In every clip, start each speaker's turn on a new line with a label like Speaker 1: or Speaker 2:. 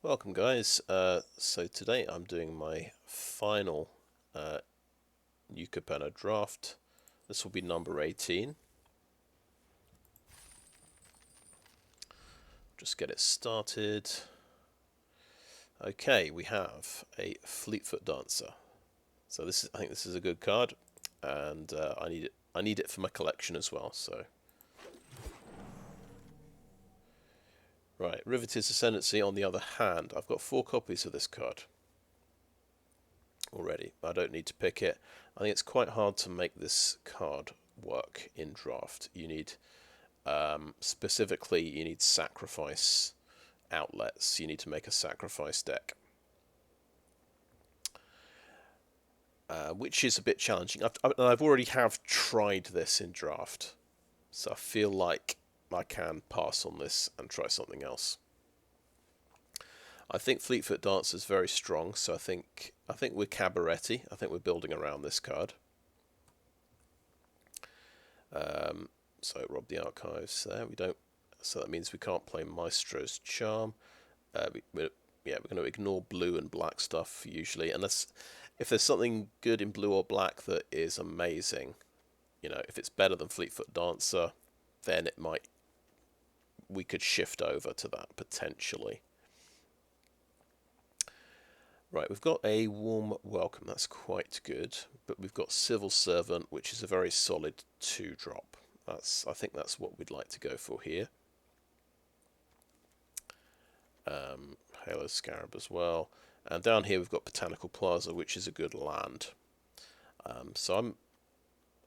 Speaker 1: Welcome guys, so today I'm doing my final new Capenna draft. This will be number 18. Just get it started. Okay, we have a Fleetfoot Dancer. So I think this is a good card, and I need it. I need it for my collection as well. So, right, Riveteers Ascendancy. On the other hand, I've got 4 copies of this card already. I don't need to pick it. I think it's quite hard to make this card work in draft. You need specifically, you need sacrifice outlets. You need to make a sacrifice deck, which is a bit challenging. I've already have tried this in draft, so I feel like I can pass on this and try something else. I think Fleetfoot Dancer is very strong, so I think we're Cabaretti. I think we're building around this card. So rob the archives there. We don't. So that means we can't play Maestro's Charm. We're going to ignore blue and black stuff usually, unless if there's something good in blue or black that is amazing. You know, if it's better than Fleetfoot Dancer, then we could shift over to that potentially. Right, we've got a Warm Welcome, that's quite good, but we've got Civil Servant, which is a very solid 2-drop. I think that's what we'd like to go for here. Halo Scarab as well, and down here we've got Botanical Plaza, which is a good land. So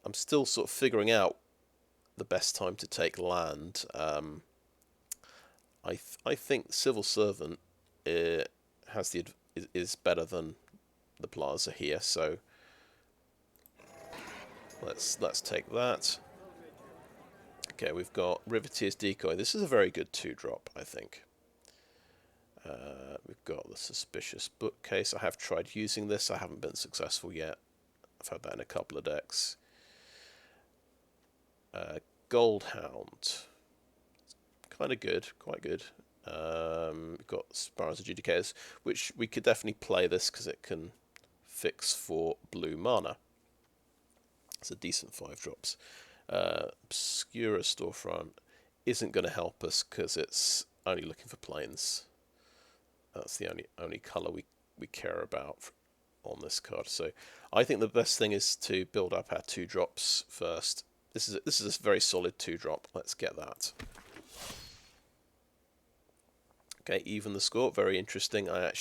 Speaker 1: I'm still sort of figuring out the best time to take land. I think Civil Servant is better than the Plaza here, so let's take that. Okay, we've got Riveteers Decoy. This is a very good 2-drop, I think. We've got the Suspicious Bookcase. I have tried using this. I haven't been successful yet. I've had that in a couple of decks. Goldhound. Kind of good, quite good. We've got Spara's Adjudicators, which we could definitely play this because it can fix for blue mana. It's a decent 5-drops. Obscura Storefront isn't going to help us because it's only looking for planes. That's the only colour we care about on this card. So I think the best thing is to build up our 2-drops first. This is a very solid 2-drop. Let's get that. Okay, Even the Score, very interesting. I've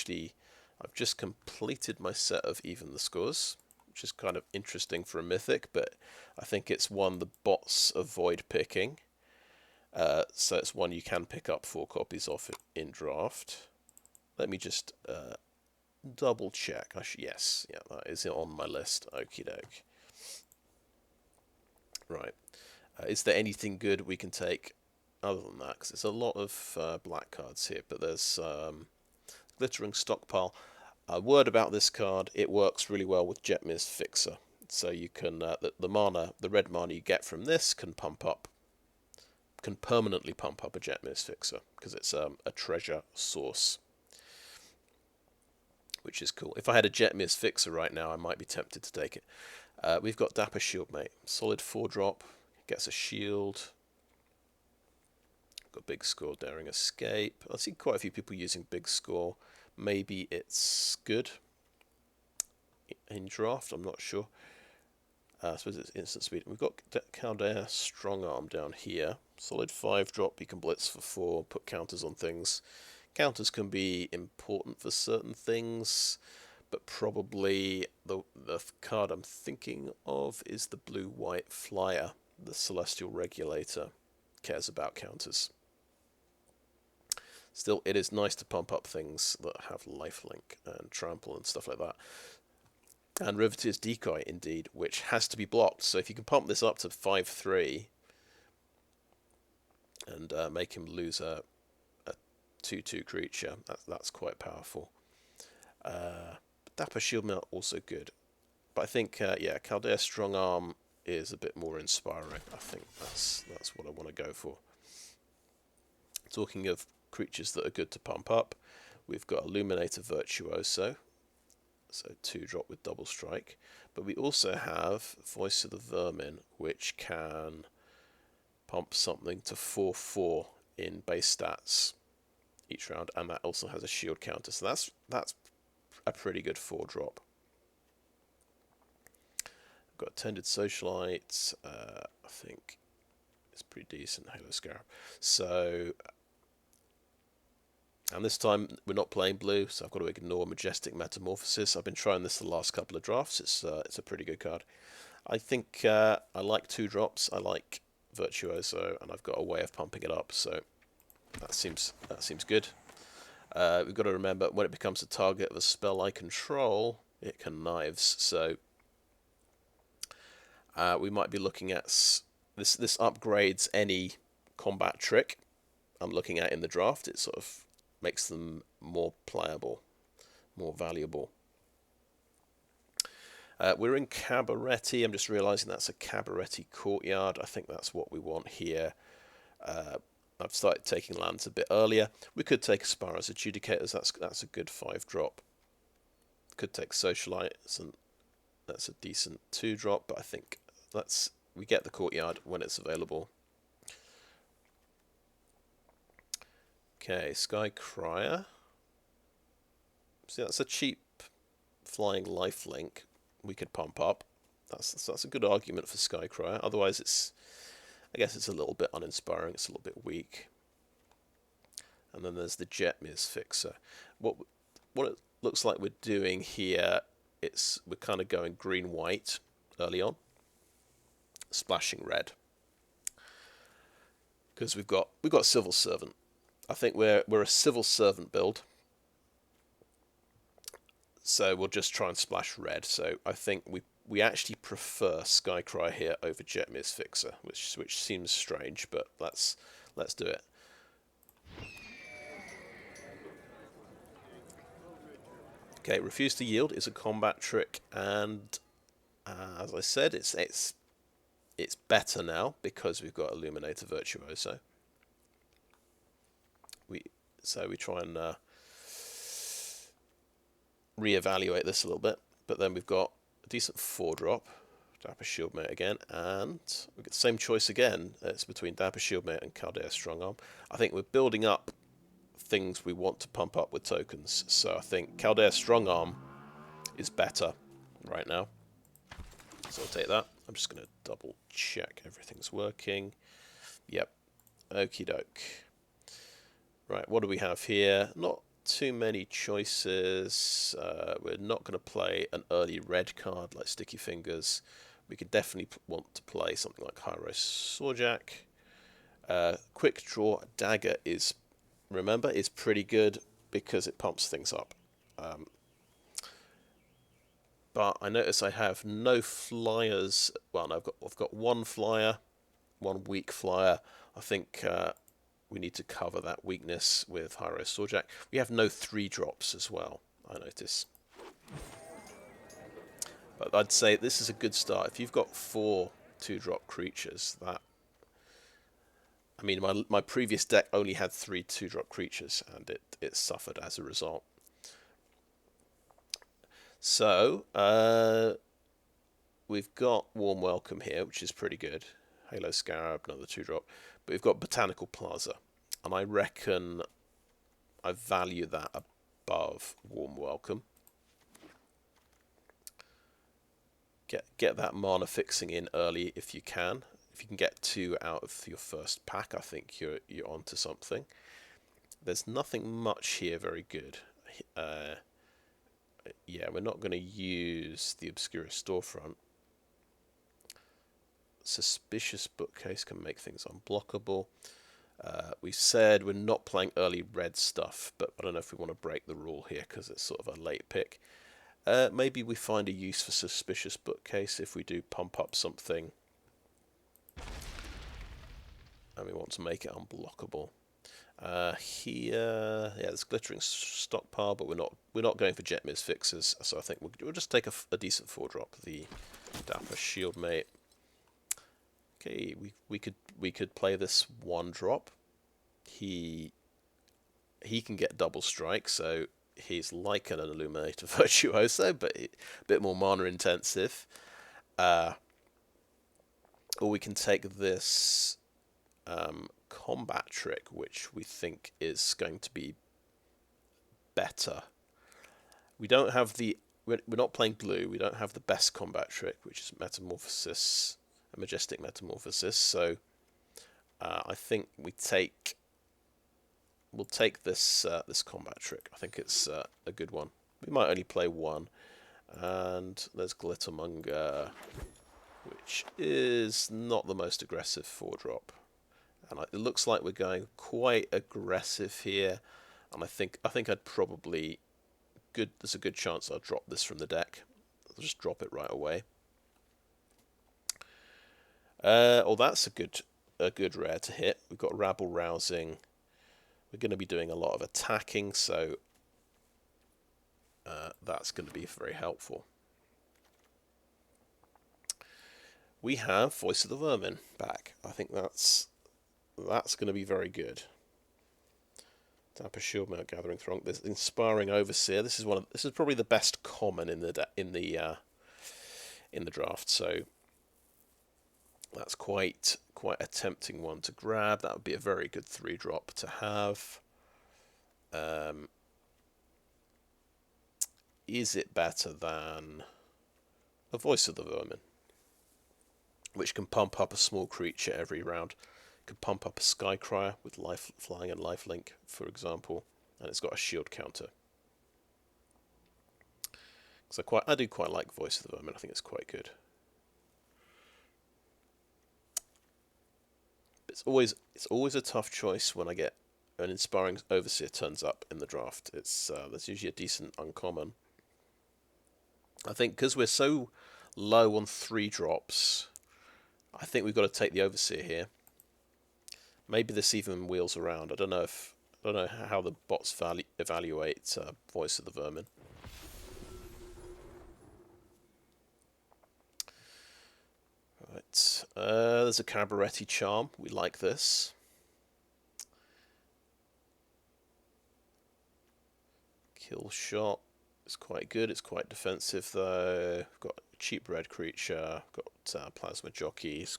Speaker 1: just completed my set of Even the Scores, which is kind of interesting for a Mythic, but I think it's one the bots avoid picking. So it's one you can pick up 4 copies of it in draft. Let me just double check. Yes, yeah, that is on my list. Okie doke. Right. Is there anything good we can take other than that? Because there's a lot of black cards here, but there's Glittering Stockpile. A word about this card: it works really well with Jetmir's Fixer. So you can the red mana you get from this can permanently pump up a Jetmir's Fixer because it's a treasure source, which is cool. If I had a Jetmir's Fixer right now, I might be tempted to take it. We've got Dapper Shieldmate, solid 4-drop, gets a shield. Got Big Score, Daring Escape. I've seen quite a few people using Big Score. Maybe it's good in draft, I'm not sure. I suppose it's instant speed. We've got Caldaia Strongarm down here. Solid 5-drop, you can blitz for 4, put counters on things. Counters can be important for certain things, but probably the card I'm thinking of is the blue-white flyer. The Celestial Regulator cares about counters. Still, it is nice to pump up things that have lifelink and trample and stuff like that. And Riveteers Decoy, indeed, which has to be blocked. So if you can pump this up to 5/3 and make him lose a 2/2 creature, that's quite powerful. Dapper Shieldmate also good. But I think, Caldaia Strongarm is a bit more inspiring. I think that's what I want to go for. Talking of creatures that are good to pump up, We've got Illuminator Virtuoso, so 2-drop with double strike. But we also have Voice of the Vermin, which can pump something to 4/4 in base stats each round, and that also has a shield counter. So that's a pretty good 4-drop. Got Attended Socialite, I think it's pretty decent. Halo Scarab. So, and this time we're not playing blue, so I've got to ignore Majestic Metamorphosis. I've been trying this the last couple of drafts. It's a pretty good card. I think I like 2-drops. I like Virtuoso, and I've got a way of pumping it up. So that seems good. We've got to remember when it becomes a target of a spell I control, it can knives. So we might be looking at this. This upgrades any combat trick I'm looking at in the draft. It sort of makes them more playable, more valuable. We're in Cabaretti. I'm just realising that's a Cabaretti Courtyard. I think that's what we want here. I've started taking lands a bit earlier. We could take Spara's Adjudicators. That's a good 5-drop. Could take Socialites, and that's a decent 2-drop. But I think we get the Courtyard when it's available. Okay, Sky Crier. See, that's a cheap flying lifelink we could pump up. That's a good argument for Sky Crier. Otherwise, I guess it's a little bit uninspiring. It's a little bit weak. And then there's the Jetmir's Fixer. What it looks like we're doing here, we're kind of going green-white early on, splashing red, because we've got Civil Servant. I think we're a Civil Servant build, so we'll just try and splash red. So I think we actually prefer Sky Crier here over Jetmir's Fixer, which seems strange, but let's do it. Okay, Refuse to Yield is a combat trick, and as I said, it's better now because we've got Illuminator Virtuoso. We try and reevaluate this a little bit, but then we've got a decent 4-drop, Dapper Shieldmate again, and we've got the same choice again. It's between Dapper Shieldmate and Caldaia Strongarm. I think we're building up things we want to pump up with tokens, so I think Caldaia Strongarm is better right now. So I'll take that. I'm just going to double check everything's working. Yep. Okie doke. Right, what do we have here? Not too many choices. We're not going to play an early red card like Sticky Fingers. We could definitely want to play something like High-Rise Sawjack. Quick Draw Dagger is pretty good because it pumps things up. But I notice I have no flyers. Well, no, I've got one flyer, one weak flyer. I think we need to cover that weakness with High-Rise Sawjack. We have no 3-drops as well, I notice. But I'd say this is a good start. If you've got 4 2-drop creatures, I mean, my previous deck only had 3 2-drop creatures, and it suffered as a result. So, we've got Warm Welcome here, which is pretty good. Halo Scarab, another 2-drop. But we've got Botanical Plaza, and I reckon I value that above Warm Welcome. Get that mana fixing in early if you can. If you can get 2 out of your first pack, I think you're onto something. There's nothing much here very good. Yeah, we're not going to use the Obscura Storefront. Suspicious Bookcase can make things unblockable. We said we're not playing early red stuff, but I don't know if we want to break the rule here because it's sort of a late pick. Maybe we find a use for Suspicious Bookcase if we do pump up something and we want to make it unblockable. Here, yeah, there's Glittering Stockpile, but we're not going for Jetmir's Fixers, so I think we'll just take a decent 4-drop, the Dapper Shieldmate. Okay, we could play this 1-drop. He he can get double strike, so he's like an Illuminator Virtuoso, but a bit more mana intensive. Or we can take this combat trick, which we think is going to be better. We don't have the... We're not playing blue. We don't have the best combat trick, which is Metamorphosis, a Majestic Metamorphosis. So I think we'll take this this combat trick. I think it's a good one. We might only play one. And there's Glittermonger, which is not the most aggressive 4-drop. And it looks like we're going quite aggressive here. And I think I'd probably... There's a good chance I'll drop this from the deck. I'll just drop it right away. Oh, that's a good rare to hit. We've got Rabble Rousing. We're going to be doing a lot of attacking, so that's going to be very helpful. We have Voice of the Vermin back. I think that's going to be very good. Dapper Shieldmail, Gathering Throng. There's Inspiring Overseer. This is probably the best common in the draft. So that's quite a tempting one to grab. That would be a very good 3-drop to have. Is it better than a Voice of the Vermin, which can pump up a small creature every round? Could pump up a Sky Crier with flying and lifelink, for example, and it's got a shield counter. So I do quite like Voice of the Vermin. I think it's quite good. It's always a tough choice when I get an Inspiring Overseer turns up in the draft. That's usually a decent uncommon. I think because we're so low on 3-drops, I think we've got to take the Overseer here. Maybe this even wheels around. I don't know how the bots evaluate Voice of the Vermin. Right. There's a Cabaretti Charm. We like this. Kill Shot is quite good. It's quite defensive though. We've got a cheap red creature. We've got Plasma Jockeys,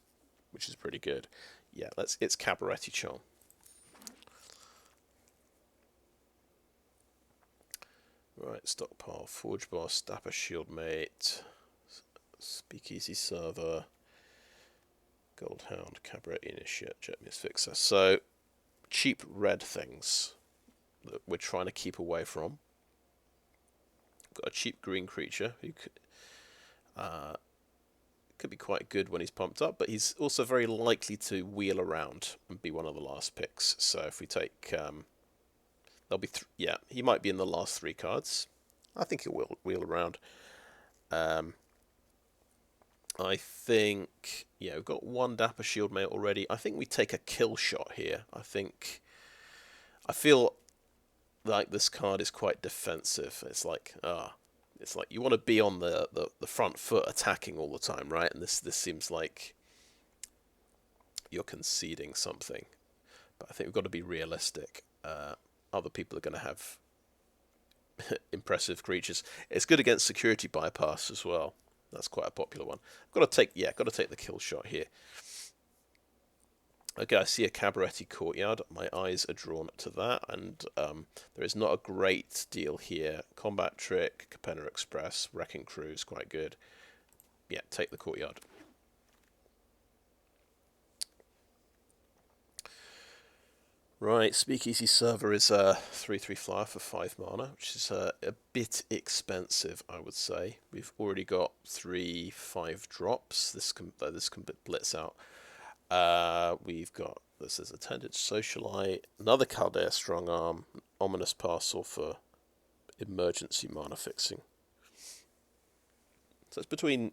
Speaker 1: which is pretty good. Yeah, it's Cabaretti Charm. Right, Stockpile, Forge Boss, Dapper Shieldmate, Speakeasy Server, Goldhound, Cabaretti Initiate, Jetmir's Fixer. So, cheap red things that we're trying to keep away from. Got a cheap green creature who could be quite good when he's pumped up, but he's also very likely to wheel around and be one of the last picks. So if we take, there'll be he might be in the last 3 cards. I think he'll wheel around. I think we've got 1 Dapper Shieldmate already. I think we take a Kill Shot here. I feel like this card is quite defensive. It's like you want to be on the front foot attacking all the time, right? And this seems like you're conceding something. But I think we've got to be realistic. Other people are going to have impressive creatures. It's good against Security Bypass as well. That's quite a popular one. Got to take the Kill Shot here. Okay, I see a Cabaretti Courtyard. My eyes are drawn to that, and there is not a great deal here. Combat Trick, Capenna Express, Wrecking Crew is quite good. Yeah, take the Courtyard. Right, Speakeasy Server is a 3/3 flyer for 5 mana, which is a bit expensive, I would say. We've already got 3 5-drops. This can blitz out. We've got, this is Attendant Socialite, another Caldaia Strongarm, Ominous Parcel for emergency mana fixing. So it's between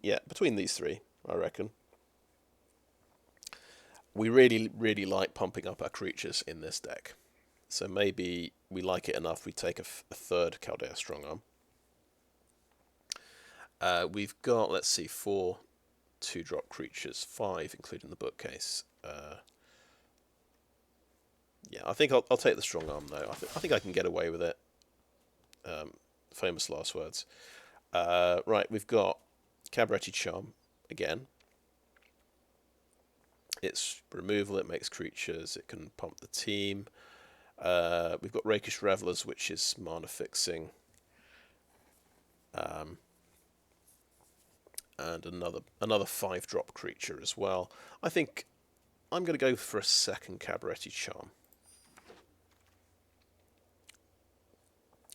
Speaker 1: these 3, I reckon. We really, really like pumping up our creatures in this deck. So maybe we like it enough we take a 3rd Caldaia Strongarm. We've got, let's see, 4 2-drop creatures, 5 including the bookcase. Yeah, I think I'll take the strong arm though. I think I can get away with it. Famous last words. Right, we've got Cabaretti Charm again. It's removal, it makes creatures, it can pump the team. We've got Rakish Revelers, which is mana fixing. And another 5-drop creature as well. I think I'm going to go for a second Cabaretti Charm.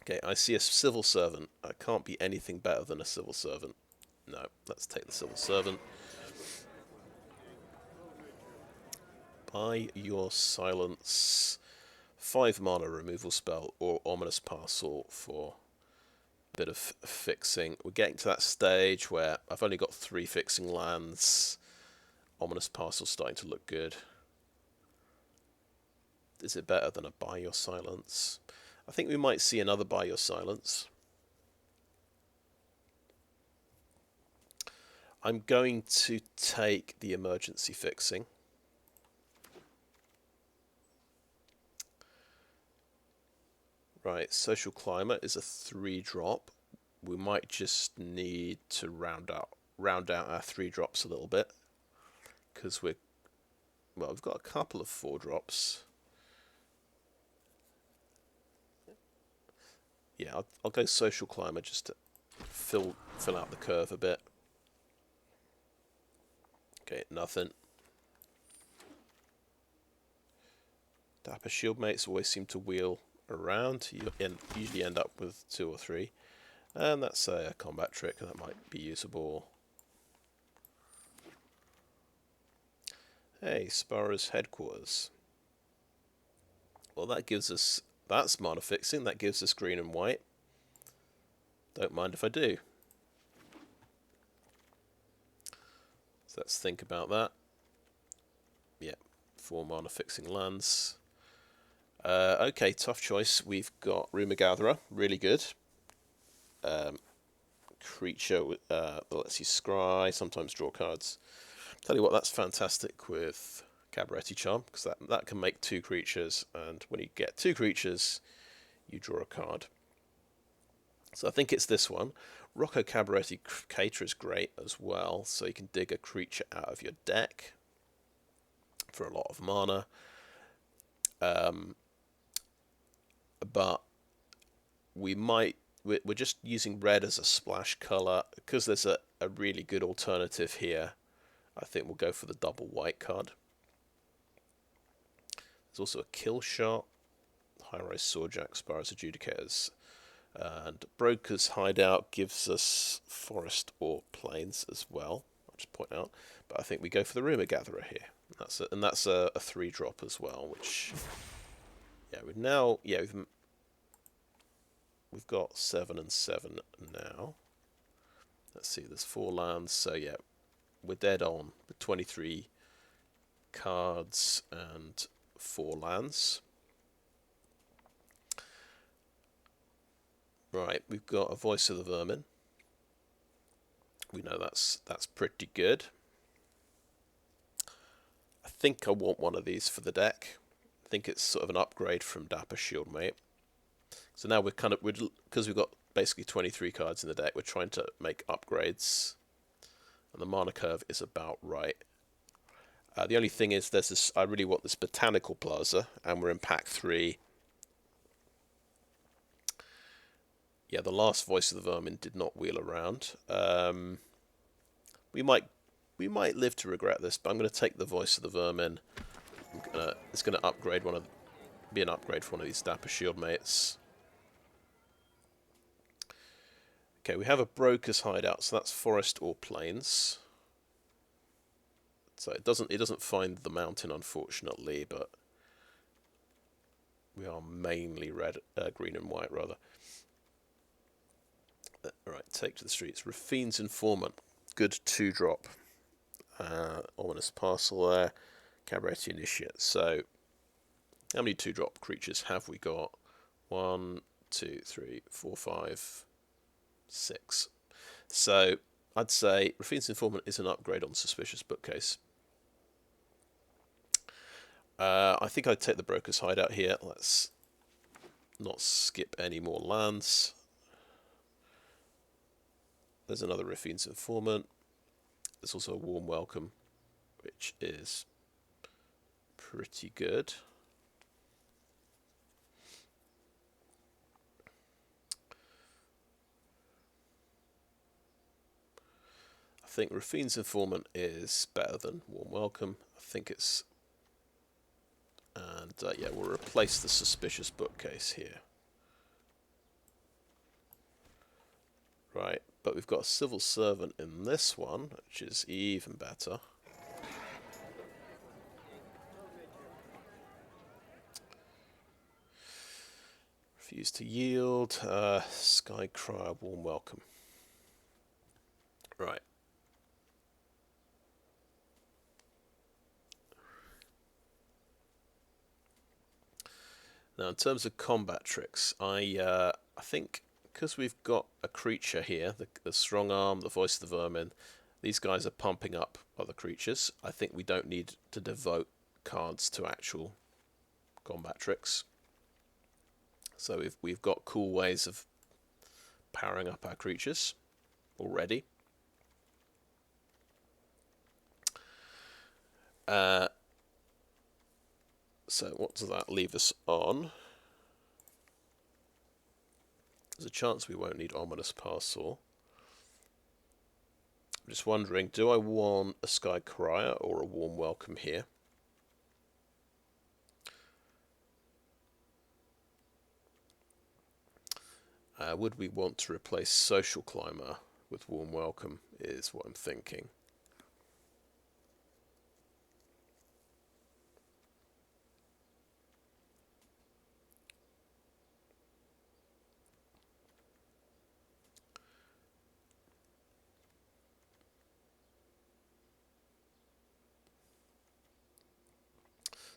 Speaker 1: Okay, I see a Civil Servant. I can't be anything better than a Civil Servant. No, let's take the Civil Servant. Buy your silence. 5 mana removal spell or Ominous Parcel for a bit of fixing. We're getting to that stage where I've only got 3 fixing lands. Ominous Parcel starting to look good. Is it better than a Buy Your Silence? I think we might see another Buy Your Silence. I'm going to take the emergency fixing. Right, Social Climate is a 3-drop. We might just need to round out our 3-drops a little bit, because we've got a couple of 4-drops. Yeah, I'll go Social Climber just to fill out the curve a bit. Okay, nothing. Dapper Shieldmates always seem to wheel around. You usually end up with 2 or 3. And that's a combat trick that might be usable. Hey, Spara's headquarters. Well, that gives us... That's mana fixing. That gives us green and white. Don't mind if I do. So let's think about that. Yeah, 4 mana fixing lands. Okay, tough choice. We've got Rumour Gatherer, really good. Creature that lets you scry, sometimes draw cards. Tell you what, that's fantastic with Cabaretti Charm, because that can make 2 creatures, and when you get 2 creatures, you draw a card. So I think it's this one. Rocco Cabaretti Cater is great as well, so you can dig a creature out of your deck for a lot of mana. But we're just using red as a splash colour because there's a really good alternative here. I think we'll go for the double white card. There's also a kill shot, High-Rise Sawjack, Spara's Adjudicators, and Brokers Hideout gives us forest or plains as well. I'll just point out, but I think we go for the Rumour Gatherer here. And that's a 3-drop as well, which we've got 7 and 7 now. Let's see, there's 4 lands, so yeah, we're dead on with 23 cards and 4 lands. Right, we've got a Voice of the Vermin. We know that's pretty good. I think I want one of these for the deck. I think it's sort of an upgrade from Dapper Shieldmate. So now because we've got basically 23 cards in the deck, we're trying to make upgrades, and the mana curve is about right. The only thing is, I really want this Botanical Plaza, and we're in pack 3. Yeah, the last Voice of the Vermin did not wheel around. We might live to regret this, but I'm going to take the Voice of the Vermin. It's going to be an upgrade for one of these Dapper Shieldmates. Okay, we have a Broker's Hideout, so that's forest or plains. So it doesn't find the mountain, unfortunately, but we are mainly green and white rather. Alright, take to the streets. Raffine's Informant, good 2-drop. Ominous Parcel there. Cabaretti Initiate. So, how many 2-drop creatures have we got? 1, 2, 3, 4, 5, 6. So, I'd say Raffine's Informant is an upgrade on Suspicious Bookcase. I think I'd take the Brokers Hideout here. Let's not skip any more lands. There's another Raffine's Informant. There's also a Warm Welcome, which is pretty good. I think Raffine's Informant is better than Warm Welcome. I think it's... And yeah, we'll replace the Suspicious Bookcase here. Right, but we've got a Civil Servant in this one, which is even better. Refuse to yield. Sky Crier, Warm Welcome. Right. Now, in terms of combat tricks, I think because we've got a creature here, the Strongarm, the Voice of the Vermin, these guys are pumping up other creatures. I think we don't need to devote cards to actual combat tricks. So we've got cool ways of powering up our creatures already. So what does that leave us on? There's a chance we won't need Ominous Parcel. I'm just wondering, do I want a Sky Crier or a Warm Welcome here? Would we want to replace Social Climber with Warm Welcome is what I'm thinking.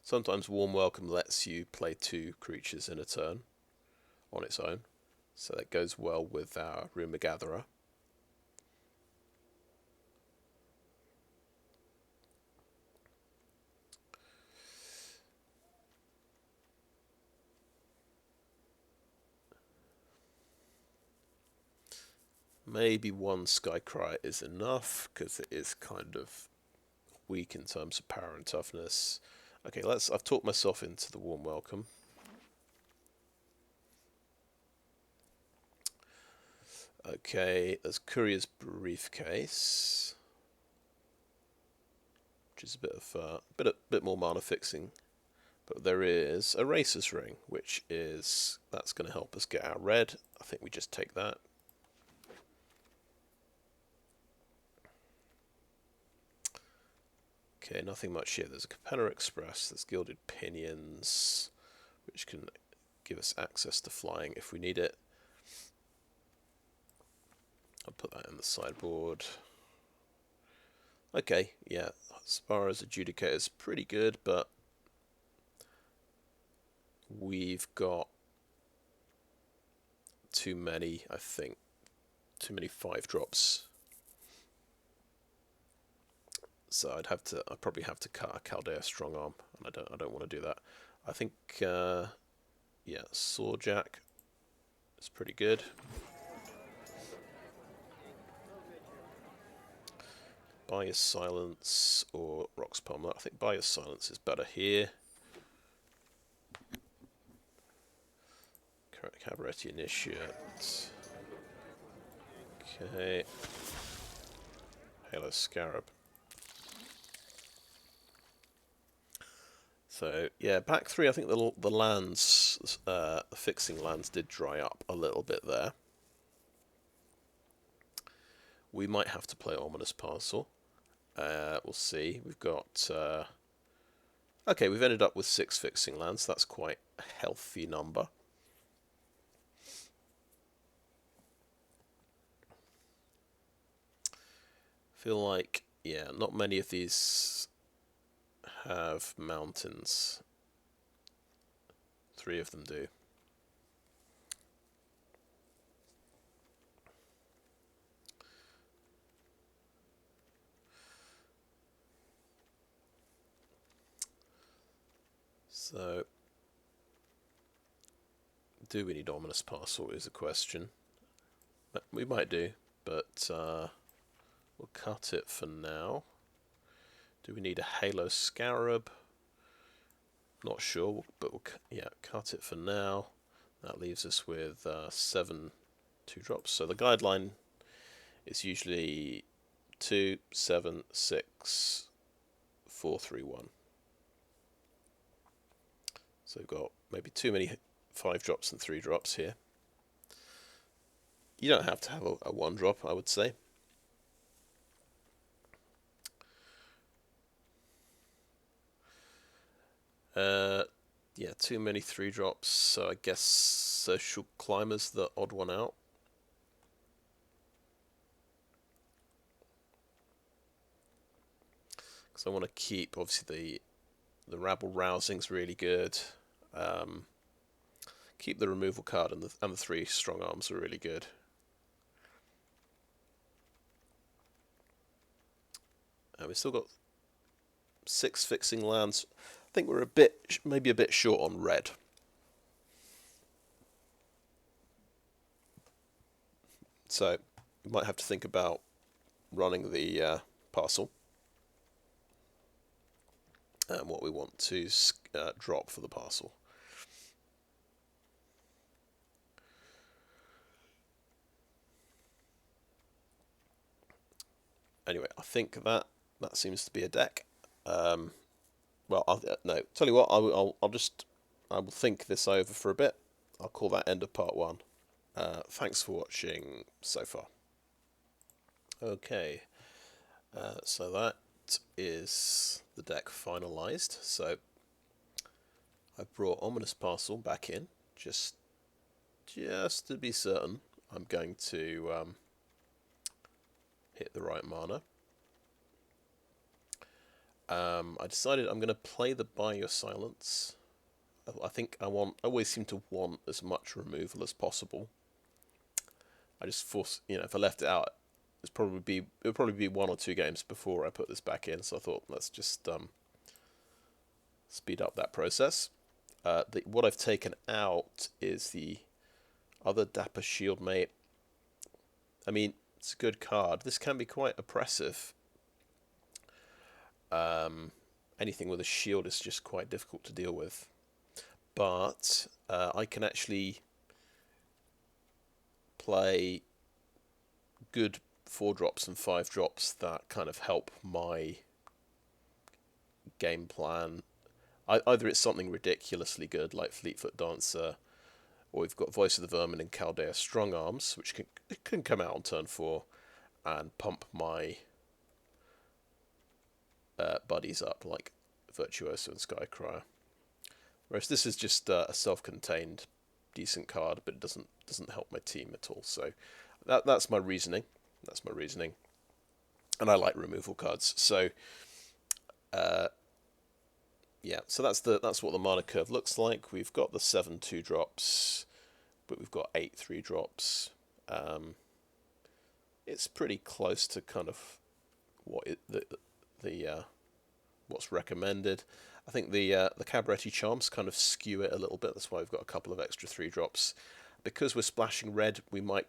Speaker 1: Sometimes Warm Welcome lets you play 2 creatures in a turn on its own, so that goes well with our Rumour Gatherer. Maybe one Sky Crier is enough, because it is kind of weak in terms of power and toughness. Okay, I've talked myself into the Warm Welcome. Okay, there's Courier's Briefcase, which is a bit more mana fixing. But there is a Racer's Ring, which is that's going to help us get our red. I think we just take that. Okay, nothing much here. There's a Capenna Express, there's Gilded Pinions, which can give us access to flying if we need it. I'll put that in the sideboard. Okay, yeah, Spara's Adjudicator is pretty good, but we've got too many, I think. Too many 5-drops. So I'd probably have to cut a Caldaia Strongarm, and I don't want to do that. I think, yeah, Sawjack is pretty good. Bias Silence or Rocks Palmer. I think Bias Silence is better here. Cabaretti Initiate. Okay. Halo Scarab. So yeah, back 3. I think the lands, the fixing lands, did dry up a little bit there. We might have to play Ominous Parcel. We'll see. We've got okay. We've ended up with 6 fixing lands. That's quite a healthy number. Feel like, yeah, not many of these have mountains. 3 of them do. So, do we need Ominous Parcel is a question. We might do, but we'll cut it for now. Do we need a Halo Scarab? Not sure, but we'll cut it for now. That leaves us with 7 2-drops. So the guideline is usually 2, 7, 6, 4, 3, 1. So we've got maybe too many 5-drops and 3-drops here. You don't have to have a 1-drop, I would say. Yeah, too many 3-drops, so I guess Social Climber's the odd one out. Because I want to keep, obviously, the Rabble Rousing's really good. Keep the removal card, and the 3 strong arms are really good. We've still got 6 fixing lands. I think we're maybe a bit short on red. So we might have to think about running the parcel and what we want to drop for the parcel. Anyway, I think that seems to be a deck. Well, no. Tell you what, I will think this over for a bit. I'll call that end of part 1. Thanks for watching so far. Okay, so that is the deck finalised. So I've brought Ominous Parcel back in, just to be certain I'm going to hit the right mana. I decided I'm going to play the Buy Your Silence. I think I always seem to want as much removal as possible. I just if I left it out, it would probably be 1 or 2 games before I put this back in. So I thought, let's just speed up that process. What I've taken out is the other Dapper Shieldmate. I mean, it's a good card. This can be quite oppressive. Anything with a shield is just quite difficult to deal with. But I can actually play good 4-drops and 5-drops that kind of help my game plan. Either it's something ridiculously good like Fleetfoot Dancer, or we've got Voice of the Vermin and Caldaia Strongarm, which can come out on turn 4 and pump my buddies up like Virtuoso and Sky Crier. Whereas this is just a self-contained decent card, but it doesn't help my team at all. So that's my reasoning. That's my reasoning. And I like removal cards. So yeah, so that's what the mana curve looks like. We've got the 7 2-drops, but we've got 8 3-drops. It's pretty close to kind of what what's recommended. I think the Cabaretti Charms kind of skew it a little bit. That's why we've got a couple of extra 3-drops. Because we're splashing red, we'll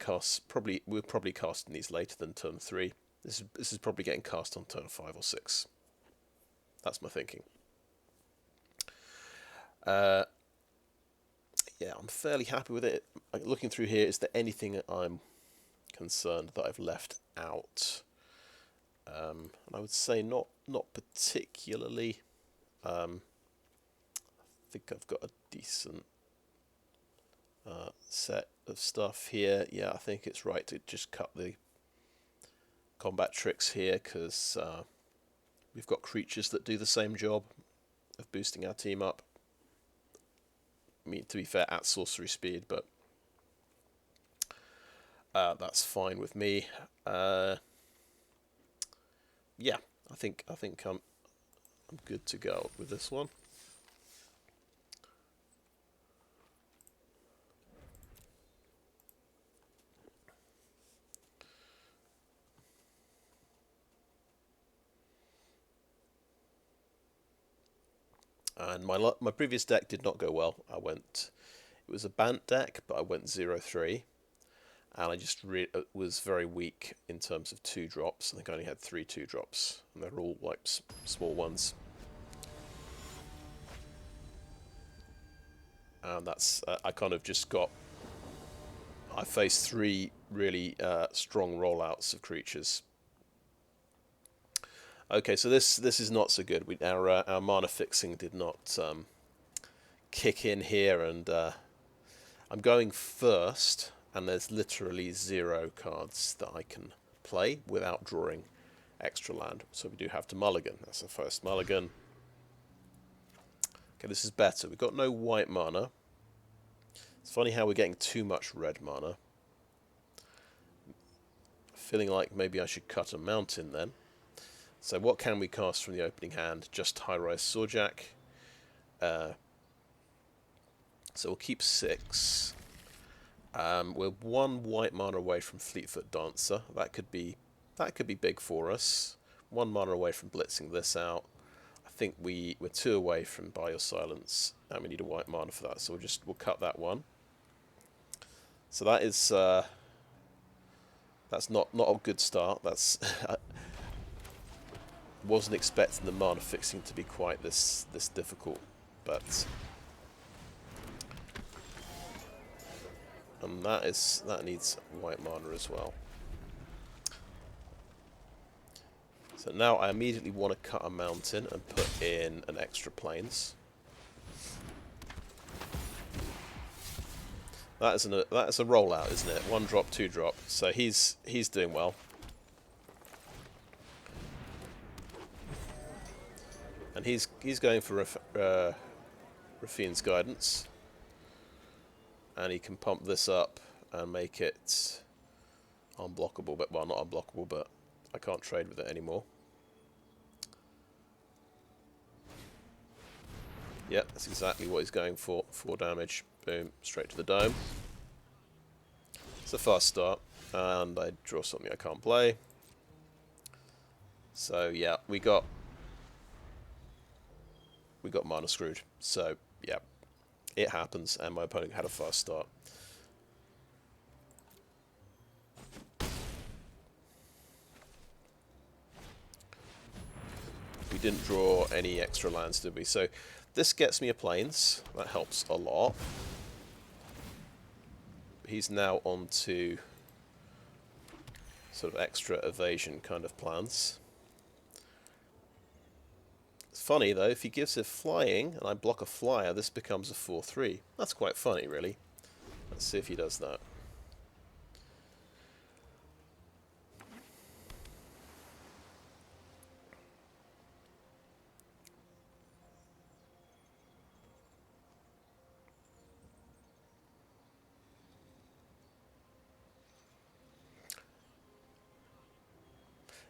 Speaker 1: probably casting these later than turn 3. This is probably getting cast on turn 5 or 6. That's my thinking. Yeah, I'm fairly happy with it. Looking through here, is there anything I'm concerned that I've left out? And I would say not particularly. I think I've got a decent set of stuff here. Yeah, I think it's right to just cut the combat tricks here, because we've got creatures that do the same job of boosting our team up. I mean, to be fair, at sorcery speed, but that's fine with me. Yeah, I think I'm good to go with this one. And my previous deck did not go well. It was a Bant deck, but I went 0-3. And I just was very weak in terms of 2-drops. I think I only had 3 2-drops. And they're all like small ones. And that's, I kind of just got, I faced 3 really strong rollouts of creatures. Okay, so this is not so good. Our mana fixing did not kick in here, and I'm going first, and there's literally 0 cards that I can play without drawing extra land. So we do have to mulligan. That's the first mulligan. Okay, this is better. We've got no white mana. It's funny how we're getting too much red mana. Feeling like maybe I should cut a mountain then. So what can we cast from the opening hand? Just High-Rise Sawjack. So we'll keep 6. We're 1 white mana away from Fleetfoot Dancer. That could be big for us. 1 mana away from blitzing this out. I think we're 2 away from Buy Your Silence, and we need a white mana for that. So we'll cut that one. So that is that's not a good start. That's wasn't expecting the mana fixing to be quite this difficult, but and that needs white mana as well. So now I immediately want to cut a mountain and put in an extra plains. That is a rollout, isn't it? 1 drop, 2 drop. So he's doing well. And he's going for Raffine's Guidance, and he can pump this up and make it unblockable. But well, not unblockable, but I can't trade with it anymore. Yeah, that's exactly what he's going for. 4 damage. Boom, straight to the dome. It's a fast start, and I draw something I can't play. So yeah, we got mana screwed. So yeah, it happens, and my opponent had a fast start. We didn't draw any extra lands, did we? So this gets me a plains. That helps a lot. He's now on to sort of extra evasion kind of plans. It's funny though, if he gives it flying and I block a flyer, this becomes a 4-3. That's quite funny, really. Let's see if he does that.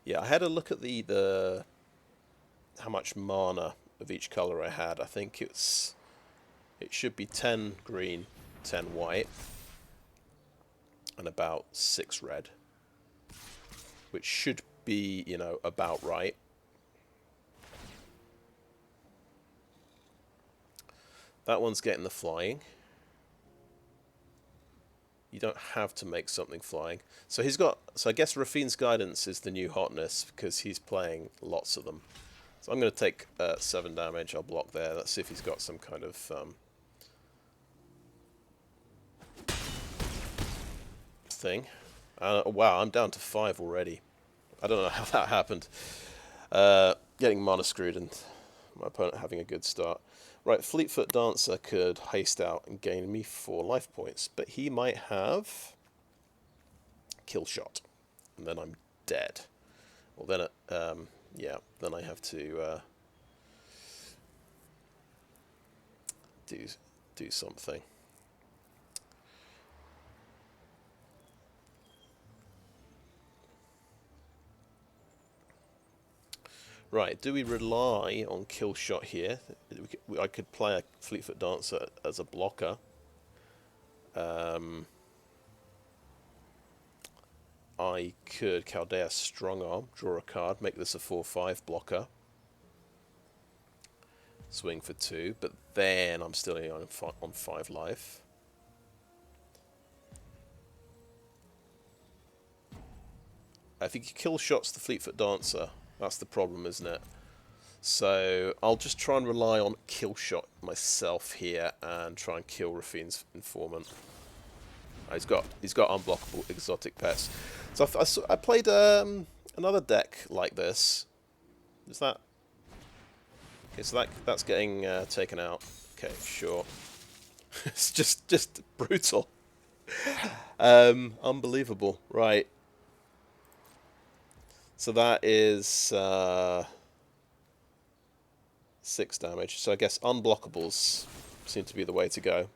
Speaker 1: Yeah, I had a look at the how much mana of each color I had. I think it should be 10 green, 10 white, and about 6 red, which should be, you know, about right. That one's getting the flying. You don't have to make something flying. So he's got. So I guess Raffine's Guidance is the new hotness because he's playing lots of them. So I'm going to take 7 damage. I'll block there. Let's see if he's got some kind of thing. Wow, I'm down to 5 already. I don't know how that happened. Getting mana screwed and my opponent having a good start. Right, Fleetfoot Dancer could haste out and gain me 4 life points, but he might have kill shot, and then I'm dead. Well, then yeah, then I have to do something. Right, do we rely on kill shot here? I could play a Fleetfoot Dancer as a blocker. I could Caldaia Strongarm, draw a card, make this a 4/5 blocker. swing for 2, but then I'm still on 5 life. If you kill shots the Fleetfoot Dancer, that's the problem, isn't it? So I'll just try and rely on kill shot myself here and try and kill Raffine's Informant. He's got unblockable exotic pets. So I played another deck like this. Is that okay? So that's getting taken out. Okay, sure. It's just brutal. Unbelievable. Right. So that is 6 damage. So I guess unblockables seem to be the way to go.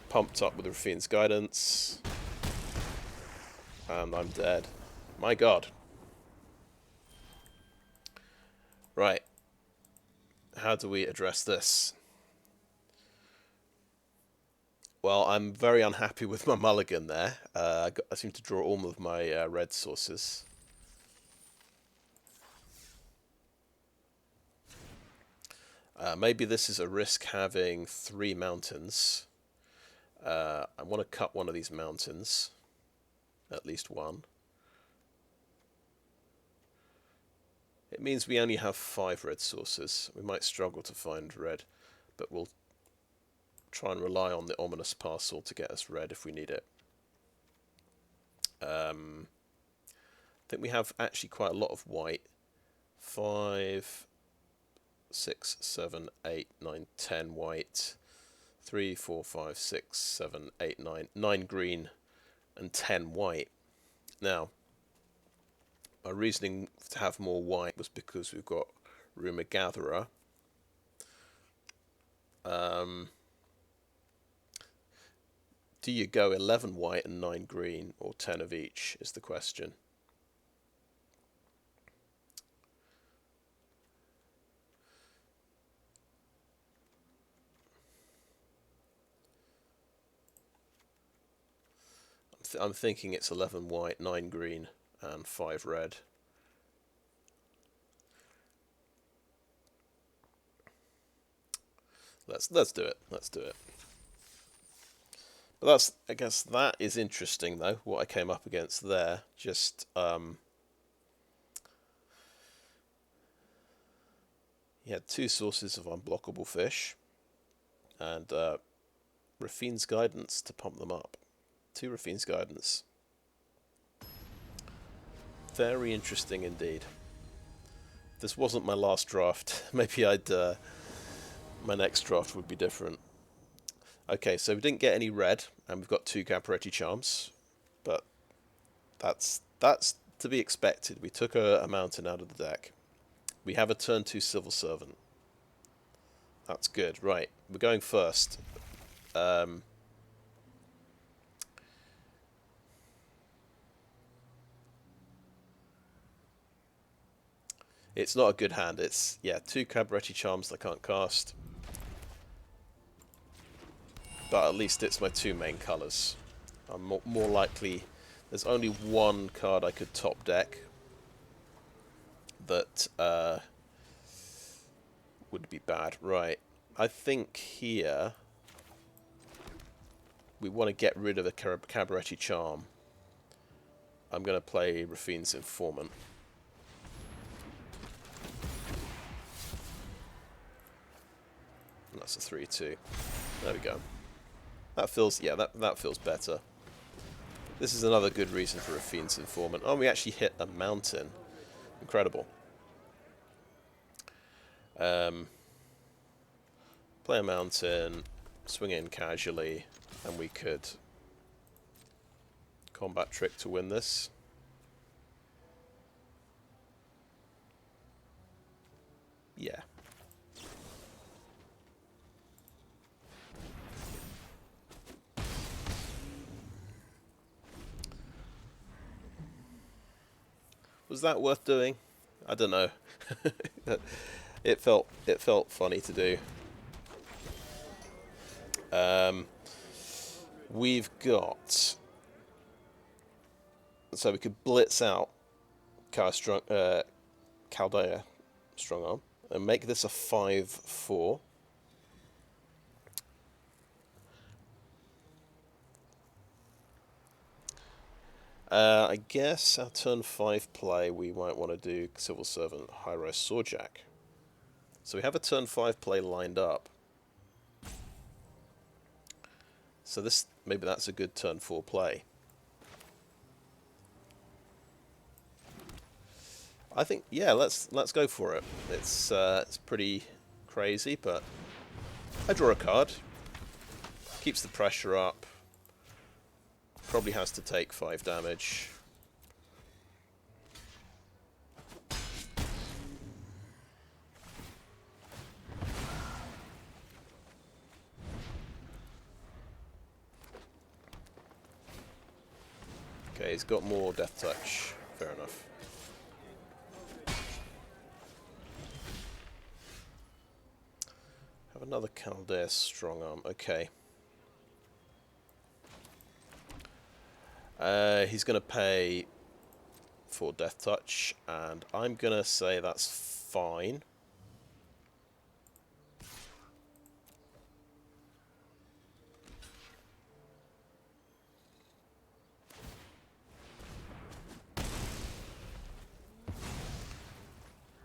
Speaker 1: Pumped up with Raffine's Guidance. And I'm dead. My god. Right. How do we address this? Well, I'm very unhappy with my mulligan there. I seem to draw all of my red sources. Maybe this is a risk having 3 mountains. I want to cut one of these mountains. At least one. It means we only have 5 red sources. We might struggle to find red, but we'll try and rely on the ominous parcel to get us red if we need it. I think we have actually quite a lot of white. 5, 6, 7, 8, 9, 10 white. 3, 4, 5, 6, 7, 8, 9. 9 green and 10 white. Now, my reasoning to have more white was because we've got Rumour Gatherer. Do you go 11 white and 9 green, or 10 of each, is the question. I'm thinking it's 11 white, 9 green, and 5 red. Let's do it. Let's do it. But I guess that is interesting though, what I came up against there. Just he had 2 sources of unblockable fish and Raffine's Guidance to pump them up. 2 Raffine's Guidance. Very interesting indeed. If this wasn't my last draft, maybe my next draft would be different. Okay, so we didn't get any red, and we've got 2 Cabaretti Charms, but that's to be expected. We took a mountain out of the deck. We have a turn 2 Civil Servant. That's good. Right, we're going first. It's not a good hand. It's, yeah, 2 Cabaretti Charms that I can't cast. But at least it's my 2 main colours. I'm more likely... There's only 1 card I could top deck that would be bad. Right. I think here we want to get rid of the Cabaretti Charm. I'm going to play Raffine's Informant. And that's a 3-2. There we go. That feels, yeah, that feels better. This is another good reason for Raffine's Informant. Oh, we actually hit a mountain. Incredible. Play a mountain, swing in casually, and we could combat trick to win this. Yeah. Was that worth doing? I don't know. It felt funny to do. We've got, so we could blitz out Caldaia Strongarm And make this a 5/4. I guess our turn 5 play we might want to do Civil Servant, High-Rise Sawjack. So we have a turn 5 play lined up. So this, maybe that's a good turn 4 play. I think, yeah, let's go for it. It's pretty crazy, but I draw a card. Keeps the pressure up. Probably has to take 5 damage. Okay, he's got more Death Touch. Fair enough. Have another Caldaia Strongarm. Okay. He's going to pay for Death Touch, and I'm going to say that's fine.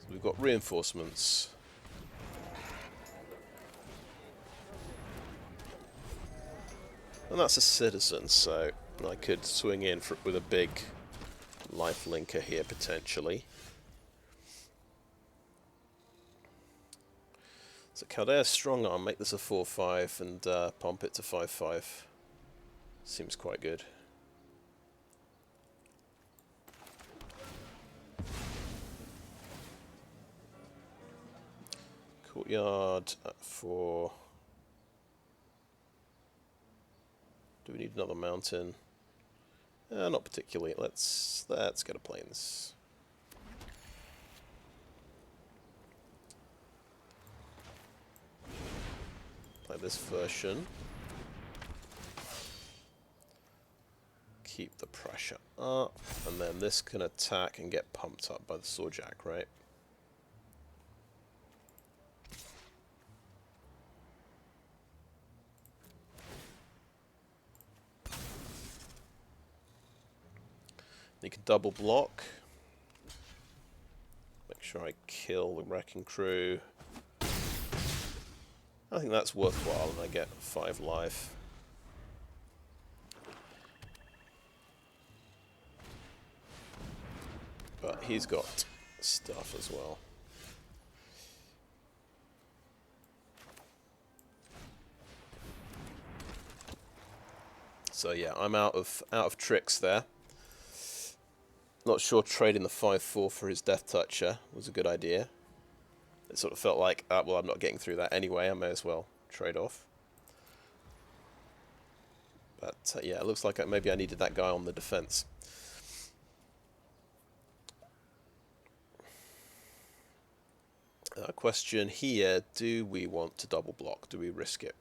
Speaker 1: So we've got reinforcements. And that's a citizen, so I could swing in with a big life linker here, potentially. So Caldaia Strongarm, make this a 4/5 and pump it to 5/5. Seems quite good. Courtyard at 4. Do we need another mountain? Not particularly. Let's get a plains. Play this version. Keep the pressure up, and then this can attack and get pumped up by the Sawjack, right? You can double block. Make sure I kill the Wrecking Crew. I think that's worthwhile, and I get 5 life. But he's got stuff as well. So yeah, I'm out of tricks there. Not sure trading the 5/4 for his Death Toucher was a good idea. It sort of felt like, well, I'm not getting through that anyway, I may as well trade off. But yeah, it looks like maybe I needed that guy on the defense. Question here, do we want to double block? Do we risk it?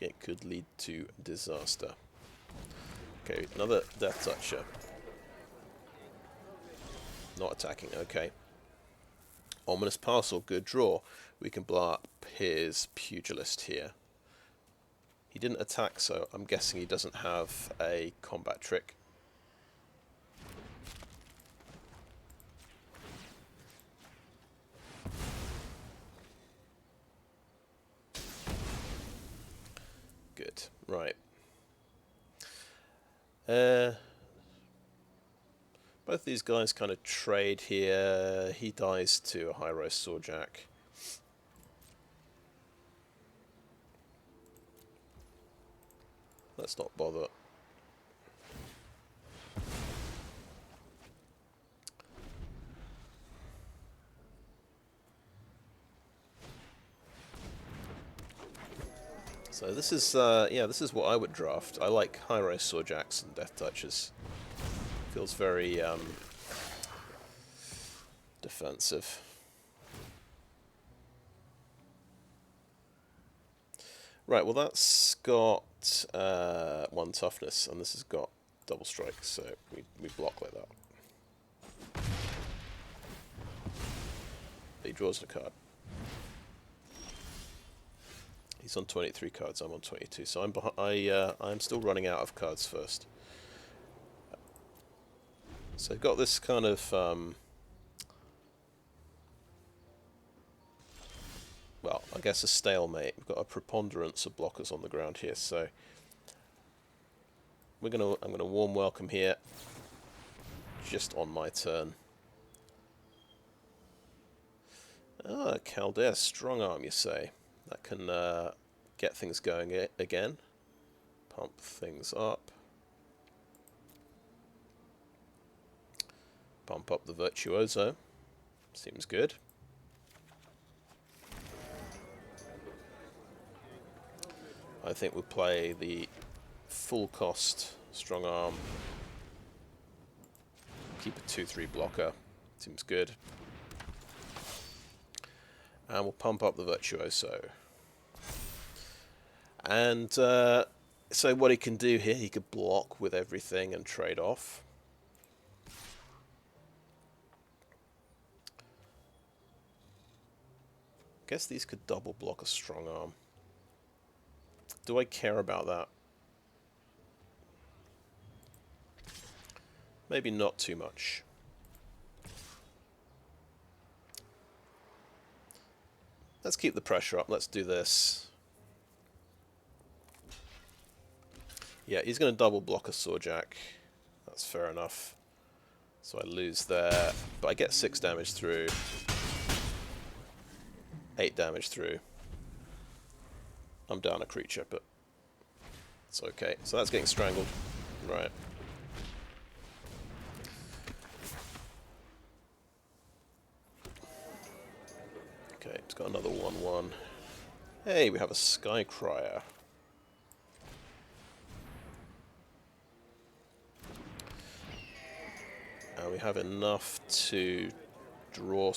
Speaker 1: It could lead to disaster. Okay, another Death Toucher. Not attacking, okay. Ominous Parcel, good draw. We can blow up his Pugilist here. He didn't attack, so I'm guessing he doesn't have a combat trick. Good, right. Both these guys kind of trade here. He dies to a High-Rise Sawjack. Let's not bother. So this is, yeah, this is what I would draft. I like High-Rise Sawjacks and Death Touches. Feels very defensive. Right, well that's got 1 toughness, and this has got double strike, so we block like that. He draws a card. He's on 23 cards. I'm on 22, so I'm still running out of cards first. So I've got this kind of well, I guess a stalemate. We've got a preponderance of blockers on the ground here, so I'm gonna warm welcome here, just on my turn. Ah, Caldaia Strongarm, you say? That can get things going again. Pump things up. Pump up the Virtuoso. Seems good. I think we'll play the full cost Strongarm. Keep a 2/3 blocker. Seems good. And we'll pump up the Virtuoso. And so what he can do here, he could block with everything and trade off. I guess these could double block a Strongarm. Do I care about that? Maybe not too much. Let's keep the pressure up. Let's do this. Yeah, he's going to double block a Sawjack. That's fair enough. So I lose there. But I get 6 damage through. 8 damage through. I'm down a creature, but it's okay. So that's getting strangled. Right. Okay, it's got another 1/1. Hey, we have a Sky Crier. And we have enough to draw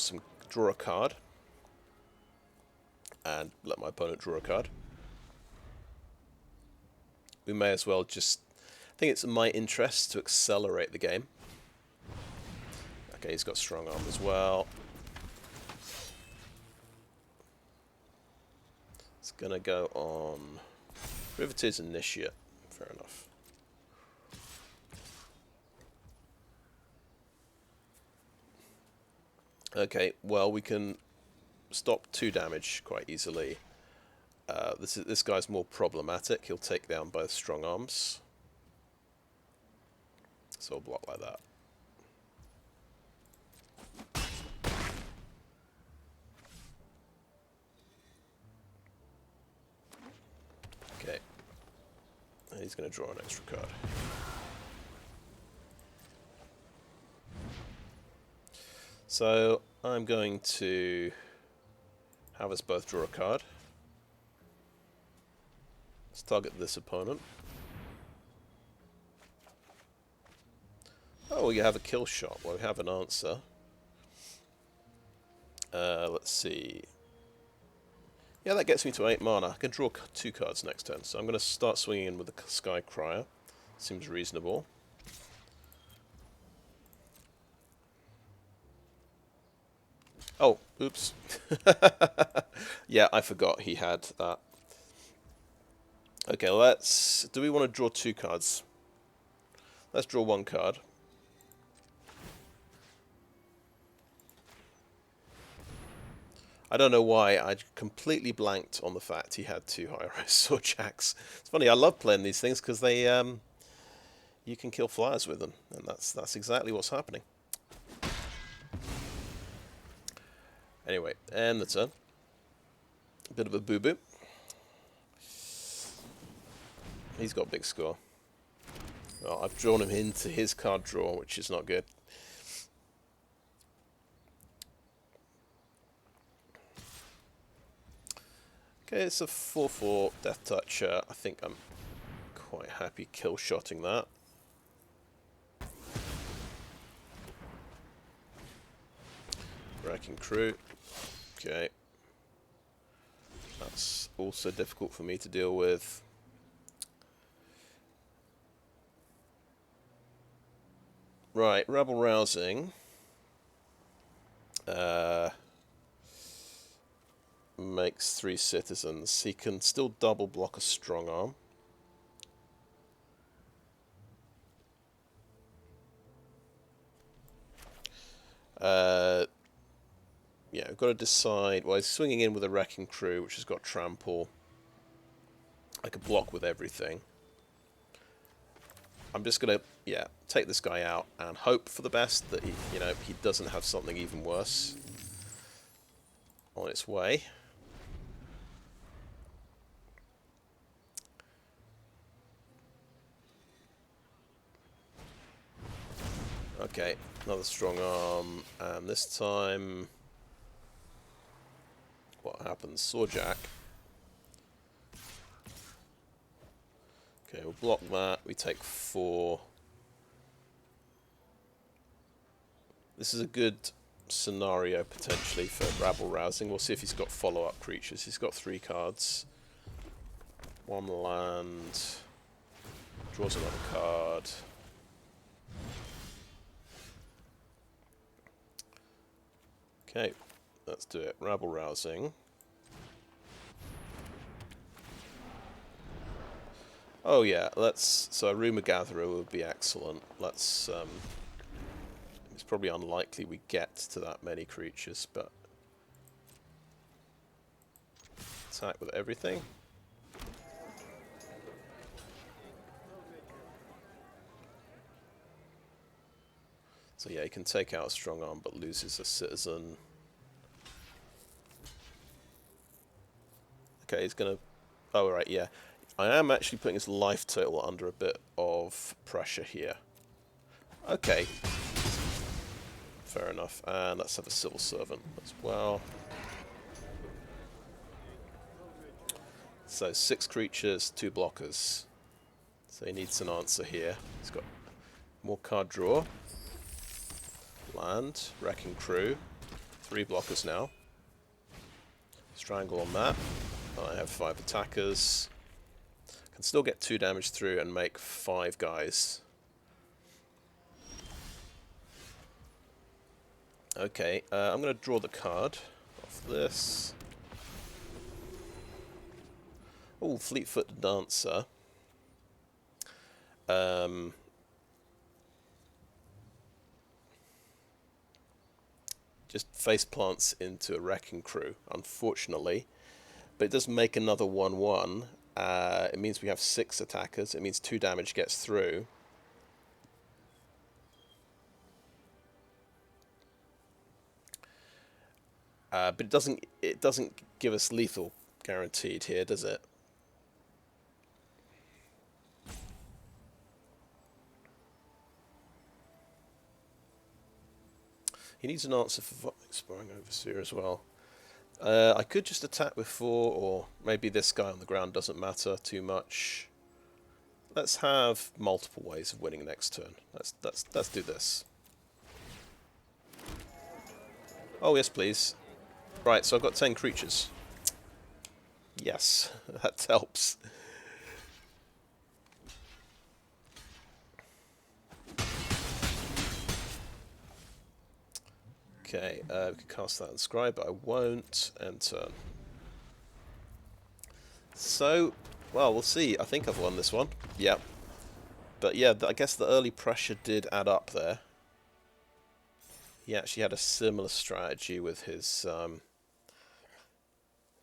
Speaker 1: a card. And let my opponent draw a card. We may as well just... I think it's in my interest to accelerate the game. Okay, he's got Strongarm as well. It's gonna go on Riveteers Initiate. Fair enough. Okay, well, we can stop 2 damage quite easily. This guy's more problematic. He'll take down both Strongarms. So I'll block like that. Okay. And he's going to draw an extra card. So I'm going to have us both draw a card. Let's target this opponent. Oh, you have a kill shot. Well, we have an answer. Let's see. Yeah, that gets me to 8 mana. I can draw 2 cards next turn, so I'm going to start swinging in with the Sky Crier. Seems reasonable. Oh, oops. Yeah, I forgot he had that. Okay, let's... Do we want to draw 2 cards? Let's draw 1 card. I don't know why, I completely blanked on the fact he had 2 High-Rise Sawjacks. It's funny, I love playing these things because they, you can kill flyers with them, and that's exactly what's happening. Anyway, end the turn. A bit of a boo-boo. He's got a big score. Well, I've drawn him into his card draw, which is not good. Okay, it's a 4/4 Death Toucher. I think I'm quite happy kill-shotting that. Wrecking Crew. Okay. That's also difficult for me to deal with. Right, Rabble Rousing. makes 3 citizens. He can still double block a strong arm. Yeah, we've got to decide. Well, he's swinging in with a wrecking crew, which has got trample. I could block with everything. I'm just gonna, yeah, take this guy out and hope for the best that he, he doesn't have something even worse on its way. Okay, another strong arm, and this time, what happens? Sawjack. Okay, we'll block that. We take 4. This is a good scenario potentially for Rabble Rousing. We'll see if he's got follow-up creatures. He's got 3 cards. 1 land. Draws another card. Okay, let's do it. Rabble Rousing. Oh yeah, so a Rumour Gatherer would be excellent. Let's, it's probably unlikely we get to that many creatures, but attack with everything. So yeah, he can take out a strong arm, but loses a citizen. Okay, he's gonna... Oh, right, yeah. I am actually putting his life total under a bit of pressure here. Okay. Fair enough. And let's have a Civil Servant as well. So 6 creatures, 2 blockers. So he needs an answer here. He's got more card draw. Land, Wrecking Crew. 3 blockers now. Strangle on that. I have 5 attackers. Can still get 2 damage through and make 5 guys. Okay, I'm going to draw the card off this. Oh, Fleetfoot Dancer. Just face plants into a Wrecking Crew, unfortunately. But it does make another 1/1. It means we have 6 attackers. It means 2 damage gets through. But it doesn't give us lethal guaranteed here, does it? He needs an answer for Exploring Overseer as well. I could just attack with 4, or maybe this guy on the ground doesn't matter too much. Let's have multiple ways of winning next turn. Let's do this. Oh yes, please. Right, so I've got 10 creatures. Yes, that helps. Okay, we could cast that and scry, but I won't. End turn. So, well, we'll see. I think I've won this one. Yep. But yeah, I guess the early pressure did add up there. He actually had a similar strategy with his own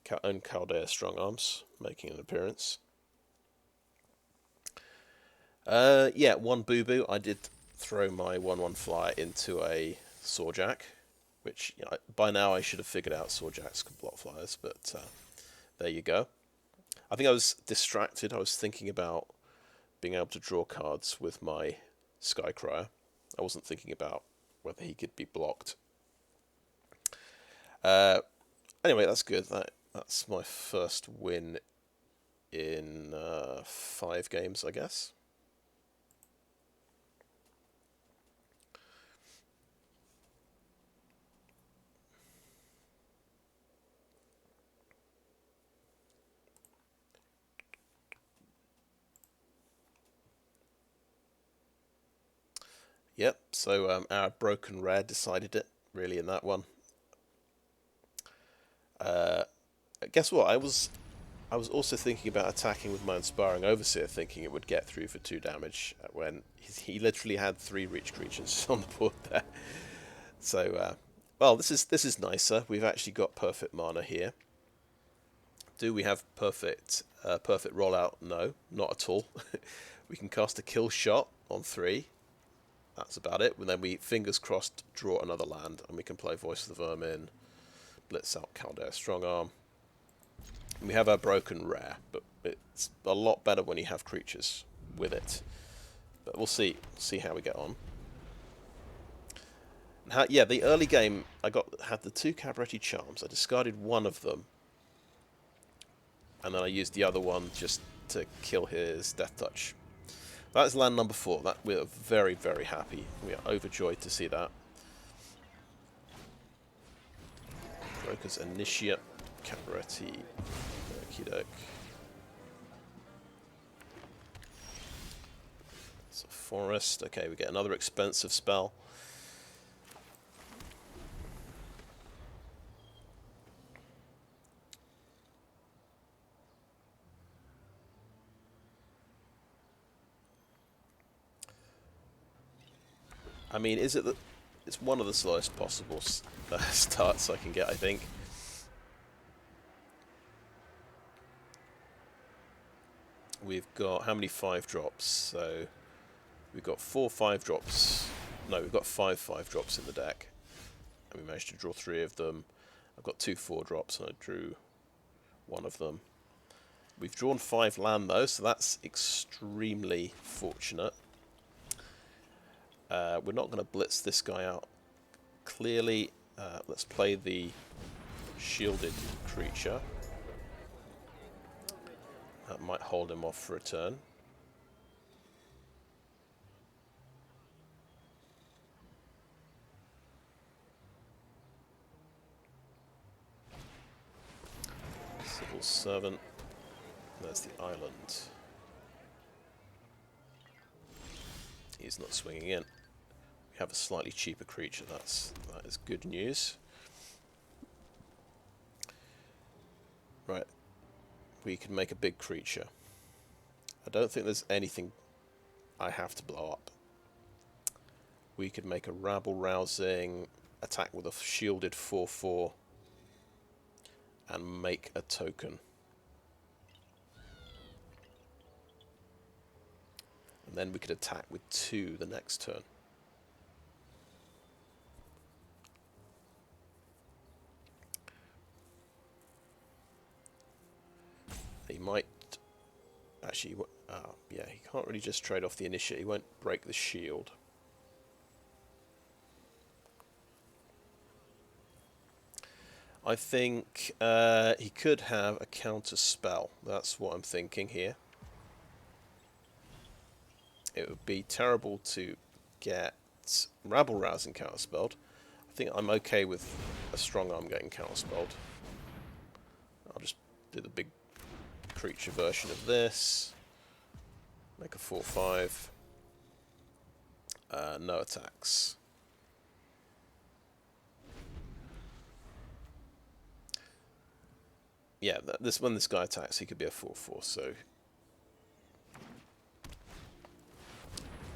Speaker 1: Caldaia Strongarms making an appearance. Yeah, 1 boo-boo. I did throw my 1/1 flyer into a Sawjack, which by now I should have figured out Sawjacks could block flyers, but there you go. I think I was distracted. I was thinking about being able to draw cards with my Sky Crier. I wasn't thinking about whether he could be blocked. Anyway, that's good. That's my first win in 5 games, I guess. Yep, so our broken rare decided it, really, in that one. guess what? I was also thinking about attacking with my Inspiring Overseer, thinking it would get through for 2 damage when he literally had 3 reach creatures on the board there. So, well, this is nicer. We've actually got perfect mana here. Do we have perfect rollout? No, not at all. We can cast a kill shot on 3. That's about it. And then we, fingers crossed, draw another land, and we can play Voice of the Vermin, blitz out Caldaia Strongarm. We have our broken rare, but it's a lot better when you have creatures with it. But we'll see how we get on. Yeah, the early game I had the 2 Cabaretti Charms. I discarded one of them, and then I used the other one just to kill his Death Touch. That's land number 4. That we're very, very happy. We are overjoyed to see that. Brokers Initiate, Cabaretti, Okey-doke. It's a forest. Okay, we get another expensive spell. I mean, is it that it's one of the slowest possible starts I can get, I think. We've got how many 5-drops? So we've got 4 5-drops. No, we've got 5 5-drops in the deck, and we managed to draw 3 of them. I've got 2 4-drops, and I drew 1 of them. We've drawn 5 land though, so that's extremely fortunate. We're not going to blitz this guy out. Clearly, let's play the shielded creature. That might hold him off for a turn. Civil Servant. There's the island. He's not swinging in. We have a slightly cheaper creature. That is good news. Right. We can make a big creature. I don't think there's anything I have to blow up. We could make a Rabble Rousing, attack with a shielded 4/4, and make a token. And then we could attack with 2 the next turn. He might actually, yeah, he can't really just trade off the initiate. He won't break the shield. I think he could have a counter spell. That's what I'm thinking here. It would be terrible to get Rabble Rousing counterspelled. I think I'm okay with a Strongarm getting counterspelled. I'll just do the big creature version of this. Make a 4/5. No attacks. Yeah, when this guy attacks, he could be a 4/4. So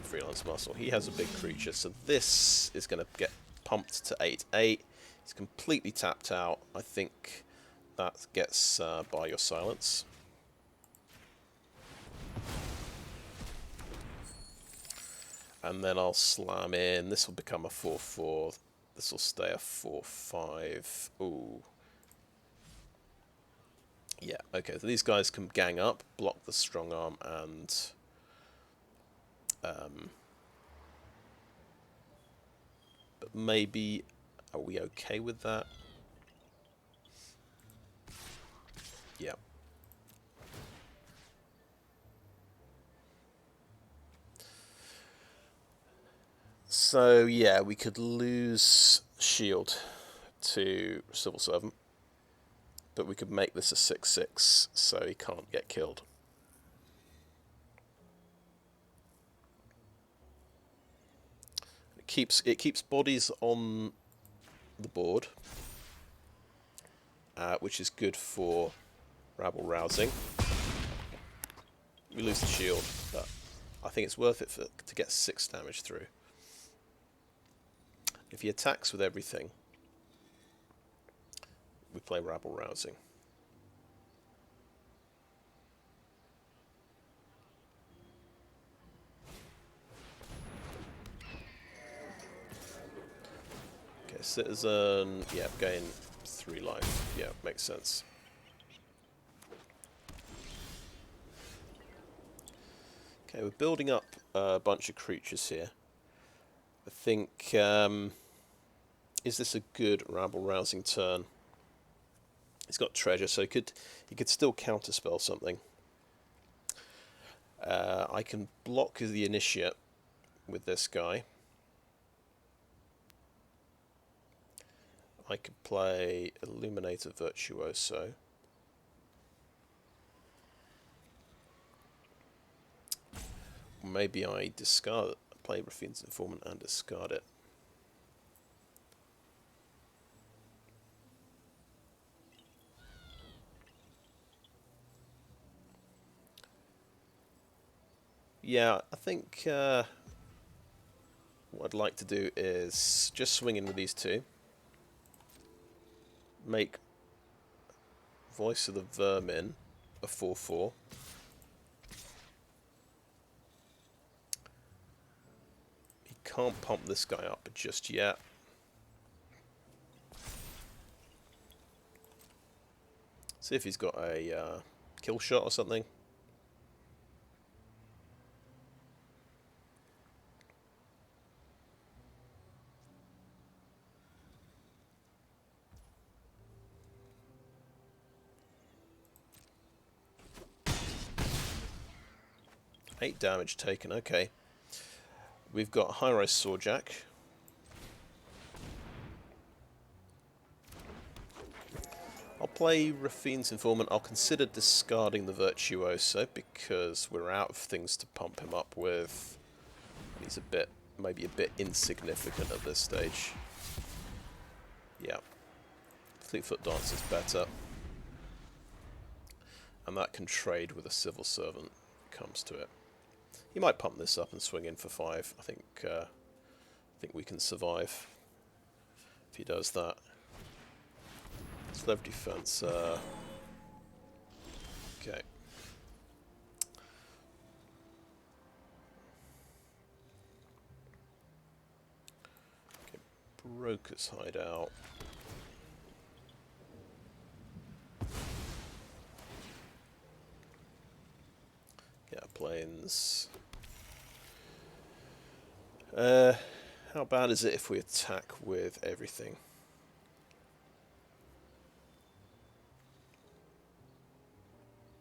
Speaker 1: Freelance Muscle. He has a big creature, so this is going to get pumped to 8/8. He's completely tapped out. I think that gets by your silence. And then I'll slam in. This will become a 4/4. This will stay a 4/5. Ooh. Yeah, okay, so these guys can gang up, block the Strongarm, and but maybe, are we okay with that? Yeah. So yeah, we could lose shield to Civil Servant, but we could make this a 6/6, so he can't get killed. It keeps bodies on the board. which is good for Rabble Rousing. We lose the shield, but I think it's worth it to get 6 damage through. If he attacks with everything, we play Rabble Rousing. Okay, Citizen, yeah, gain 3 life. Yeah, makes sense. Okay, we're building up a bunch of creatures here. I think, is this a good Rabble Rousing turn? He's got treasure, so he could still counterspell something. I can block the Initiate with this guy. I could play Illuminator Virtuoso. Maybe I discard it. Play Raffine's Informant and discard it. Yeah, I think what I'd like to do is just swing in with these 2. Make Voice of the Vermin a 4/4. He can't pump this guy up just yet. See if he's got a kill shot or something. Eight damage taken, okay. We've got High-Rise Sawjack. I'll play Raffine's Informant. I'll consider discarding the Virtuoso because we're out of things to pump him up with. He's maybe a bit insignificant at this stage. Yeah. Fleetfoot Dancer's better. And that can trade with a Civil Servant if it comes to it. He might pump this up and swing in for 5. I think we can survive if he does that. Slev defense. Okay. Okay. Brokers Hideout. Yeah, planes. How bad is it if we attack with everything?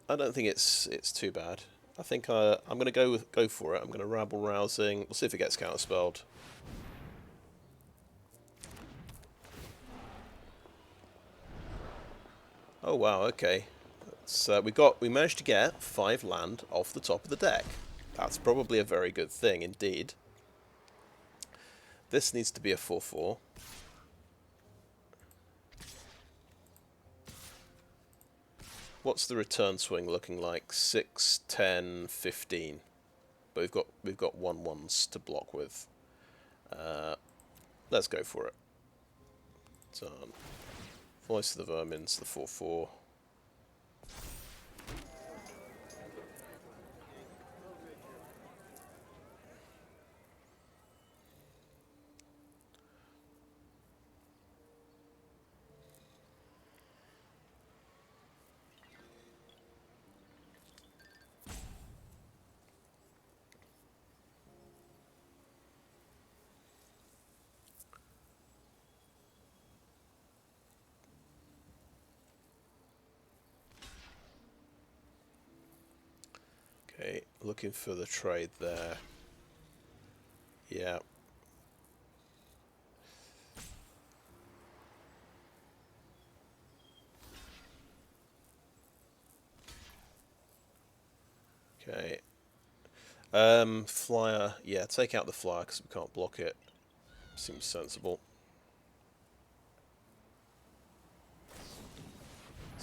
Speaker 1: I don't think it's too bad. I think I'm going to go for it. I'm going to Rabble Rousing. We'll see if it gets counterspelled. Oh wow, okay. So we managed to get 5 land off the top of the deck. That's probably a very good thing indeed. This needs to be a 4/4. What's the return swing looking like? 6, 10, 15. But we've got 1/1s to block with. Let's go for it. Turn. Voice of the Vermin's the 4/4. Okay, looking for the trade there. Yeah. Okay. Flyer. Yeah, take out the flyer because we can't block it. Seems sensible.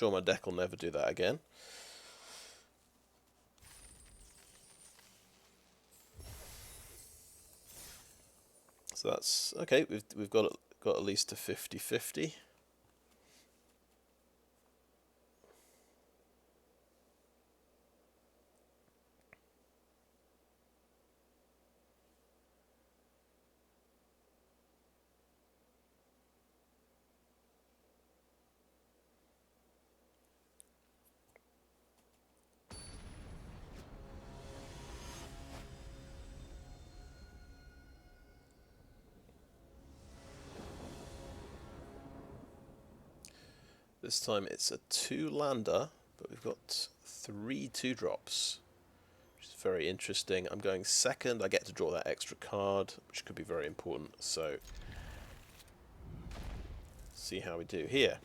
Speaker 1: sure my deck will never do that again. So that's okay. We've got at least a 50-50. This time it's a 2-lander, but we've got 3 2-drops, which is very interesting. I'm going second. I get to draw that extra card, which could be very important. So, see how we do here.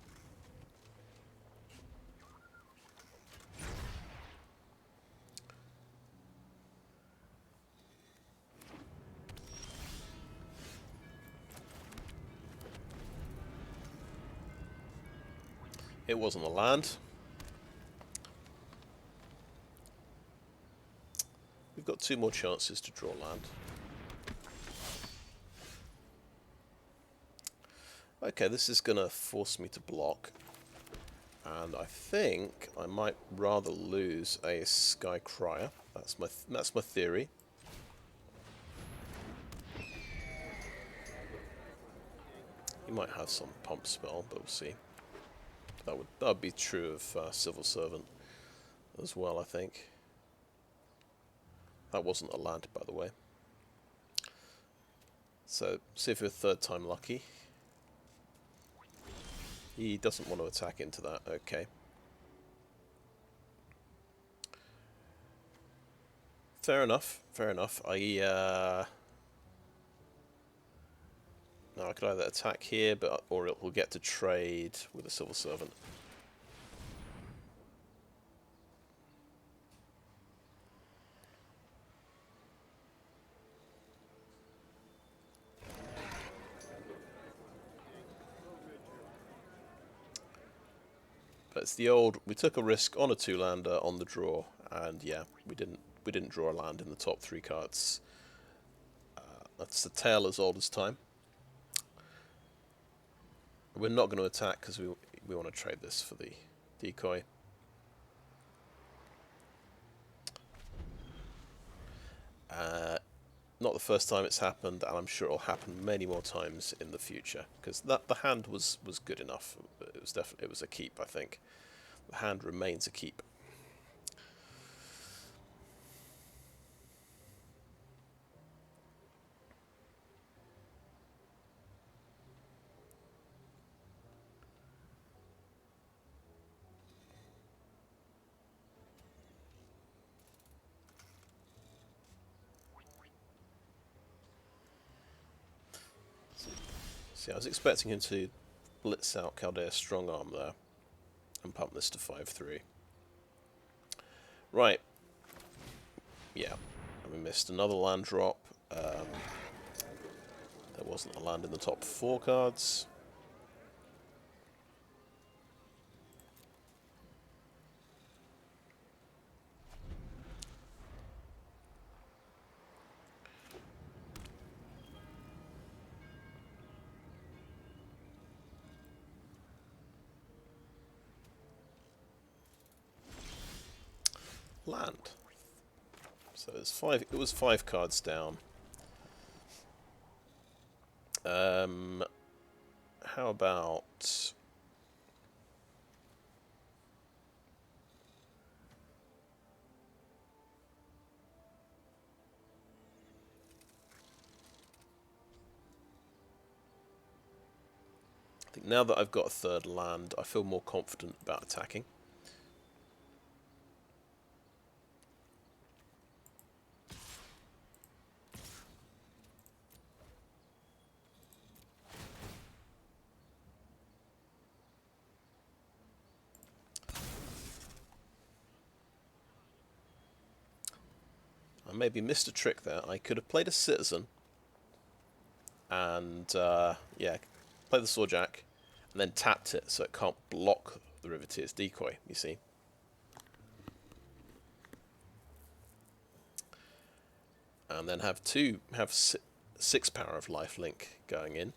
Speaker 1: It wasn't a land. We've got 2 more chances to draw land. Okay, this is going to force me to block. And I think I might rather lose a Sky Crier. That's my theory. He might have some pump spell, but we'll see. That would be true of Civil Servant as well, I think. That wasn't a land, by the way. So, see if we're 3rd time lucky. He doesn't want to attack into that. Okay. Fair enough. Fair enough. Now I could either attack here, or it will get to trade with a Civil Servant. But it's the old. We took a risk on a 2-lander on the draw, and yeah, we didn't draw a land in the top 3 cards. That's the tale as old as time. We're not going to attack because we want to trade this for the decoy. Not the first time it's happened, and I'm sure it'll happen many more times in the future, because the hand was good enough. It was a keep, I think. The hand remains a keep. See, I was expecting him to blitz out Caldaia Strongarm there and pump this to 5-3. Right. Yeah. And we missed another land drop. There wasn't a land in the top 4 cards. Land. So it was 5 cards down. How about I think now that I've got a 3rd land, I feel more confident about attacking. I maybe missed a trick there. I could have played a Citizen and yeah, play the Sawjack and then tapped it so it can't block the Riveteers Decoy, you see. And then have 6 power of lifelink going in.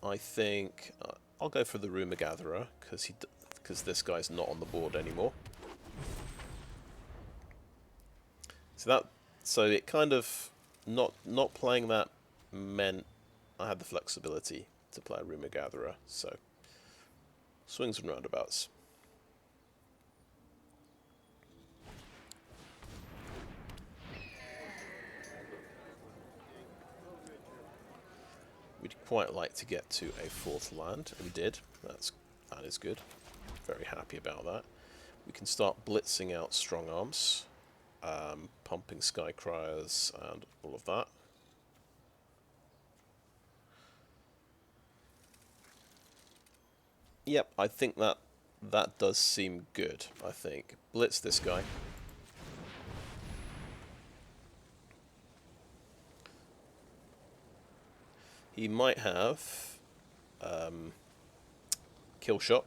Speaker 1: I think I'll go for the Rumour Gatherer because this guy's not on the board anymore. So it kind of not playing that meant I had the flexibility to play a Rumour Gatherer. So swings and roundabouts. We'd quite like to get to a 4th land. We did. That is good. Very happy about that. We can start blitzing out strong arms, pumping Sky Criers and all of that. Yep, I think that does seem good. I think blitz this guy. He might have kill shot.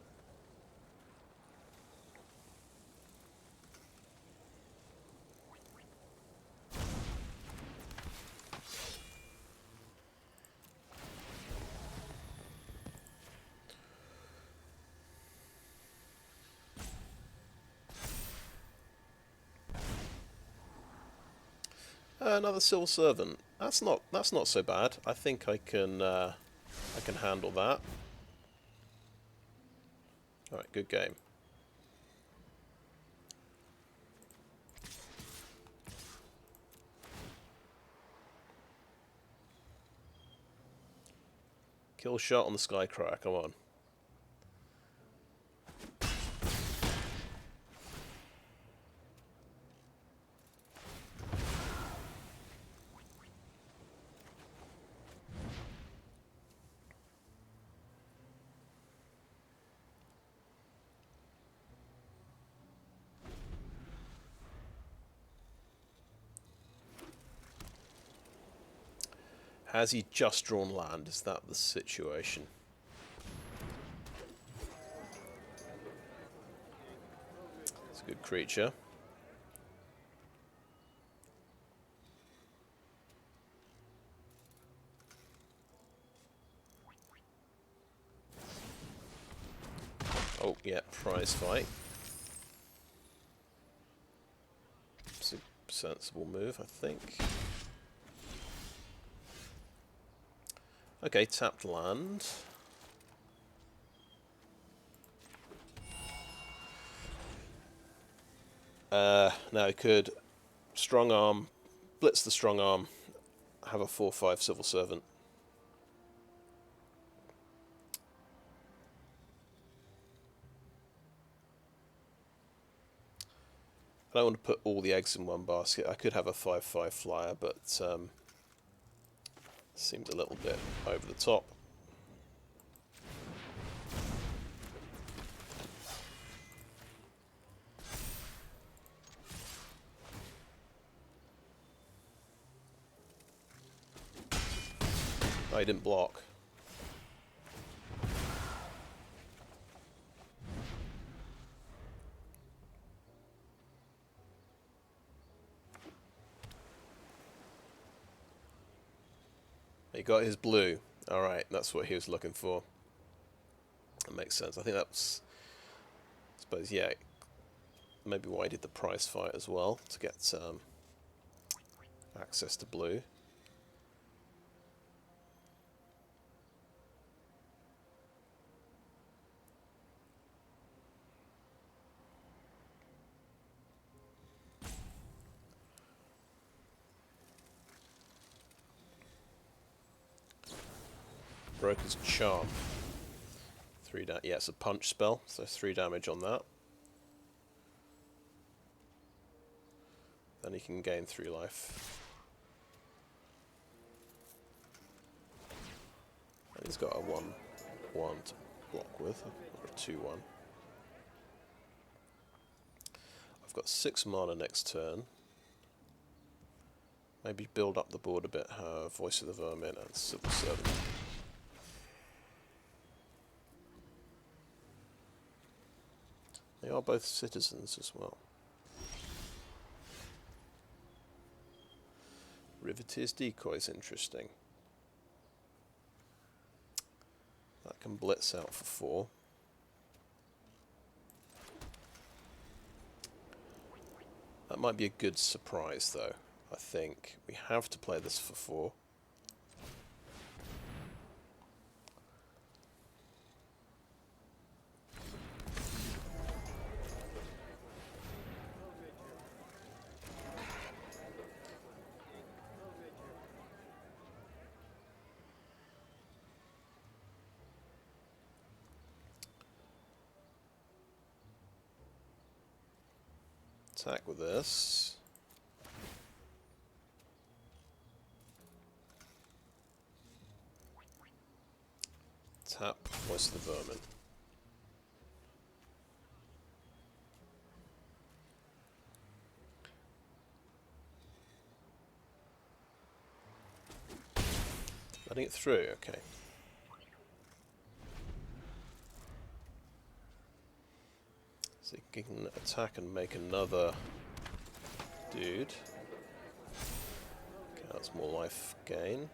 Speaker 1: Another Silver Servant. That's not so bad. I think I can handle that. All right, good game. Kill shot on the Sky Crier. Come on. Has he just drawn land? Is that the situation? It's a good creature. Oh, yeah, prize fight. It's a sensible move, I think. Okay, tapped land. Now he could strong arm, blitz the strong arm, have a 4/5 Civil Servant. I don't want to put all the eggs in one basket. I could have a 5/5 flyer, but seems a little bit over the top. Oh, he didn't block. He got his blue. Alright, that's what he was looking for. That makes sense. I think that's... I suppose, yeah, maybe why he did the prize fight as well, to get access to blue. Brokers Charm. 3 damage. Yeah, it's a punch spell, so 3 damage on that. Then he can gain 3 life. And he's got a 1/1 to block with, or a 2/1. I've got 6 mana next turn. Maybe build up the board a bit. Voice of the Vermin and Civil Servant. They are both citizens as well. Riveteers Decoy is interesting. That can blitz out for 4. That might be a good surprise though. I think we have to play this for 4. Attack with this. Tap Voice of the Vermin. Letting it through, okay. So you can attack and make another dude. Okay, that's more life gain.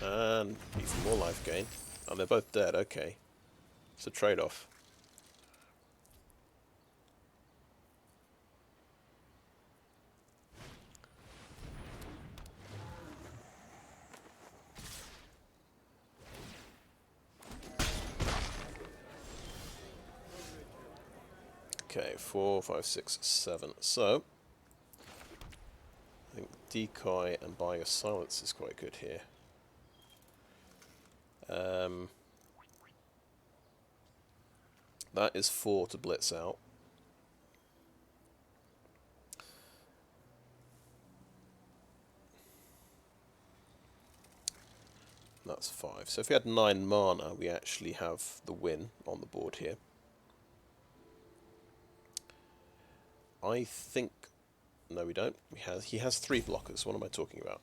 Speaker 1: And even more life gain. Oh, they're both dead, okay. It's a trade-off. Okay, 4, 5, 6, 7. So, I think Decoy and buying a silence is quite good here. That is 4 to blitz out. That's 5. So if we had 9 mana, we actually have the win on the board here. I think... No, we don't. He has 3 blockers. What am I talking about?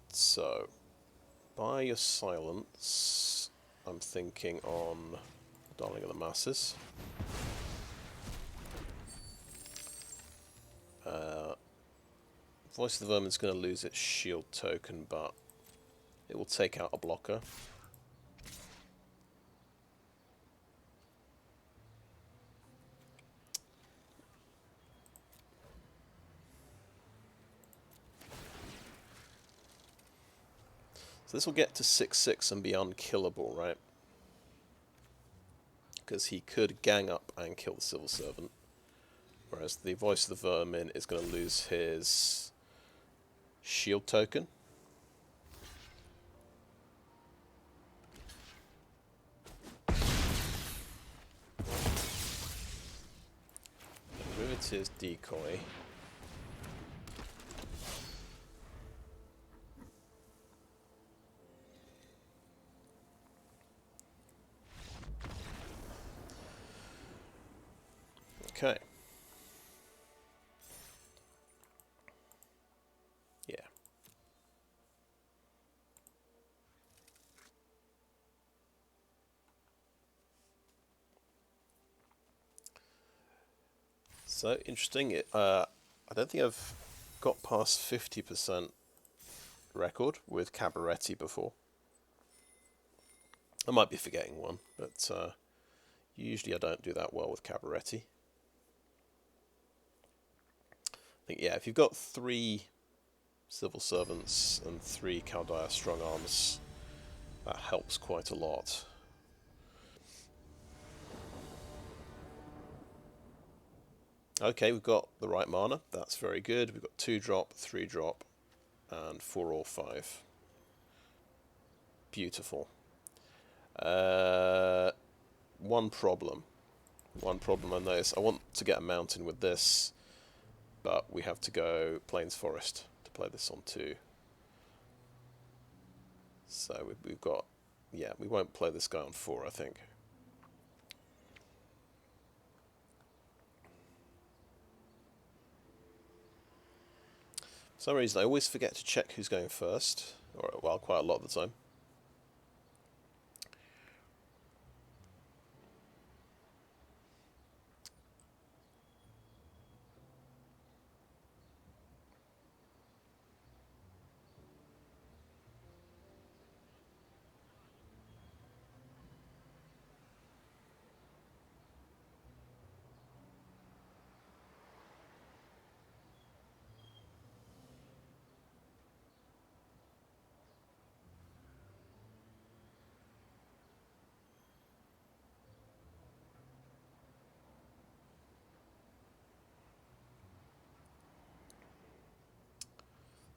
Speaker 1: So, buy your silence. I'm thinking on Darling of the Masses. Voice of the Vermin's going to lose its shield token, but it will take out a blocker. So this will get to 6/6 and be unkillable, right? Because he could gang up and kill the Civil Servant. Whereas the Voice of the Vermin is going to lose his shield token. Riveteers Decoy. Okay. Yeah. So interesting. I don't think I've got past 50% record with Cabaretti before. I might be forgetting one, but usually I don't do that well with Cabaretti. I think, yeah, if you've got 3 Civil Servants and 3 Caldaia Strongarms, that helps quite a lot. Okay, we've got the right mana. That's very good. We've got 2-drop, 3-drop, and 4 or 5. Beautiful. One problem. One problem I notice. I want to get a mountain with this, but we have to go Plains Forest to play this on 2. So we've got... Yeah, we won't play this guy on 4, I think. For some reason, I always forget to check who's going first. Or, well, quite a lot of the time.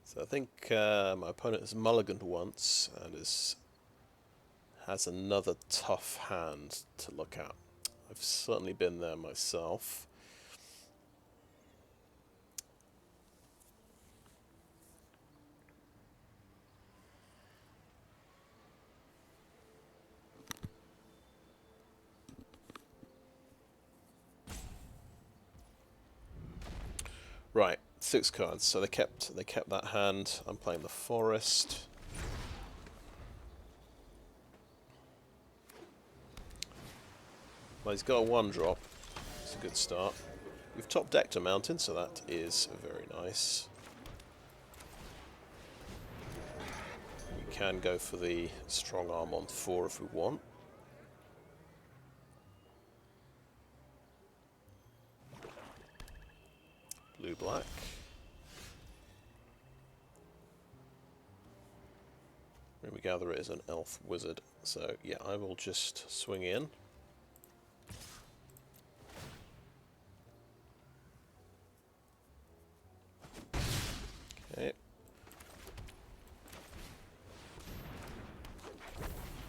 Speaker 1: So I think my opponent has mulliganed once and has another tough hand to look at. I've certainly been there myself. Right, 6 cards. So they kept that hand. I'm playing the forest. Well, he's got a 1-drop. It's a good start. We've top decked a mountain, so that is very nice. We can go for the Strongarm on 4 if we want. Blue-black. We gather it is an elf wizard, so yeah, I will just swing in. Okay.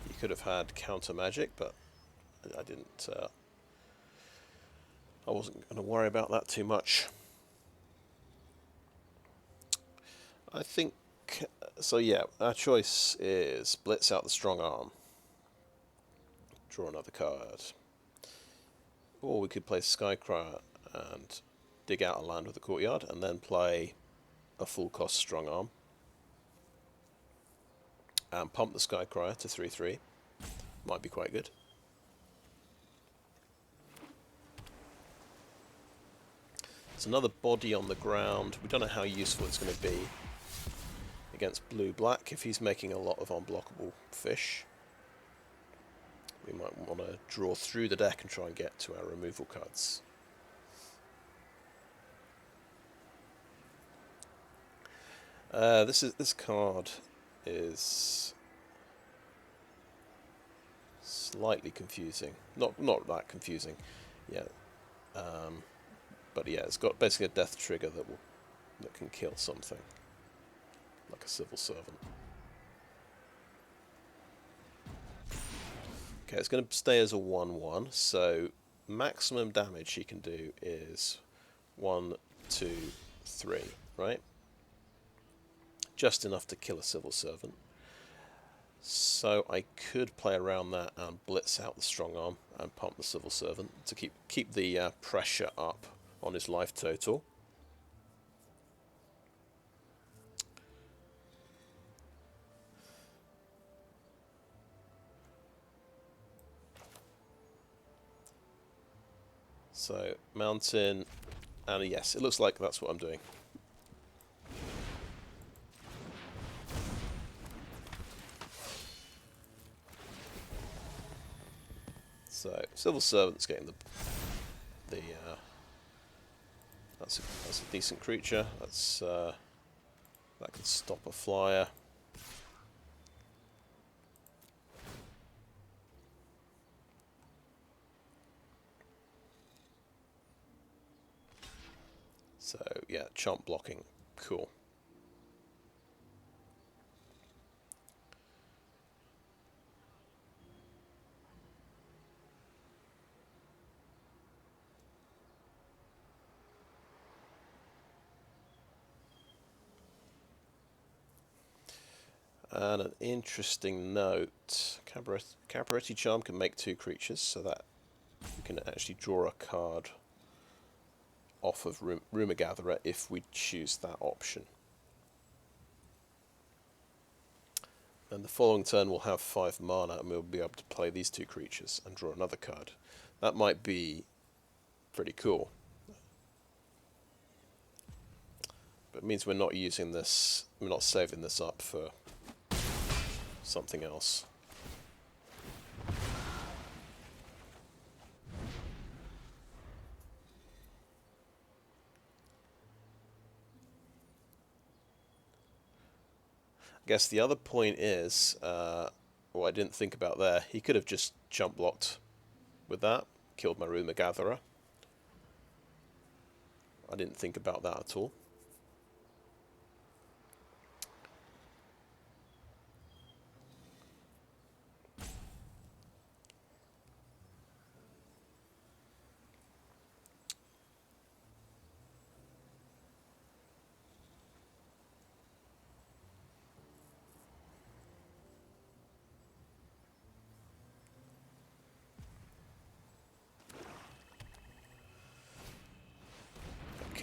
Speaker 1: You could have had counter magic, but I didn't. I wasn't going to worry about that too much. I think. So yeah, our choice is blitz out the Strongarm. Draw another card. Or we could play Sky Crier and dig out a land with the Courtyard, and then play a full cost Strongarm. And pump the Sky Crier to 3/3. Might be quite good. There's another body on the ground. We don't know how useful it's going to be against blue-black. If he's making a lot of unblockable fish, we might want to draw through the deck and try and get to our removal cards. This card is slightly confusing. Not that confusing. Yeah. But yeah, it's got basically a death trigger that can kill something, like a civil servant. Okay, it's going to stay as a 1/1, so maximum damage he can do is 1, 2, 3, right? Just enough to kill a civil servant. So I could play around that and blitz out the Strongarm and pump the civil servant to keep the pressure up on his life total. So mountain, and yes, it looks like that's what I'm doing. So civil servant's getting that's a decent creature. That could stop a flyer. So yeah, chomp blocking, cool. And an interesting note, Cabaretti Charm can make 2 creatures, so that we can actually draw a card off of Rumour Gatherer if we choose that option. And the following turn we'll have 5 mana and we'll be able to play these 2 creatures and draw another card. That might be pretty cool. But it means we're not using this, we're not saving this up for something else. I guess the other point is, what I didn't think about there, he could have just jump blocked with that, killed my Rumour Gatherer. I didn't think about that at all.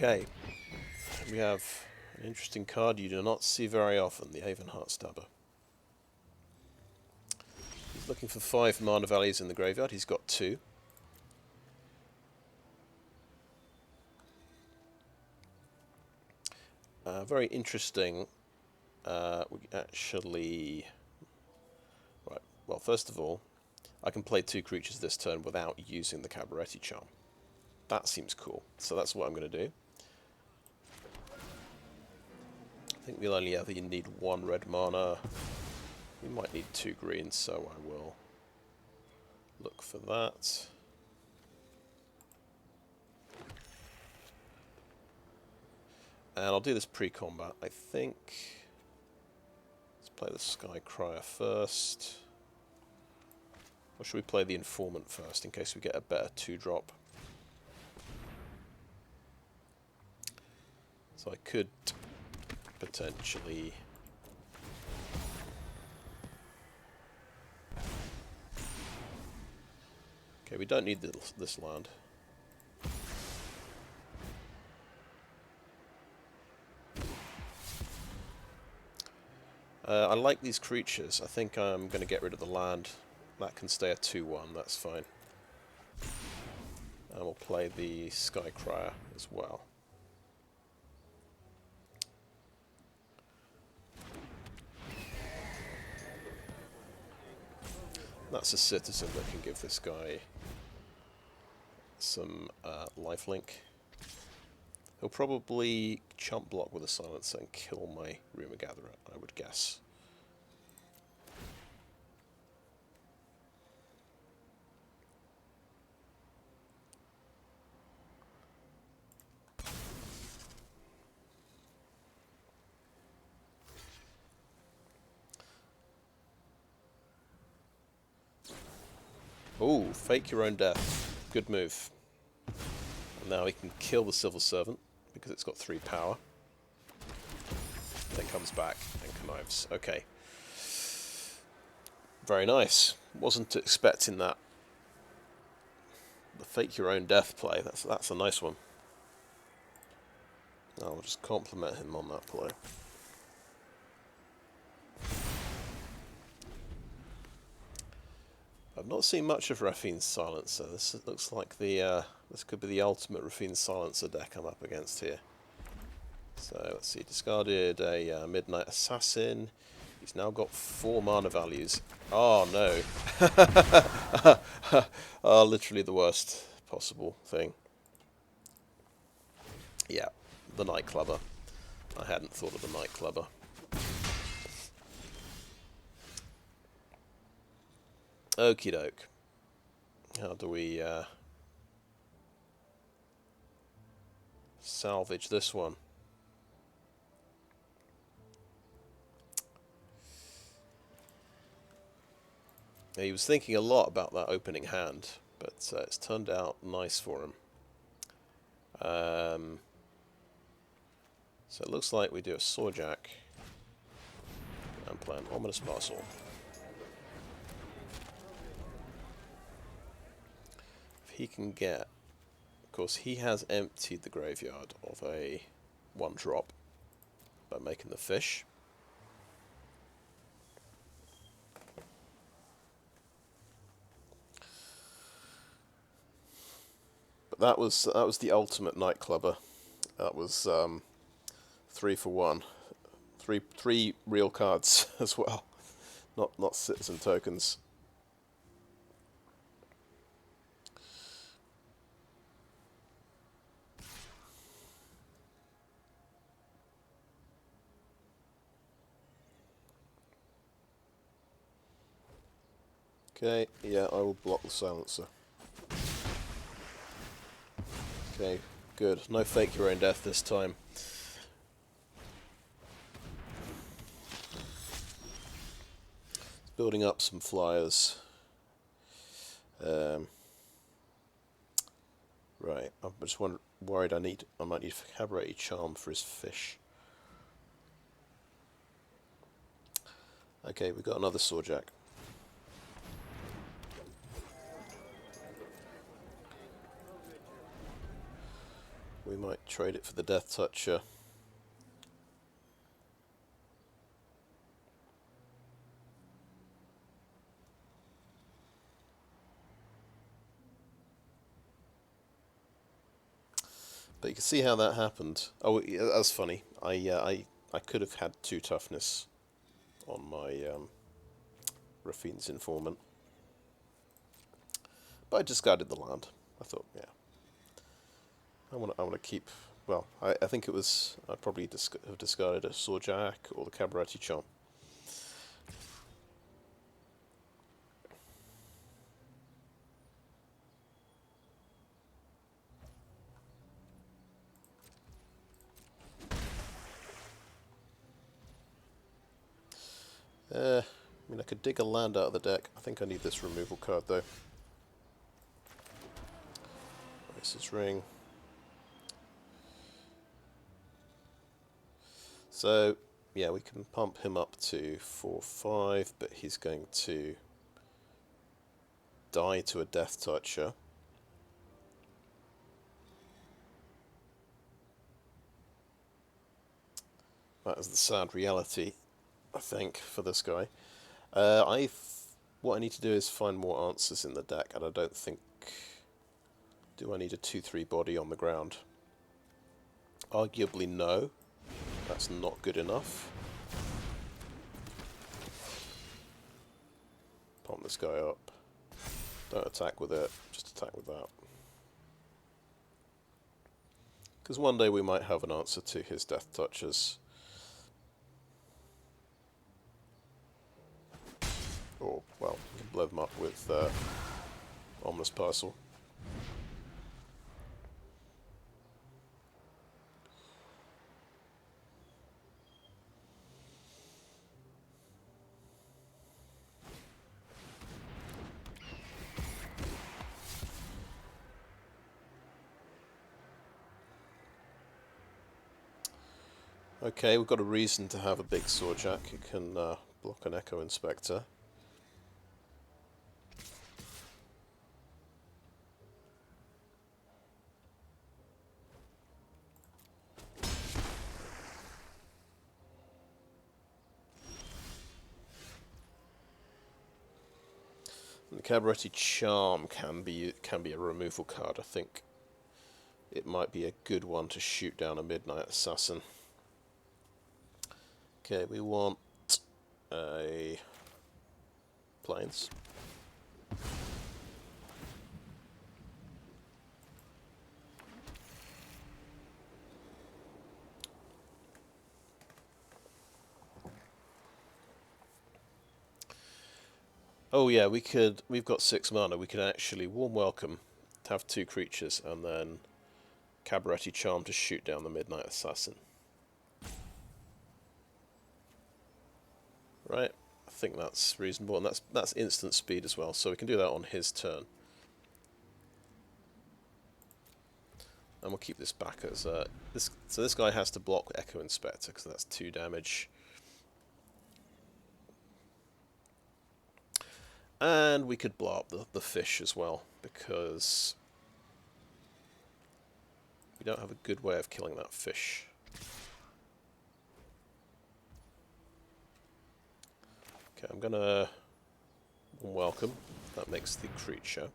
Speaker 1: Okay, we have an interesting card you do not see very often, the Avon Heartstabber. He's looking for 5 mana values in the graveyard, he's got 2. Very interesting, we actually... Right, well first of all, I can play 2 creatures this turn without using the Cabaretti Charm. That seems cool, so that's what I'm going to do. I think we'll only ever need 1 red mana. We might need 2 greens, so I will look for that. And I'll do this pre-combat, I think. Let's play the Sky Crier first. Or should we play the Informant first, in case we get a better 2-drop? So I could potentially... Okay, we don't need this land. I like these creatures. I think I'm going to get rid of the land. That can stay a 2-1, that's fine. And we'll play the Sky Crier as well. That's a citizen that can give this guy some lifelink. He'll probably chump block with a silencer and kill my Rumour Gatherer, I would guess. Ooh, fake your own death. Good move. And now he can kill the Civil Servant, because it's got 3 power. Then comes back and connives. Okay. Very nice. Wasn't expecting that. The fake your own death play, that's a nice one. I'll just compliment him on that play. I've not seen much of Raffine's Silencer. This looks like the this could be the ultimate Raffine Silencer deck I'm up against here. So let's see, discarded a Midnight Assassin. He's now got 4 mana values. Oh no! Oh, literally the worst possible thing. Yeah, the Nightclubber. I hadn't thought of the Nightclubber. Okie doke. How do we salvage this one? Now, he was thinking a lot about that opening hand, but it's turned out nice for him. So it looks like we do a Sawjack. and play an ominous parcel. If he can get... Of course, he has emptied the graveyard of a 1-drop by making the fish. But that was the ultimate nightclubber. That was 3 for 1. Three real cards as well, not citizen tokens. Okay, yeah, I will block the silencer. Okay, good. No fake your own death this time. Building up some flyers. Right, I'm just worried I might need Cabaretti Charm for his fish. Okay, we've got another Sawjack. We might trade it for the Death Toucher. But you can see how that happened. Oh, yeah, that's funny. I could have had 2 toughness on my Raffine's Informant, but I discarded the land. I thought, yeah, I want to keep. Well, I think it was I'd probably have discarded a Sawjack or the Cabaretti Charm. I mean, I could dig a land out of the deck. I think I need this removal card, though. Ice's Ring. So, yeah, we can pump him up to 4/5, but he's going to die to a Death Toucher. That is the sad reality, I think, for this guy. What I need to do is find more answers in the deck, and I don't think... Do I need a 2/3 body on the ground? Arguably no. That's not good enough. Pump this guy up. Don't attack with it, just attack with that. Because one day we might have an answer to his Death Touchers. Or, well, we can blow them up with Ominous Parcel. Okay, we've got a reason to have a big Sawjack. It can block an Echo Inspector. And the Cabaretti Charm can be a removal card. I think it might be a good one to shoot down a Midnight Assassin. Okay, we want a Plains. Oh yeah, we've got 6 mana, we could actually Warm Welcome, have 2 creatures, and then Cabaretti Charm to shoot down the Midnight Assassin. Right, I think that's reasonable, and that's instant speed as well, so we can do that on his turn. And we'll keep this back as so this guy has to block Echo Inspector because that's 2 damage. And we could blow up the fish as well, because we don't have a good way of killing that fish. Okay, I'm gonna welcome. That makes the creature.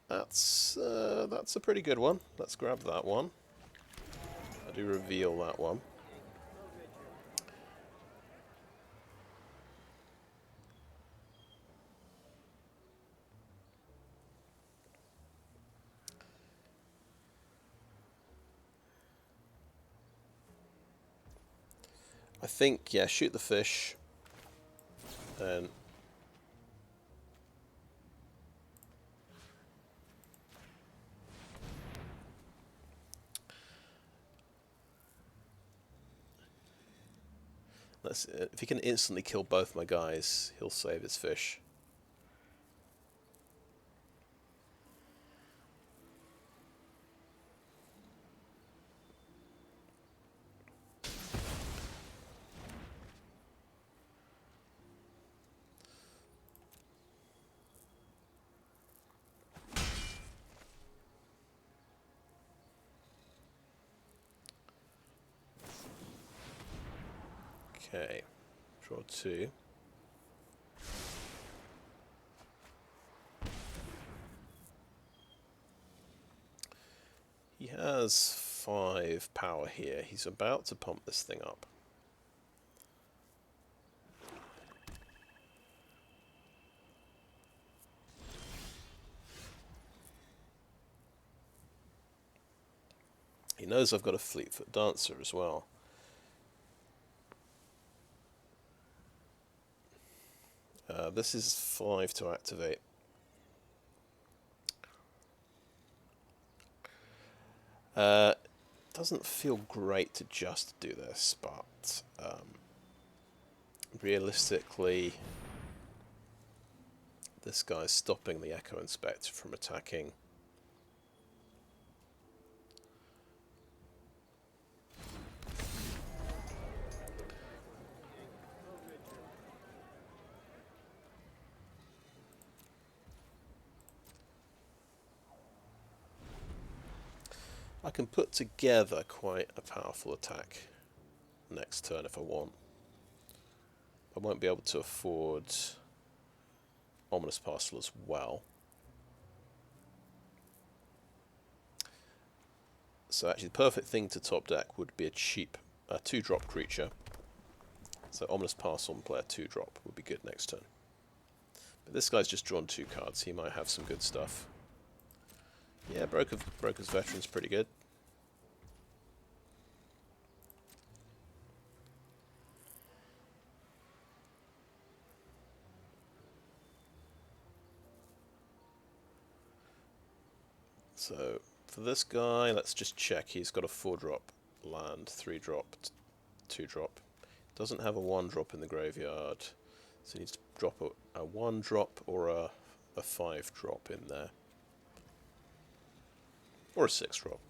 Speaker 1: That's a pretty good one. Let's grab that one. I do reveal that one. I think, yeah, shoot the fish. And if he can instantly kill both my guys, he'll save his fish. Okay, draw 2. He has 5 power here. He's about to pump this thing up. He knows I've got a Fleetfoot Dancer as well. This is 5 to activate. Doesn't feel great to just do this, but realistically, this guy's stopping the Echo Inspector from attacking. I can put together quite a powerful attack next turn if I want. I won't be able to afford Ominous Parcel as well. So actually the perfect thing to top deck would be a cheap 2-drop creature. So Ominous Parcel and play a 2-drop would be good next turn. But this guy's just drawn 2 cards, he might have some good stuff. Yeah, Brokers Veteran's pretty good. So for this guy, let's just check. He's got a 4-drop land, 3-drop, 2-drop. Doesn't have a 1-drop in the graveyard, so he needs to drop a 1-drop or a 5-drop in there. Or a 6-drop.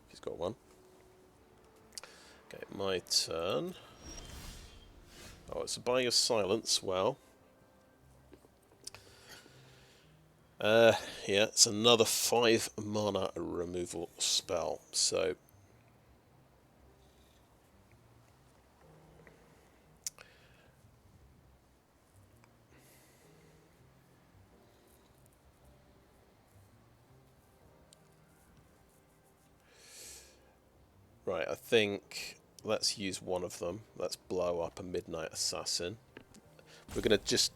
Speaker 1: He's got one. Okay, my turn. Oh, it's a Buy Your Silence. Well. Yeah, it's another 5 mana removal spell. So. Right, I think let's use one of them. Let's blow up a Midnight Assassin.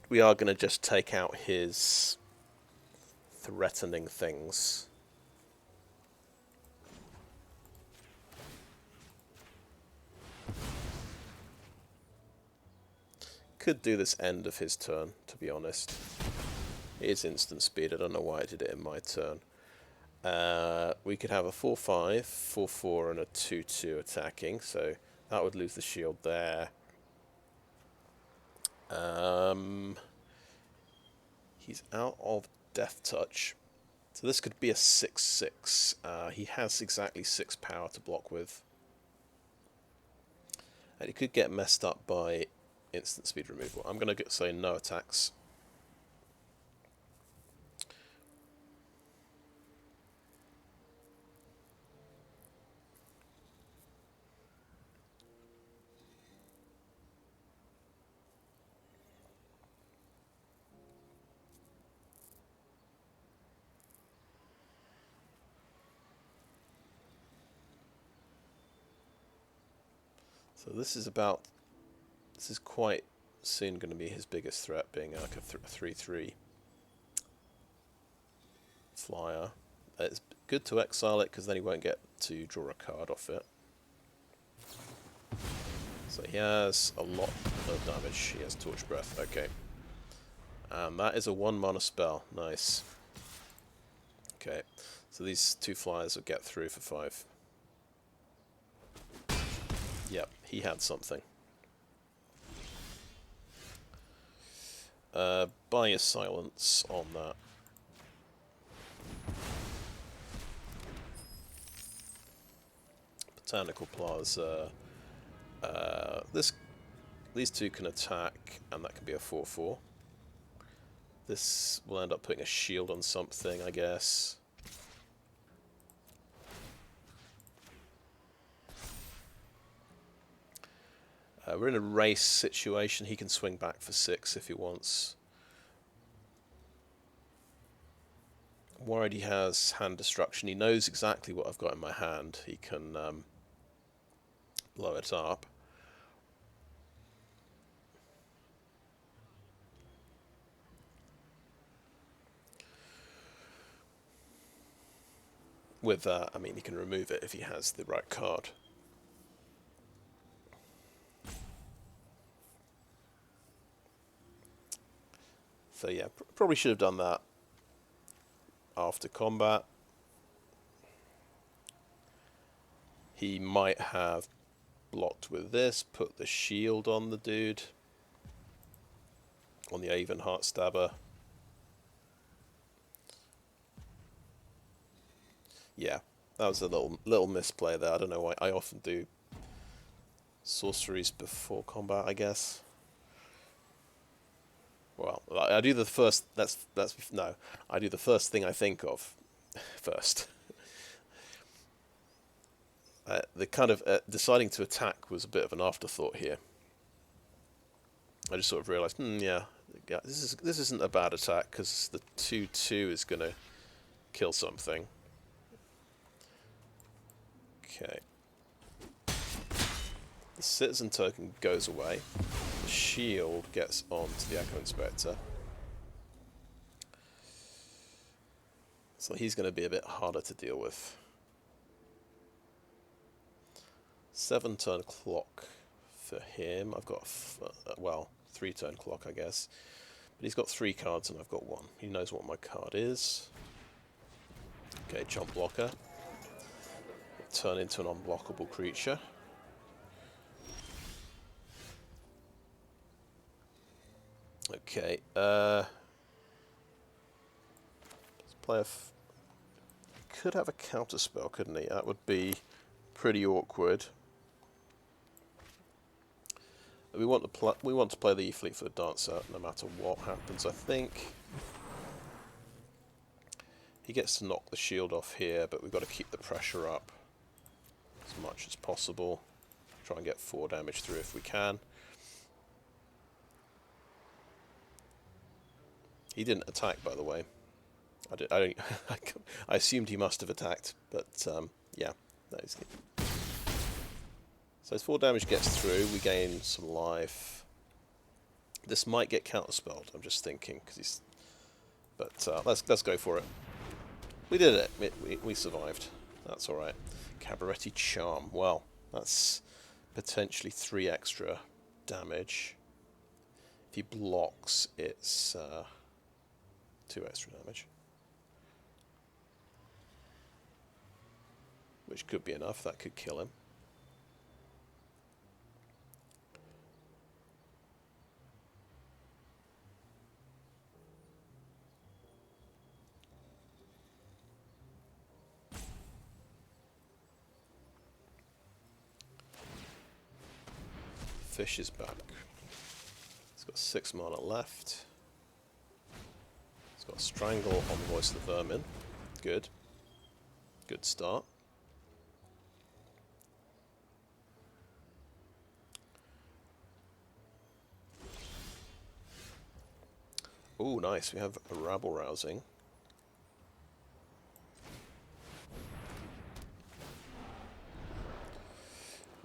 Speaker 1: We are gonna just take out his threatening things. Could do this end of his turn, to be honest. It is instant speed. I don't know why I did it in my turn. We could have a 4-5, 4-4, and a 2-2 attacking, so that would lose the shield there. He's out of Death Touch, so this could be a 6-6. He has exactly 6 power to block with. And he could get messed up by instant speed removal. I'm going to say no attacks. So this is quite soon going to be his biggest threat, being like a 3/3 flyer. It's good to exile it because then he won't get to draw a card off it. So he has a lot of damage. He has Torch Breath. Okay. And that is a 1-mana spell. Nice. Okay. So these 2 flyers will get through for 5. Yep, he had something. Buy a silence on that. Botanical Plaza. These 2 can attack, and that can be a 4/4. This will end up putting a shield on something, I guess. We're in a race situation. He can swing back for 6 if he wants. Worried he has hand destruction. He knows exactly what I've got in my hand. He can blow it up. With that, I mean, he can remove it if he has the right card. So yeah, probably should have done that after combat. He might have blocked with this, put the shield on the dude, on the Avon Heartstabber. Yeah, that was a little misplay there. I don't know why. I often do sorceries before combat, I guess. Well, I do the first. No. I do the first thing I think of first. The kind of deciding to attack was a bit of an afterthought here. I just sort of realised, yeah, this isn't a bad attack because the 2/2 is going to kill something. Okay. The citizen token goes away. The shield gets onto the Echo Inspector. So he's going to be a bit harder to deal with. 7-turn clock for him. I've got, well, 3-turn clock, I guess. But he's got 3 cards and I've got 1. He knows what my card is. Okay, Chump Blocker. Turn into an unblockable creature. Okay, let's play could have a counter spell, couldn't he? That would be pretty awkward. We want to play the Fleetfoot Dancer no matter what happens, I think. He gets to knock the shield off here, but we've got to keep the pressure up as much as possible. Try and get 4 damage through if we can. He didn't attack, by the way. I assumed he must have attacked, but yeah, that is good. So his 4 damage gets through. We gain some life. This might get counterspelled. I'm just thinking because he's. But let's go for it. We did it. We survived. That's all right. Cabaretti Charm. Well, that's potentially 3 extra damage. If he blocks, it's 2 extra damage. Which could be enough. That could kill him. Fish is back. Got 6 mana left. It's got Strangle on the Voice of the Vermin. Good. Good start. Oh, nice. We have a Rabble Rousing.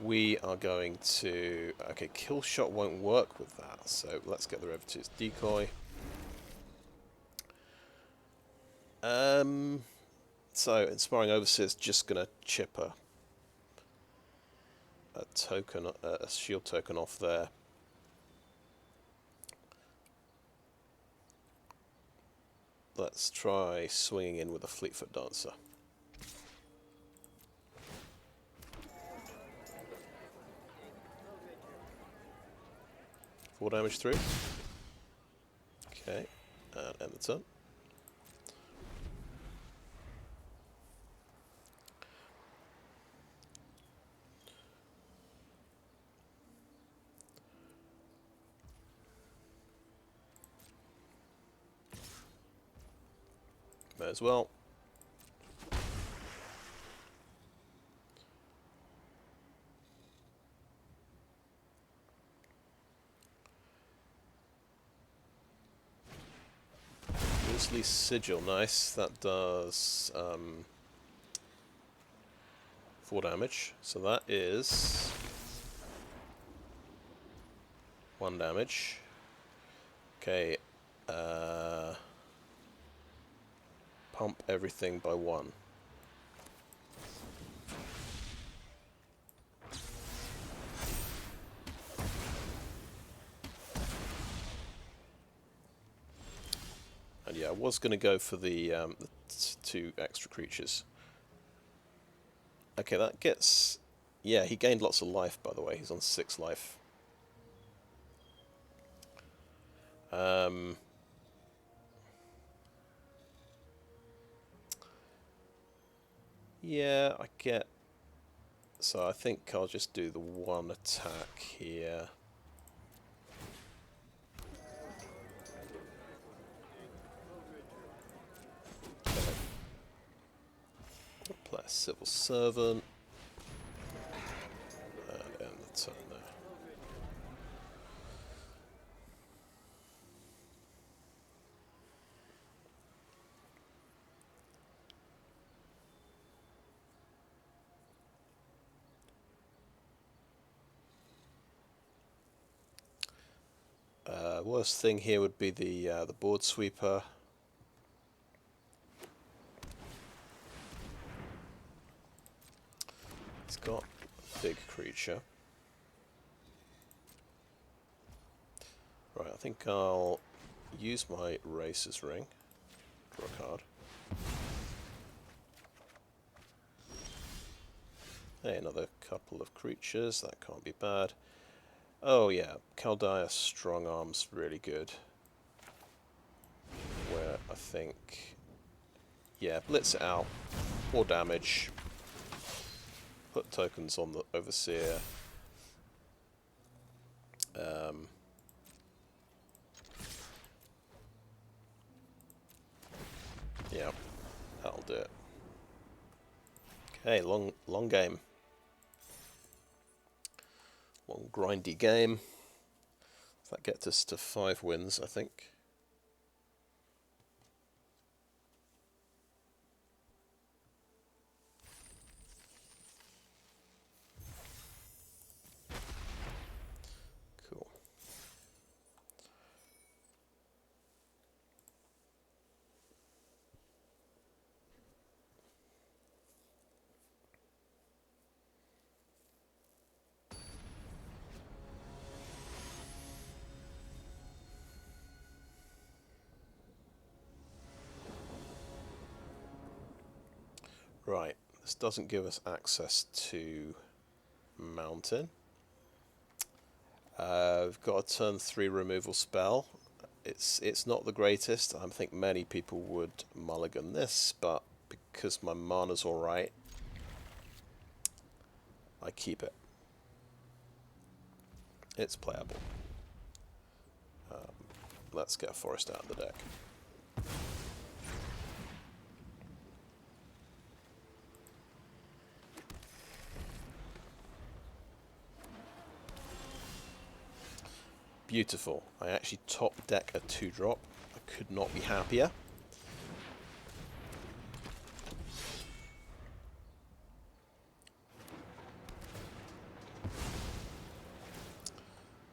Speaker 1: We are going to... Okay, Kill Shot won't work with that, so let's get the Riveteers Decoy. So, Inspiring Overseer is just going to chip a token, a shield token off there. Let's try swinging in with a Fleetfoot Dancer. Four damage through. Okay, and end the turn. May as well. Grisly Sigil, nice. That does 4 damage. So that is 1 damage. Okay. Pump everything by 1. And yeah, I was going to go for the 2 extra creatures. Okay, that gets... Yeah, he gained lots of life, by the way. He's on 6 life. Yeah, I get... So I think I'll just do the 1 attack here. Okay. Play a Civil Servant. And end the turn there. Worst thing here would be the Board Sweeper. He's got a big creature. Right, I think I'll use my Racer's Ring. Draw a card. Hey, another couple of creatures. That can't be bad. Oh yeah, Caldaia Strongarm's really good. Where I think... Yeah, blitz it out. More damage. Put tokens on the Overseer. Yeah, that'll do it. Okay, long game. Long grindy game. That gets us to 5 wins, I think. Cool. Right, this doesn't give us access to Mountain. We've got a turn 3 removal spell. It's not the greatest. I think many people would mulligan this, but because my mana's alright, I keep it. It's playable. let's get a forest out of the deck. Beautiful. I actually top deck a 2-drop. I could not be happier.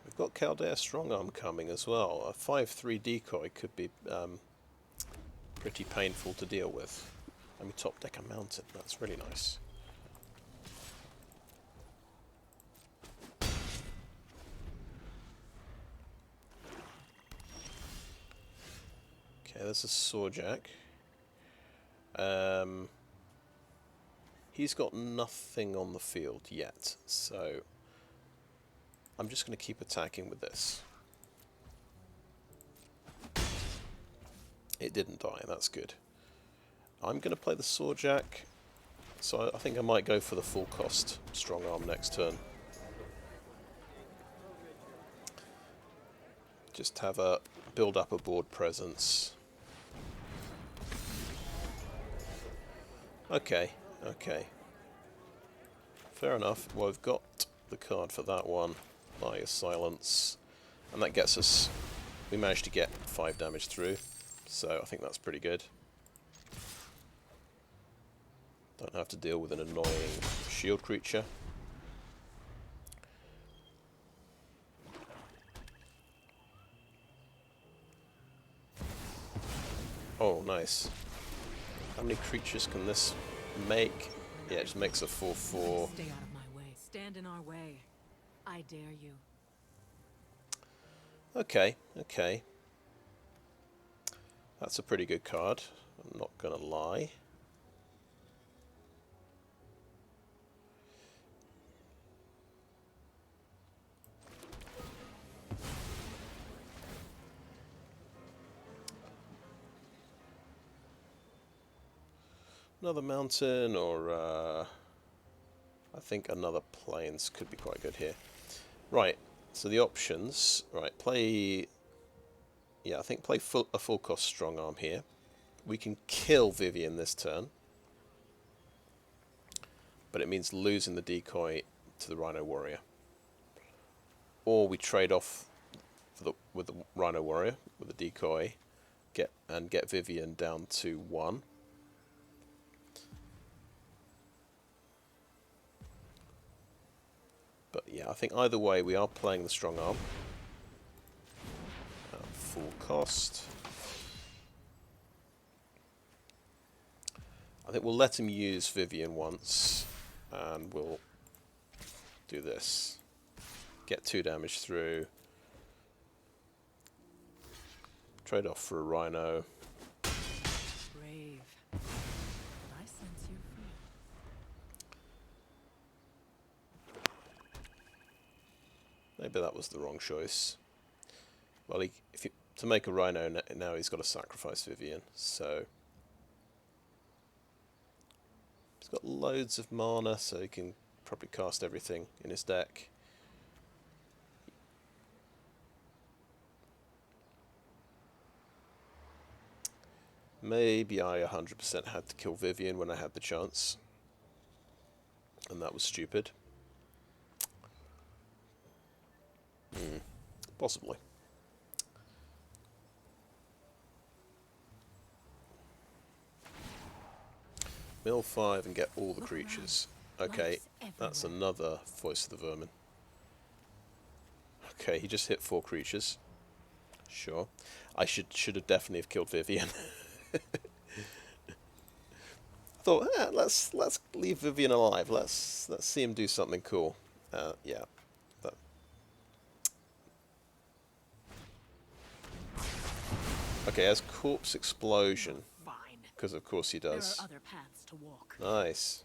Speaker 1: We've got Caldaia Strongarm coming as well. A 5/3 decoy could be pretty painful to deal with. Let me top deck a mountain. That's really nice. Okay, there's a Sawjack. He's got nothing on the field yet, so I'm just going to keep attacking with this. It didn't die, that's good. I'm going to play the Sawjack, so I think I might go for the full cost Strongarm next turn. Just have a build up a board presence. Okay, okay. Fair enough. Well, we've got the card for that one. By a silence. And that gets us... We managed to get 5 damage through. So I think that's pretty good. Don't have to deal with an annoying shield creature. Oh, nice. How many creatures can this make? Yeah, it just makes a 4/4.
Speaker 2: Stay out of my way. Stand in our way. I dare you.
Speaker 1: Okay, okay. That's a pretty good card. I'm not gonna lie. Another mountain, or I think another plains could be quite good here. Right, so the options. Right, play. Yeah, I think play a full cost Strongarm here. We can kill Vivian this turn, but it means losing the decoy to the Rhino Warrior. Or we trade off with the Rhino Warrior with the decoy, get Vivian down to 1. But yeah, I think either way we are playing the Strongarm. Full cost. I think we'll let him use Vivian once, and we'll do this. Get 2 damage through. Trade off for a Rhino.
Speaker 2: Brave. But I sense your fear.
Speaker 1: Maybe that was the wrong choice. Well, to make a Rhino now he's got to sacrifice Vivian, so he's got loads of mana, so he can probably cast everything in his deck. Maybe I 100% had to kill Vivian when I had the chance, and that was stupid. Possibly. Mill 5 and get all the creatures. Okay, that's another Voice of the Vermin. Okay, he just hit 4 creatures. Sure. I should have definitely have killed Vivian. I thought, let's leave Vivian alive. Let's see him do something cool. Yeah. Okay, has Corpse Explosion. Because of course he does.
Speaker 2: There are other paths to walk.
Speaker 1: Nice.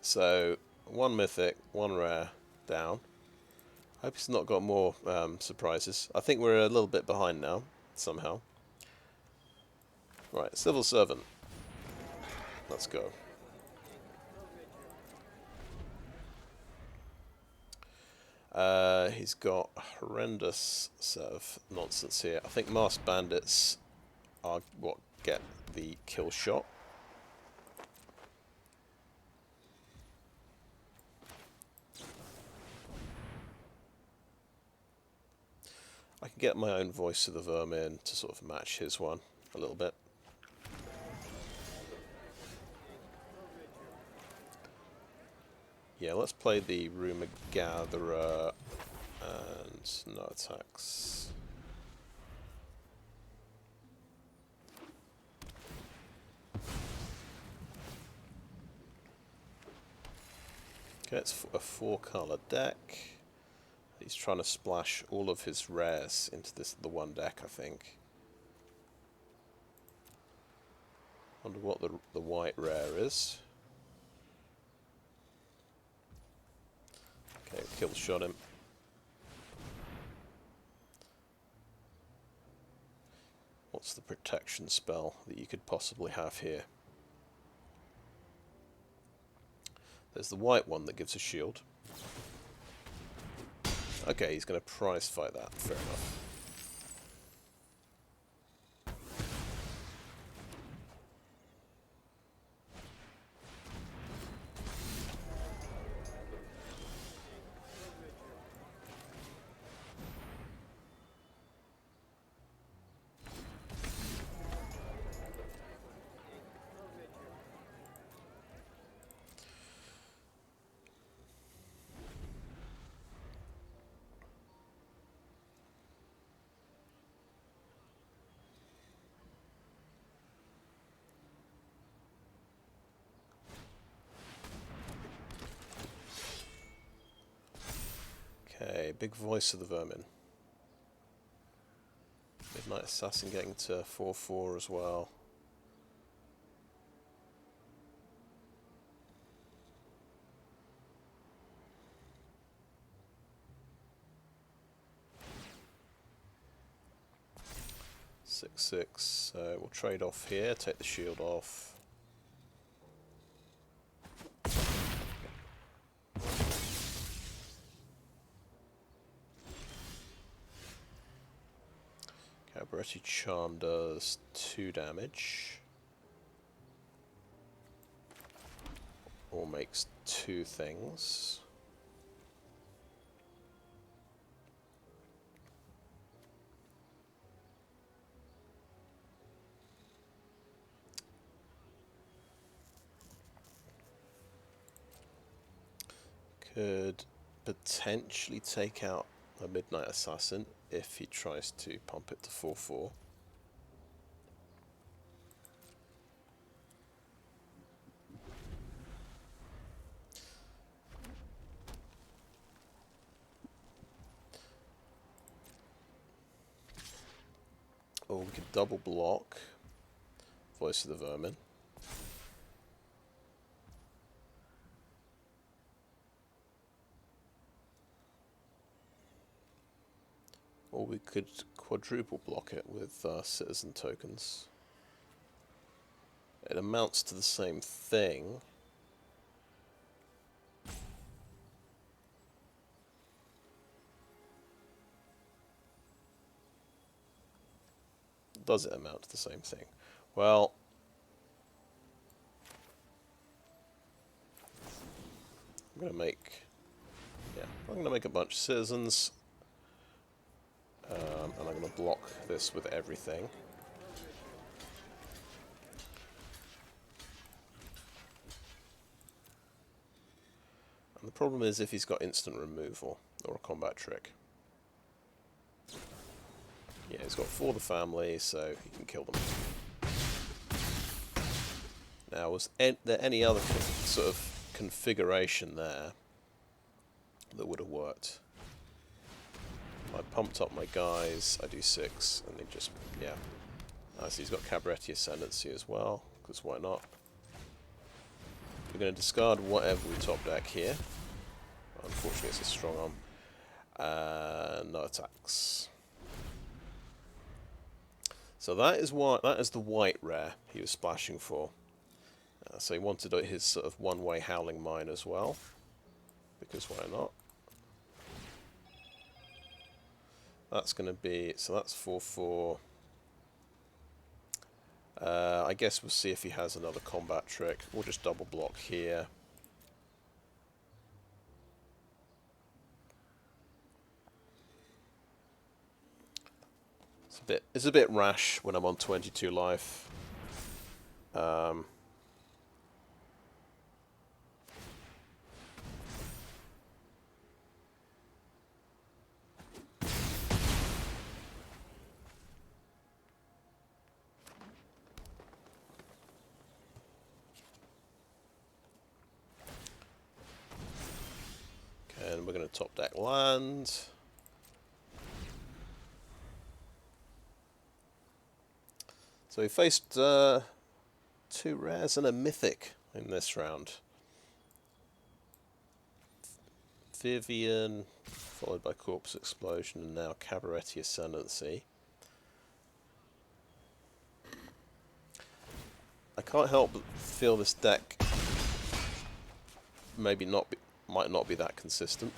Speaker 1: So 1 mythic, 1 rare down. Hope he's not got more surprises. I think we're a little bit behind now, somehow. Right, Civil Servant. Let's go. He's got a horrendous set of nonsense here. I think masked bandits are what get the kill shot. I can get my own voice of the Vermin to sort of match his one a little bit. Yeah, let's play the Rumour Gatherer and no attacks. Okay, it's a 4-colour deck. He's trying to splash all of his rares into the one deck, I think. Wonder what the white rare is. Okay, kill shot him. What's the protection spell that you could possibly have here? There's the white one that gives a shield. Okay, he's going to prize fight that. Fair enough. Okay, big voice of the Vermin. Midnight Assassin getting to 4/4 as well. Six, 6. We'll trade off here, take the shield off. Cabaretti Charm does 2 damage. Or makes 2 things. Could potentially take out a Midnight Assassin if he tries to pump it to 4/4. Or we could double block Voice of the Vermin. Or we could quadruple block it with citizen tokens. It amounts to the same thing. Does it amount to the same thing? Well, I'm going to make... Yeah, I'm going to make a bunch of citizens. And I'm going to block this with everything. And the problem is if he's got instant removal or a combat trick. Yeah, he's got 4 the family, so he can kill them. Now, was there any other sort of configuration there that would have worked? I pumped up my guys, I do 6, and they just, yeah. So he's got Cabaretti Ascendancy as well, because why not? We're going to discard whatever we top deck here. Unfortunately, it's a strong arm. No attacks. So that is the white rare he was splashing for. So he wanted his sort of one-way Howling Mine as well, because why not? That's going to be, so that's 4/4. I guess we'll see if he has another combat trick. We'll just double block here. It's a bit rash when I'm on 22 life. Okay, and we're going to top deck land. So we faced 2 rares and a mythic in this round. Vivian, followed by Corpse Explosion, and now Cabaretti Ascendancy. I can't help but feel this deck might not be that consistent.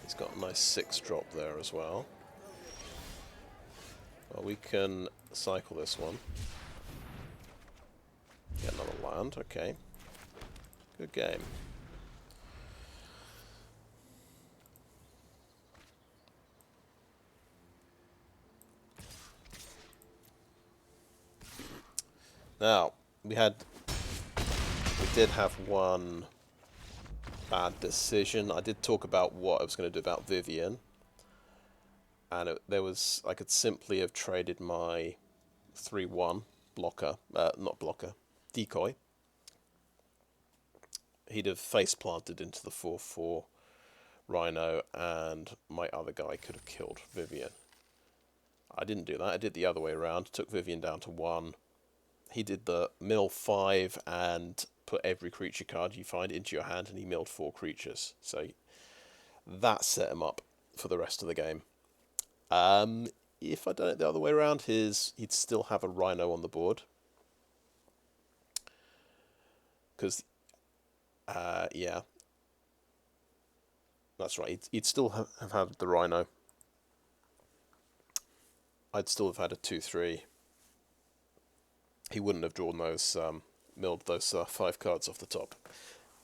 Speaker 1: It's got a nice 6-drop there as well. Well, we can cycle this one. Get another land, okay. Good game. Now, we did have one bad decision. I did talk about what I was going to do about Vivian. And I could simply have traded my 3/1 blocker, not blocker, decoy. He'd have face planted into the 4/4 Rhino, and my other guy could have killed Vivian. I didn't do that. I did the other way around. Took Vivian down to 1. He did the mill 5 and put every creature card you find into your hand, and he milled 4 creatures. So that set him up for the rest of the game. If I'd done it the other way around, he'd still have a Rhino on the board. Because, yeah. That's right, he'd still have had the Rhino. I'd still have had a 2/3. He wouldn't have drawn those, milled those 5 cards off the top.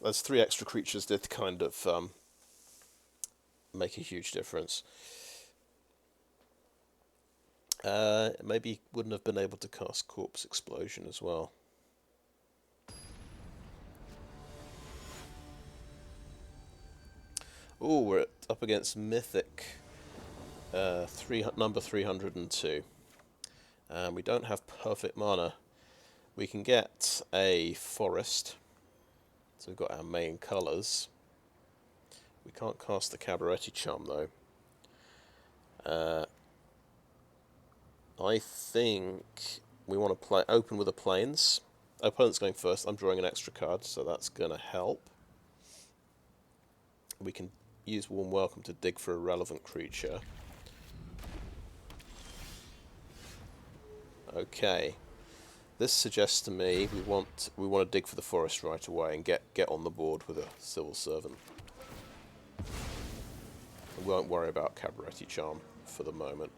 Speaker 1: Those 3 extra creatures did kind of make a huge difference. Maybe wouldn't have been able to cast Corpse Explosion as well. Oh, we're up against Mythic, number 302. And we don't have perfect mana. We can get a forest. So we've got our main colours. We can't cast the Cabaretti Charm though. I think we want to open with a Plains. Opponent's going first. I'm drawing an extra card, so that's going to help. We can use Warm Welcome to dig for a relevant creature. Okay. This suggests to me we want to dig for the forest right away and get on the board with a Civil Servant. We won't worry about Cabaretti Charm for the moment.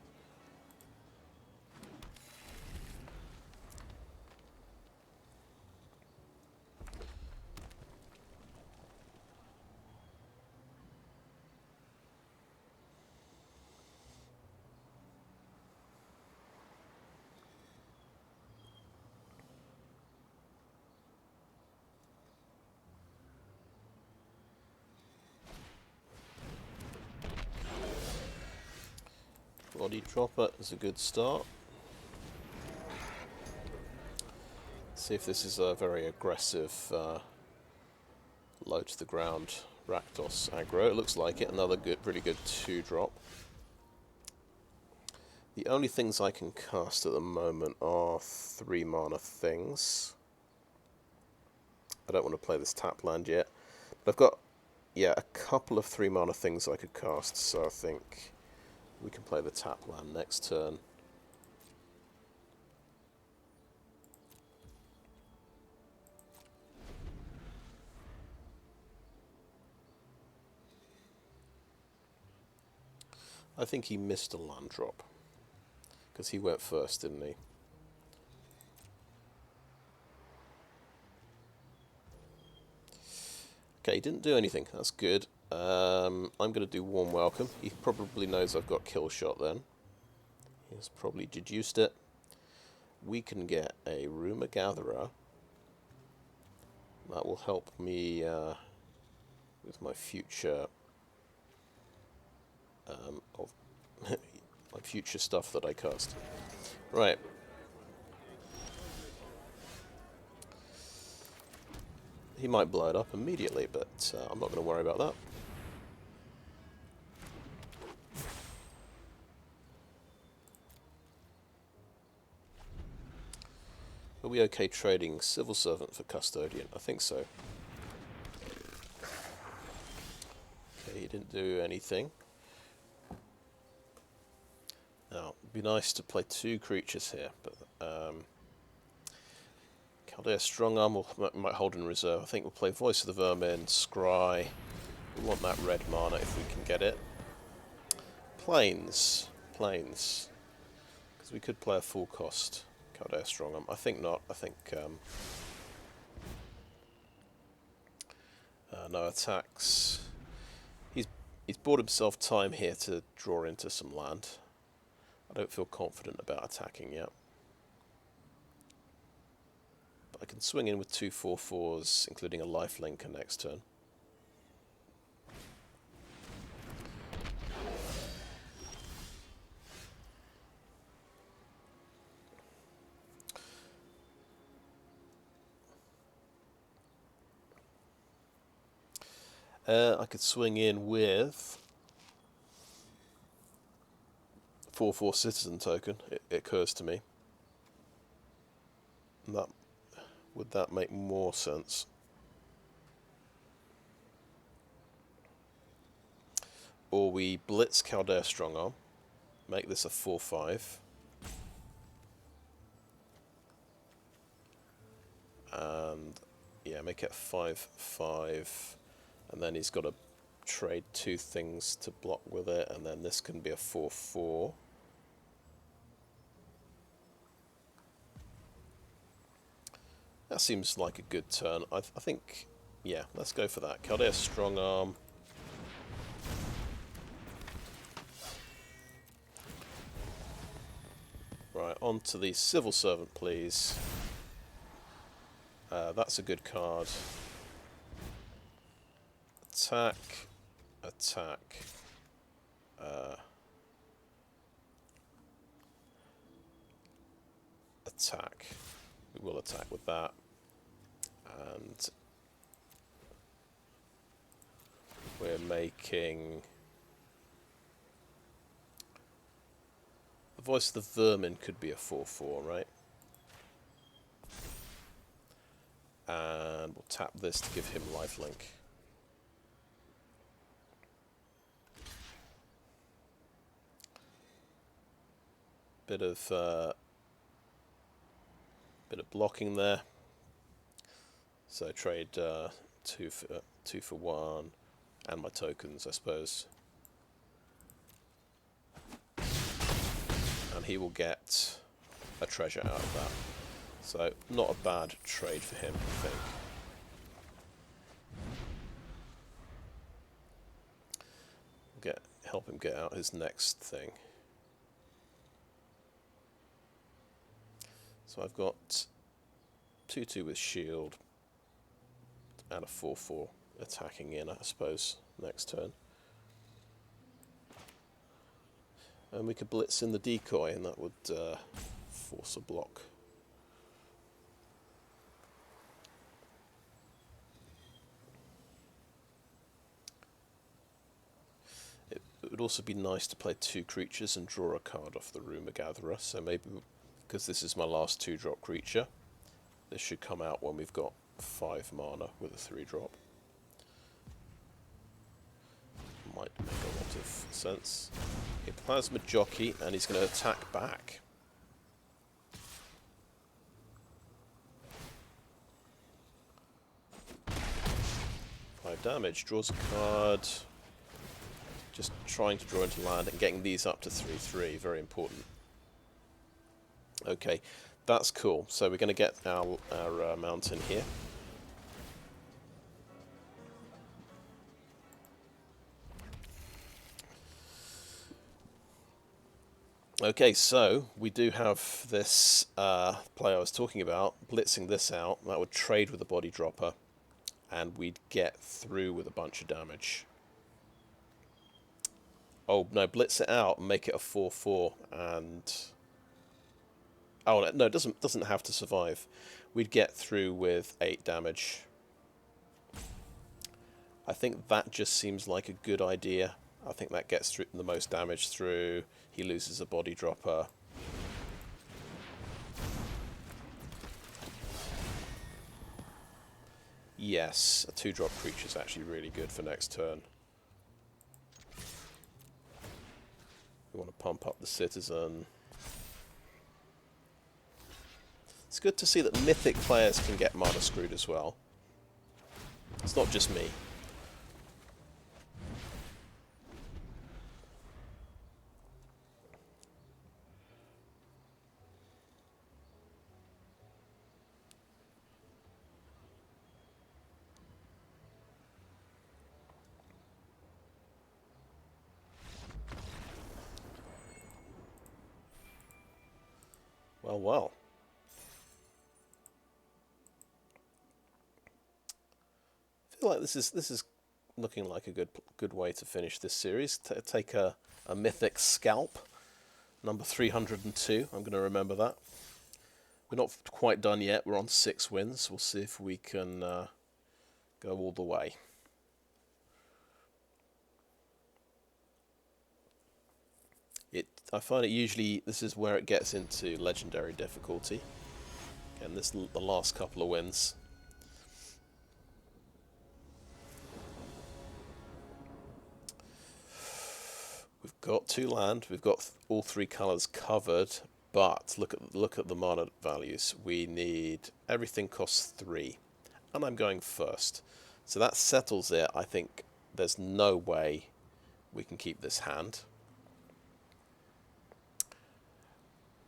Speaker 1: Body Dropper is a good start. See if this is a very aggressive low to the ground Rakdos aggro. It looks like it. Another really good 2-drop. The only things I can cast at the moment are 3 mana things. I don't want to play this tap land yet. But I've got, yeah, a couple of 3 mana things I could cast, so I think we can play the tap land next turn. I think he missed a land drop. Because he went first, didn't he? Okay, he didn't do anything. That's good. I'm going to do warm welcome. He probably knows I've got kill shot then. He's probably deduced it. We can get a Rumour Gatherer. That will help me with my future of my future stuff that I cast. Right. He might blow it up immediately, but I'm not going to worry about that. Are we okay trading Civil Servant for Custodian? I think so. Okay, he didn't do anything. Now, it'd be nice to play 2 creatures here, but Caldaia Strongarm might hold in reserve. I think we'll play Voice of the Vermin, Scry. We want that red mana if we can get it. Plains. Because we could play a full cost Caldaia Strongarm. I think not. I think no attacks. He's bought himself time here to draw into some land. I don't feel confident about attacking yet. But I can swing in with 2 4/4s, including a lifelinker next turn. I could swing in with 4/4 citizen token. It occurs to me. Would that make more sense? Or we blitz Caldaia Strongarm, make this a 4/5, and yeah, make it a 5/5. And then he's got to trade 2 things to block with it, and then this can be a 4/4. That seems like a good turn. I think, yeah, let's go for that. Caldaia Strongarm. Right, on to the Civil Servant, please. That's a good card. Attack. Attack. We will attack with that. And we're making... The Voice of the Vermin could be a 4/4, right? And we'll tap this to give him lifelink. Bit of blocking there. So trade 2 for 1, and my tokens, I suppose. And he will get a treasure out of that. So not a bad trade for him, I think. Help him get out his next thing. So I've got 2/2 with shield and a 4/4 attacking in, I suppose, next turn. And we could blitz in the decoy, and that would force a block. It would also be nice to play 2 creatures and draw a card off the Rumour Gatherer, so maybe, because this is my last 2-drop creature, this should come out when we've got 5 mana with a 3-drop. Might make a lot of sense. Okay, Plasma Jockey, and he's going to attack back. 5 damage, draws a card. Just trying to draw into land and getting these up to 3/3, very important. Okay, that's cool. So we're going to get our mountain here. Okay, so we do have this play I was talking about, blitzing this out. That would trade with the body dropper, and we'd get through with a bunch of damage. Oh, no, blitz it out and make it a 4/4, and... Oh, no, it doesn't have to survive. We'd get through with 8 damage. I think that just seems like a good idea. I think that gets through the most damage through. He loses a body dropper. Yes, a 2-drop creature is actually really good for next turn. We want to pump up the citizen. It's good to see that Mythic players can get mana screwed as well. It's not just me. Well, well. I feel like this is looking like a good way to finish this series. Take a Mythic scalp, number 302. I'm going to remember that. We're not quite done yet. We're on 6 wins. We'll see if we can go all the way. I find it usually, this is where it gets into legendary difficulty. Again, this the last couple of wins. We've got 2 land. We've got all 3 colours covered. But look at the mana values. We need, everything costs 3, and I'm going first. So that settles it. I think there's no way we can keep this hand.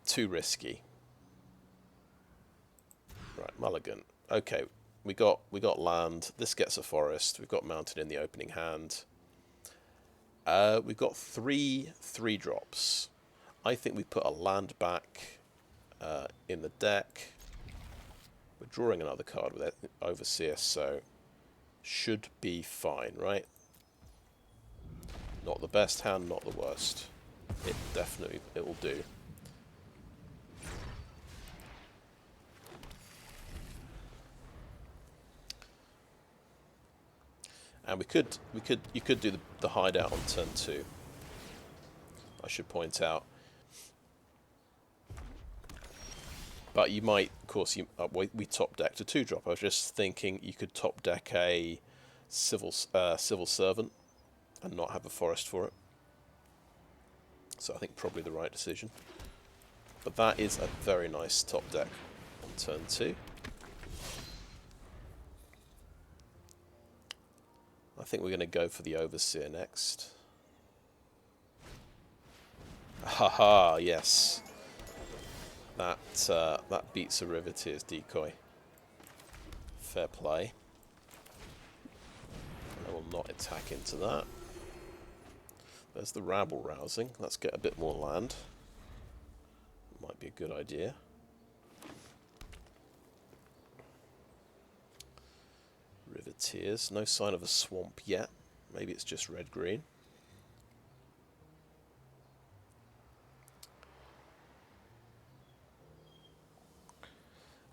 Speaker 1: Too risky. Right, mulligan. Okay, we got land. This gets a forest. We've got mountain in the opening hand. We've got 3 3-drops. I think we put a land back in the deck. We're drawing another card with Overseer, so should be fine, right? Not the best hand, not the worst. It will do. And you could do the hideout on turn 2. I should point out. But you might, of course, we top decked a 2-drop. I was just thinking you could top deck a civil servant and not have a forest for it. So I think probably the right decision. But that is a very nice top deck on turn 2. I think we're going to go for the Overseer next. Haha, yes. That beats a Riveteers Decoy. Fair play. I will not attack into that. There's the Rabble Rousing. Let's get a bit more land. Might be a good idea. Riveteers. No sign of a swamp yet. Maybe it's just red-green.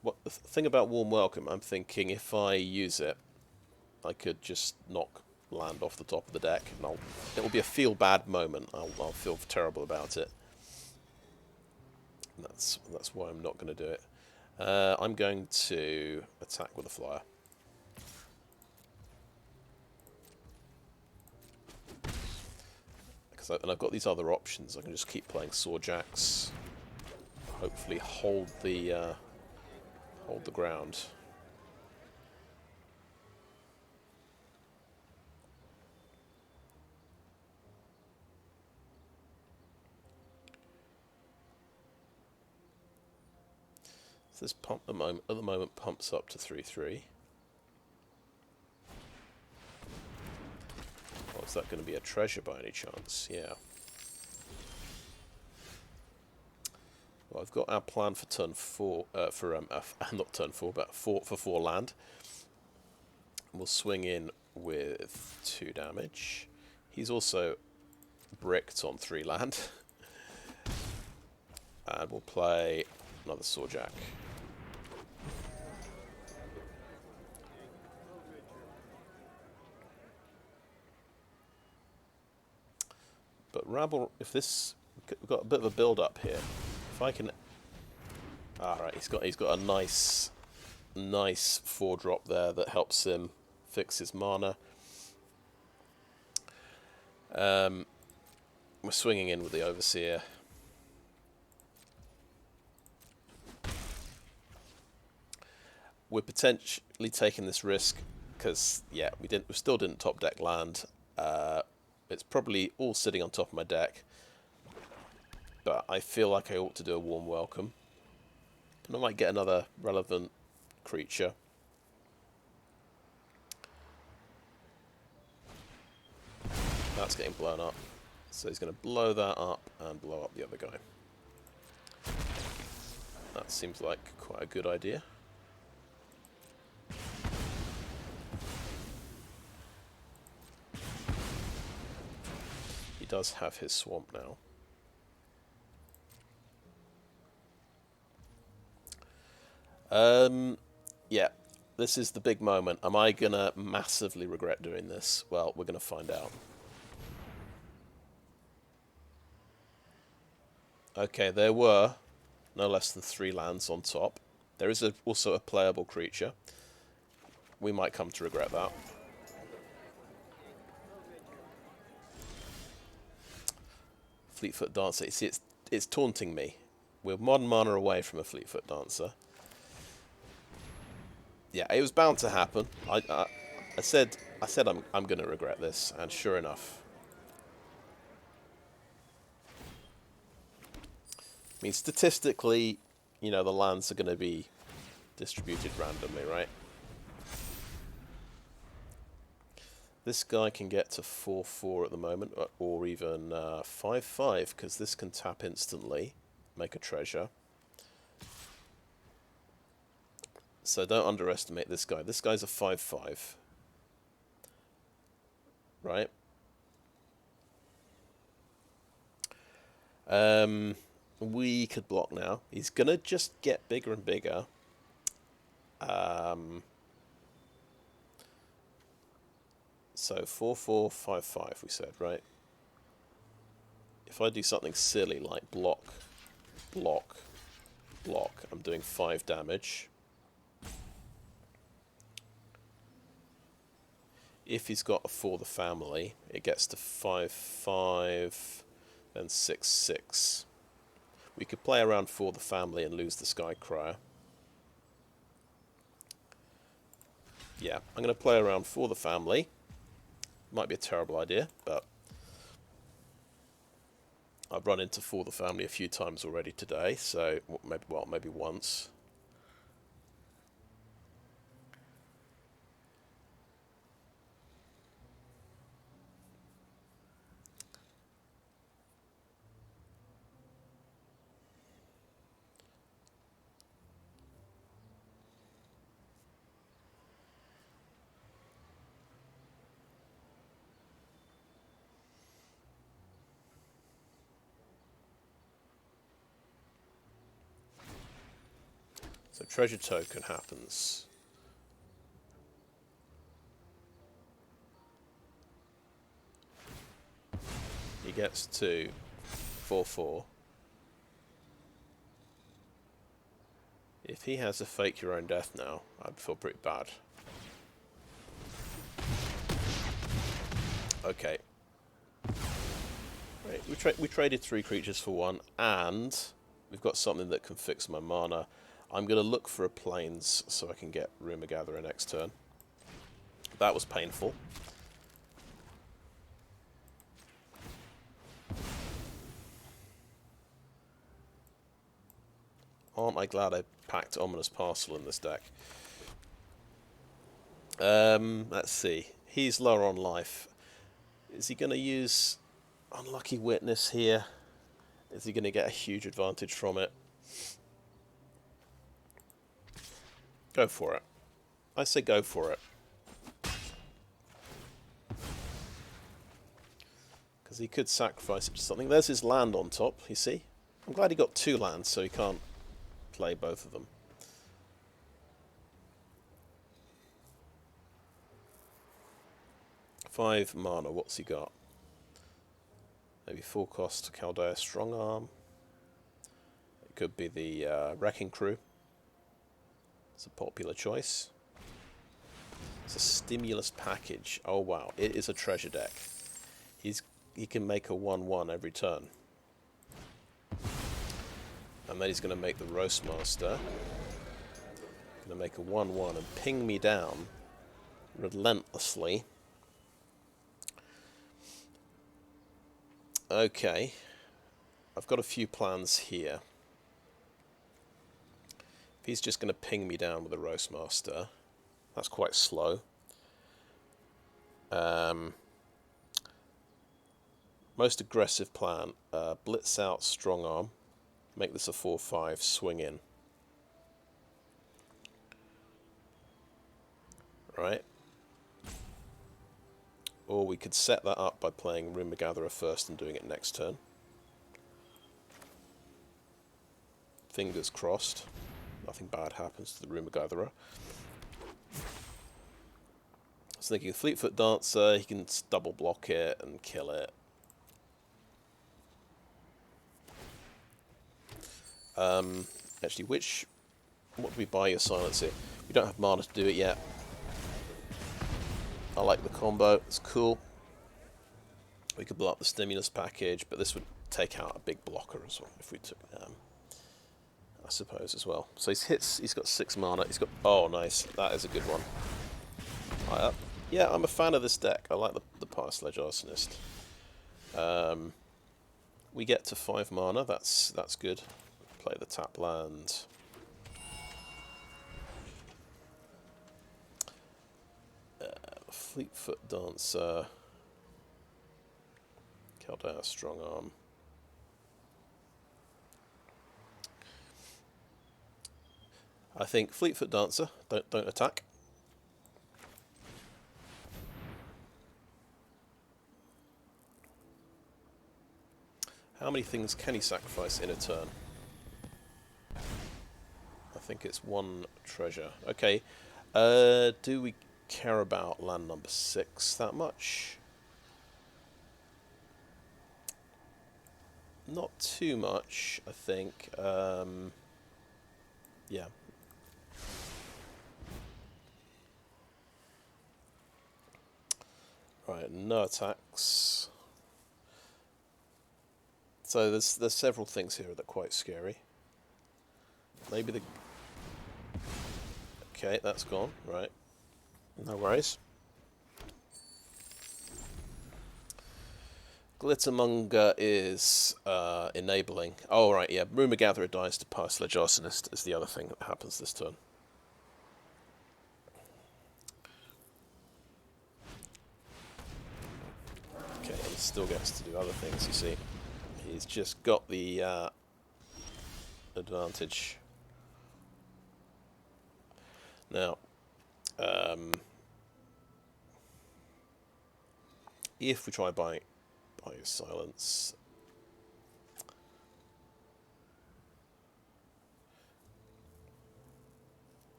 Speaker 1: What the thing about Warm Welcome, I'm thinking if I use it, I could just knock land off the top of the deck, and it'll be a feel-bad moment. I'll feel terrible about it. And that's why I'm not going to do it. I'm going to attack with a flyer. And I've got these other options. I can just keep playing Sawjacks. Hopefully hold the ground. This pump at the moment pumps up to 3/3. Oh, is that going to be a treasure by any chance? Yeah. Well, I've got our plan for turn 4, not turn 4, but for 4 land. We'll swing in with 2 damage. He's also bricked on 3 land. And we'll play another Sawjack. But Rabble, if this, we've got a bit of a build up here. If I can, alright, he's got a nice 4-drop there that helps him fix his mana. We're swinging in with the Overseer. We're potentially taking this risk because, yeah, we still didn't top deck land. It's probably all sitting on top of my deck, but I feel like I ought to do a warm welcome. And I might get another relevant creature. That's getting blown up. So he's going to blow that up and blow up the other guy. That seems like quite a good idea. He does have his swamp now. Yeah, this is the big moment. Am I going to massively regret doing this? Well, we're going to find out. Okay, there were no less than 3 lands on top. There is also a playable creature. We might come to regret that. Fleetfoot Dancer. See, it's taunting me. We're 1 mana away from a Fleetfoot Dancer. Yeah, it was bound to happen. I said I'm going to regret this, and sure enough. I mean, statistically, you know, the lands are going to be distributed randomly, right? This guy can get to 4/4 at the moment, or even 5/5, because this can tap instantly, make a treasure. So don't underestimate this guy. This guy's a 5/5. Right? We could block now. He's going to just get bigger and bigger. So 4/4, 5/5 we said, right? If I do something silly like block, block, block, I'm doing 5 damage. If he's got a For the Family, it gets to 5/5, then 6/6. We could play around For the Family and lose the Sky Crier. Yeah, I'm going to play around For the Family. Might be a terrible idea, but I've run into For the Family a few times already today, so maybe once. So treasure token happens. He gets to 4/4. If he has a Fake Your Own Death now, I'd feel pretty bad. Okay. Right, we traded 3 creatures for 1, and we've got something that can fix my mana. I'm going to look for a Plains so I can get Rumor Gatherer next turn. That was painful. Aren't I glad I packed Ominous Parcel in this deck? Let's see. He's lower on life. Is he going to use Unlucky Witness here? Is he going to get a huge advantage from it? Go for it. I say go for it. Because he could sacrifice it to something. There's his land on top, you see? I'm glad he got 2 lands so he can't play both of them. Five mana, what's he got? Maybe 4 cost Caldaia Strongarm. It could be the Wrecking Crew. It's a popular choice. It's a stimulus package. Oh wow, it is a treasure deck. He can make a 1/1 every turn. And then he's going to make the Roastmaster. Going to make a 1/1 and ping me down relentlessly. Okay. I've got a few plans here. If he's just going to ping me down with a Roastmaster, that's quite slow. Most aggressive plan, blitz out Strongarm, make this a 4/5, swing in. Right. Or we could set that up by playing Rumor Gatherer first and doing it next turn. Fingers crossed. Nothing bad happens to the Rumor Gatherer. I was thinking Fleetfoot Dancer, he can double block it and kill it. Actually, what do we buy your silence here? We don't have mana to do it yet. I like the combo, it's cool. We could blow up the stimulus package, but this would take out a big blocker as well if we took I suppose as well. So he's got 6 mana, he's got, oh nice, that is a good one. Yeah, I'm a fan of this deck. I like the Power Sledge Arsonist. We get to 5 mana, that's good. Play the tap land. Fleetfoot Dancer. Caldaia Strongarm. I think Fleetfoot Dancer, don't attack. How many things can he sacrifice in a turn? I think it's 1 treasure. Okay. Do we care about land number 6 that much? Not too much, I think. Yeah. Right, no attacks. So there's several things here that are quite scary. Maybe the... Okay, that's gone, right. No worries. Glittermonger is enabling. Oh, right, yeah. Rumor Gatherer dies to Power Sledge Arsonist is the other thing that happens this turn. Okay, he still gets to do other things, you see. He's just got the advantage. Now, if we try by silence,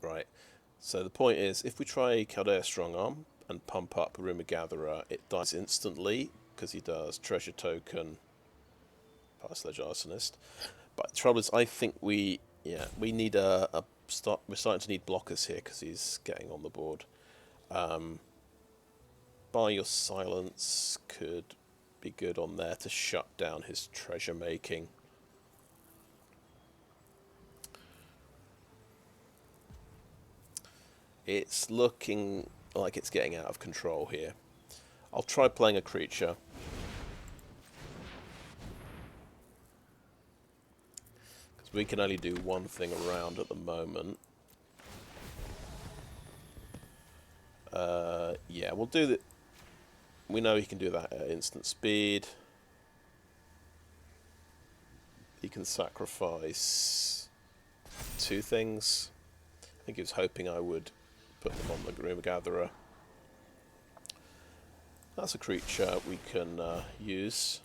Speaker 1: right. So the point is, if we try Caldaia Strongarm and pump up Rumor Gatherer, it dies instantly because he does Treasure Token, Power Sledge Arsonist. But the trouble is, I think we need we're starting to need blockers here because he's getting on the board. Buy Your Silence could be good on there to shut down his treasure making. It's looking like it's getting out of control here. I'll try playing a creature. Because We can only do one thing around at the moment. Yeah, we'll do that. We know he can do that at instant speed. He can sacrifice 2 things. I think he was hoping I would put them on the Groomer Gatherer. That's a creature we can use.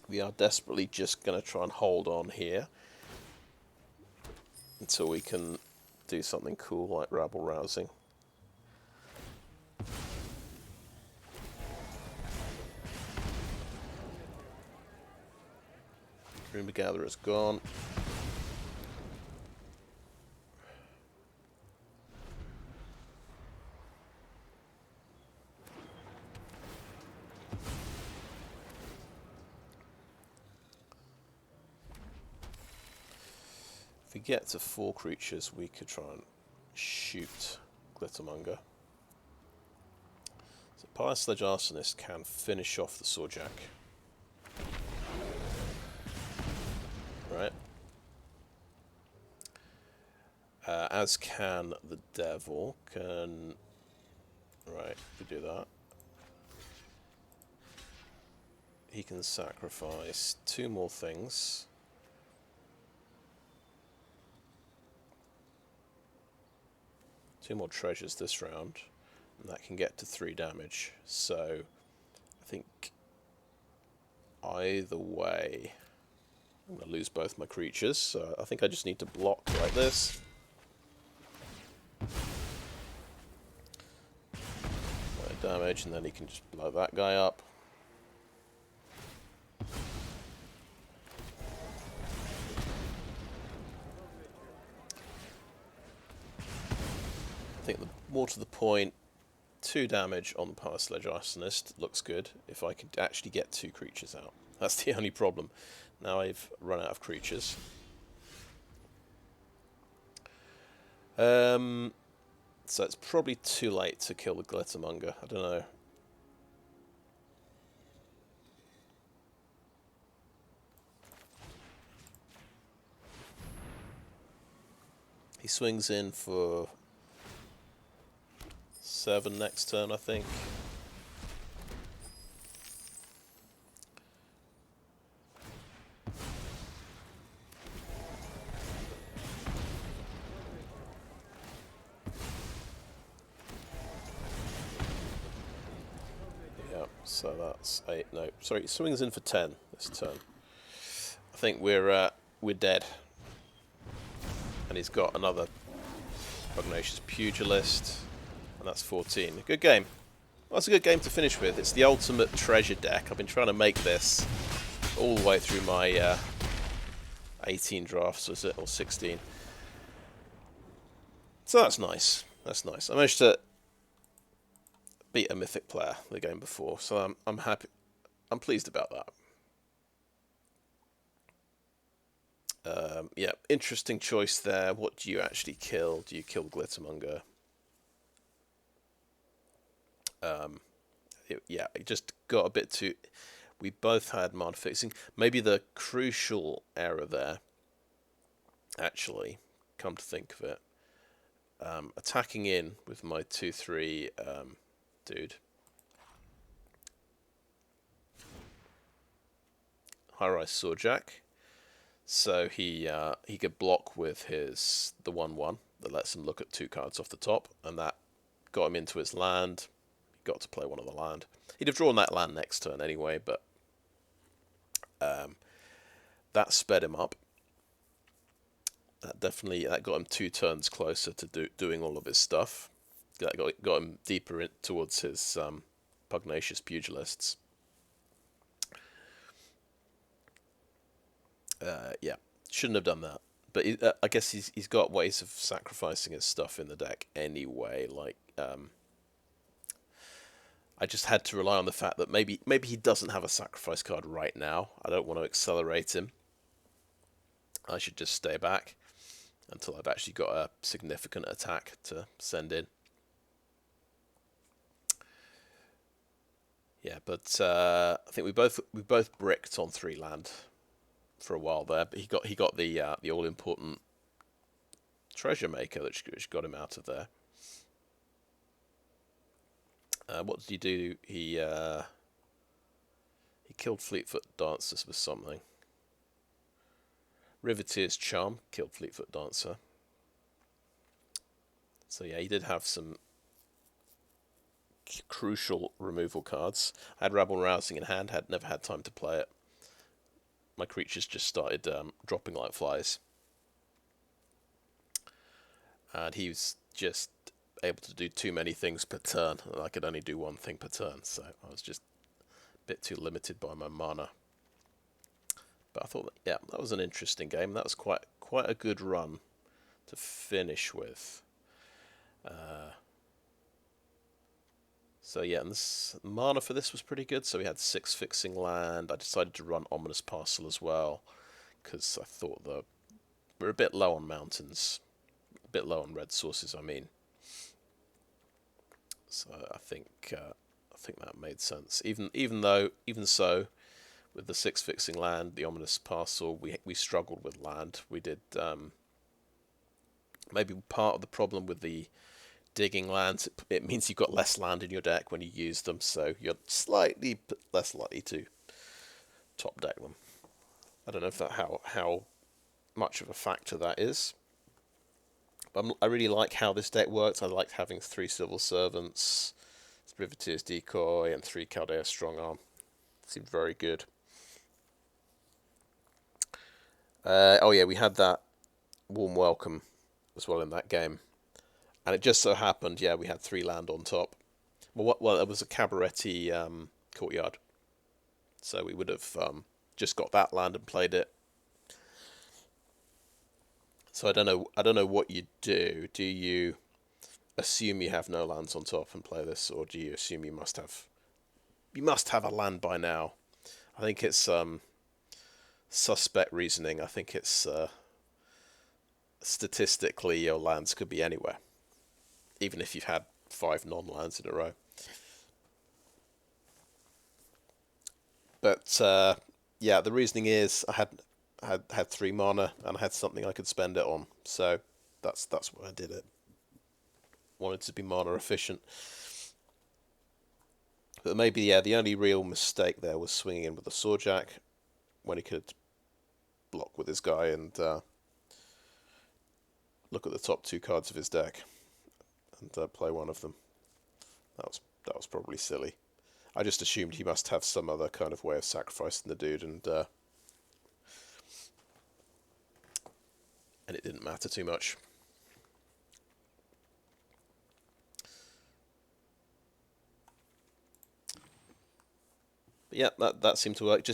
Speaker 1: We are desperately just going to try and hold on here until we can do something cool like Rabble Rousing. Groomer Gatherer's gone. If we get to 4 creatures, we could try and shoot Glittermonger. So Pyre Sledge Arsonist can finish off the Sawjack. Right. As can the Devil. Right, we do that. He can sacrifice 2 more things. Two more treasures this round, and that can get to 3 damage. So I think either way I'm going to lose both my creatures, so I think I just need to block like this. Damage, and then he can just blow that guy up. I think more to the point, 2 damage on the Pyre Sledge Arsonist looks good if I could actually get 2 creatures out. That's the only problem. Now I've run out of creatures. So it's probably too late to kill the Glittermonger. I don't know. He swings in for 7 next turn, I think. So that's 8. No, sorry, he swings in for 10 this turn. I think we're dead. And he's got another Pugnacious Pugilist, and that's 14. A good game. Well, that's a good game to finish with. It's the ultimate treasure deck. I've been trying to make this all the way through my 18 drafts, was it, or 16. So that's nice. That's nice. I managed to beat a Mythic player the game before, so I'm happy. I'm pleased about that. Yeah, interesting choice there. What do you actually kill? Do you kill Glittermonger? Yeah, it just got a bit too... We both had Mind Fixing. Maybe the crucial error there, actually, come to think of it, attacking in with my 2/3 dude. High-Rise Sawjack. So he could block with the 1/1 that lets him look at 2 cards off the top, and that got him into his land. He got to play one of the land. He'd have drawn that land next turn anyway, but that sped him up. That got him 2 turns closer to doing all of his stuff. That got him deeper towards his Pugnacious Pugilists. Yeah, shouldn't have done that. But I guess he's got ways of sacrificing his stuff in the deck anyway. Like, I just had to rely on the fact that maybe he doesn't have a sacrifice card right now. I don't want to accelerate him. I should just stay back until I've actually got a significant attack to send in. Yeah, but I think we both bricked on 3 land for a while there, but he got the all important treasure maker, which got him out of there. What did he do? He killed Fleetfoot Dancer with something. Riveteers Charm killed Fleetfoot Dancer. So yeah, he did have some crucial removal cards. I had Rabble Rousing in hand, had never had time to play it. My creatures just started dropping like flies. And he was just able to do too many things per turn, and I could only do one thing per turn, so I was just a bit too limited by my mana. But I thought, yeah, that was an interesting game. That was quite a good run to finish with. So yeah, and this mana for this was pretty good. So we had 6 fixing land. I decided to run Ominous Parcel as well, because I thought we're a bit low on mountains, a bit low on red sources. I mean, so I think that made sense. Even so, with the 6 fixing land, the Ominous Parcel, we struggled with land. We did maybe part of the problem with the digging lands. It means you've got less land in your deck when you use them, so you're slightly less likely to top deck them. I don't know if that how much of a factor that is. But I really like how this deck works. I liked having 3 Civil Servants, Riveteers Decoy, and 3 Caldaia Strongarm. Seemed very good. Oh yeah, we had that Warm Welcome as well in that game. And it just so happened, yeah, we had 3 land on top. Well, it was a Cabaretti Courtyard. So we would have just got that land and played it. So I don't know what you do. Do you assume you have no lands on top and play this, or do you assume you must have a land by now? I think it's suspect reasoning. I think it's statistically your lands could be anywhere, even if you've had 5 non-lands in a row. But yeah, the reasoning is I had 3 mana and I had something I could spend it on, so that's why I did it. Wanted to be mana efficient. But maybe, yeah, the only real mistake there was swinging in with a Sawjack when he could block with his guy and look at the top 2 cards of his deck and play one of them. That was probably silly. I just assumed he must have some other kind of way of sacrificing the dude, and it didn't matter too much. But yeah, that seemed to work.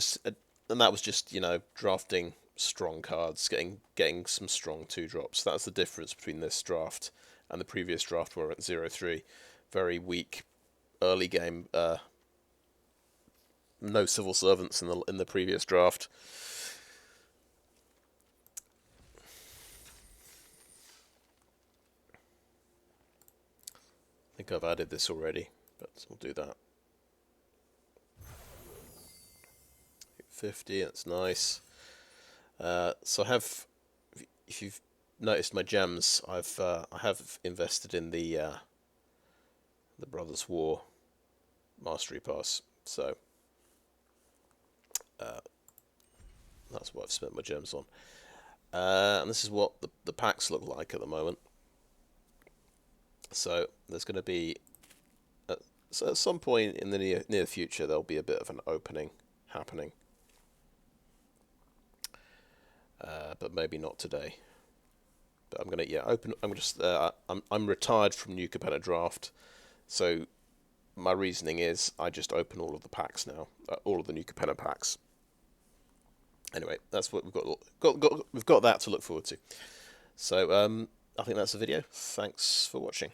Speaker 1: And that was just, drafting strong cards, getting some strong 2-drops. That's the difference between this draft and the previous draft where we're at 0-3. Very weak early game. No Civil Servants in the previous draft. I think I've added this already, but we'll do that. 50, that's nice. So I have, if you've noticed my gems, I have invested in the Brothers War Mastery Pass. So that's what I've spent my gems on. And this is what the packs look like at the moment. So there's going to be, so at some point in the near future, there'll be a bit of an opening happening. But maybe not today. But I'm gonna open. I'm retired from New Capenna Draft, so my reasoning is I just open all of the packs now, all of the New Capenna packs. Anyway, that's what we've got. We've got that to look forward to. So I think that's the video. Thanks for watching.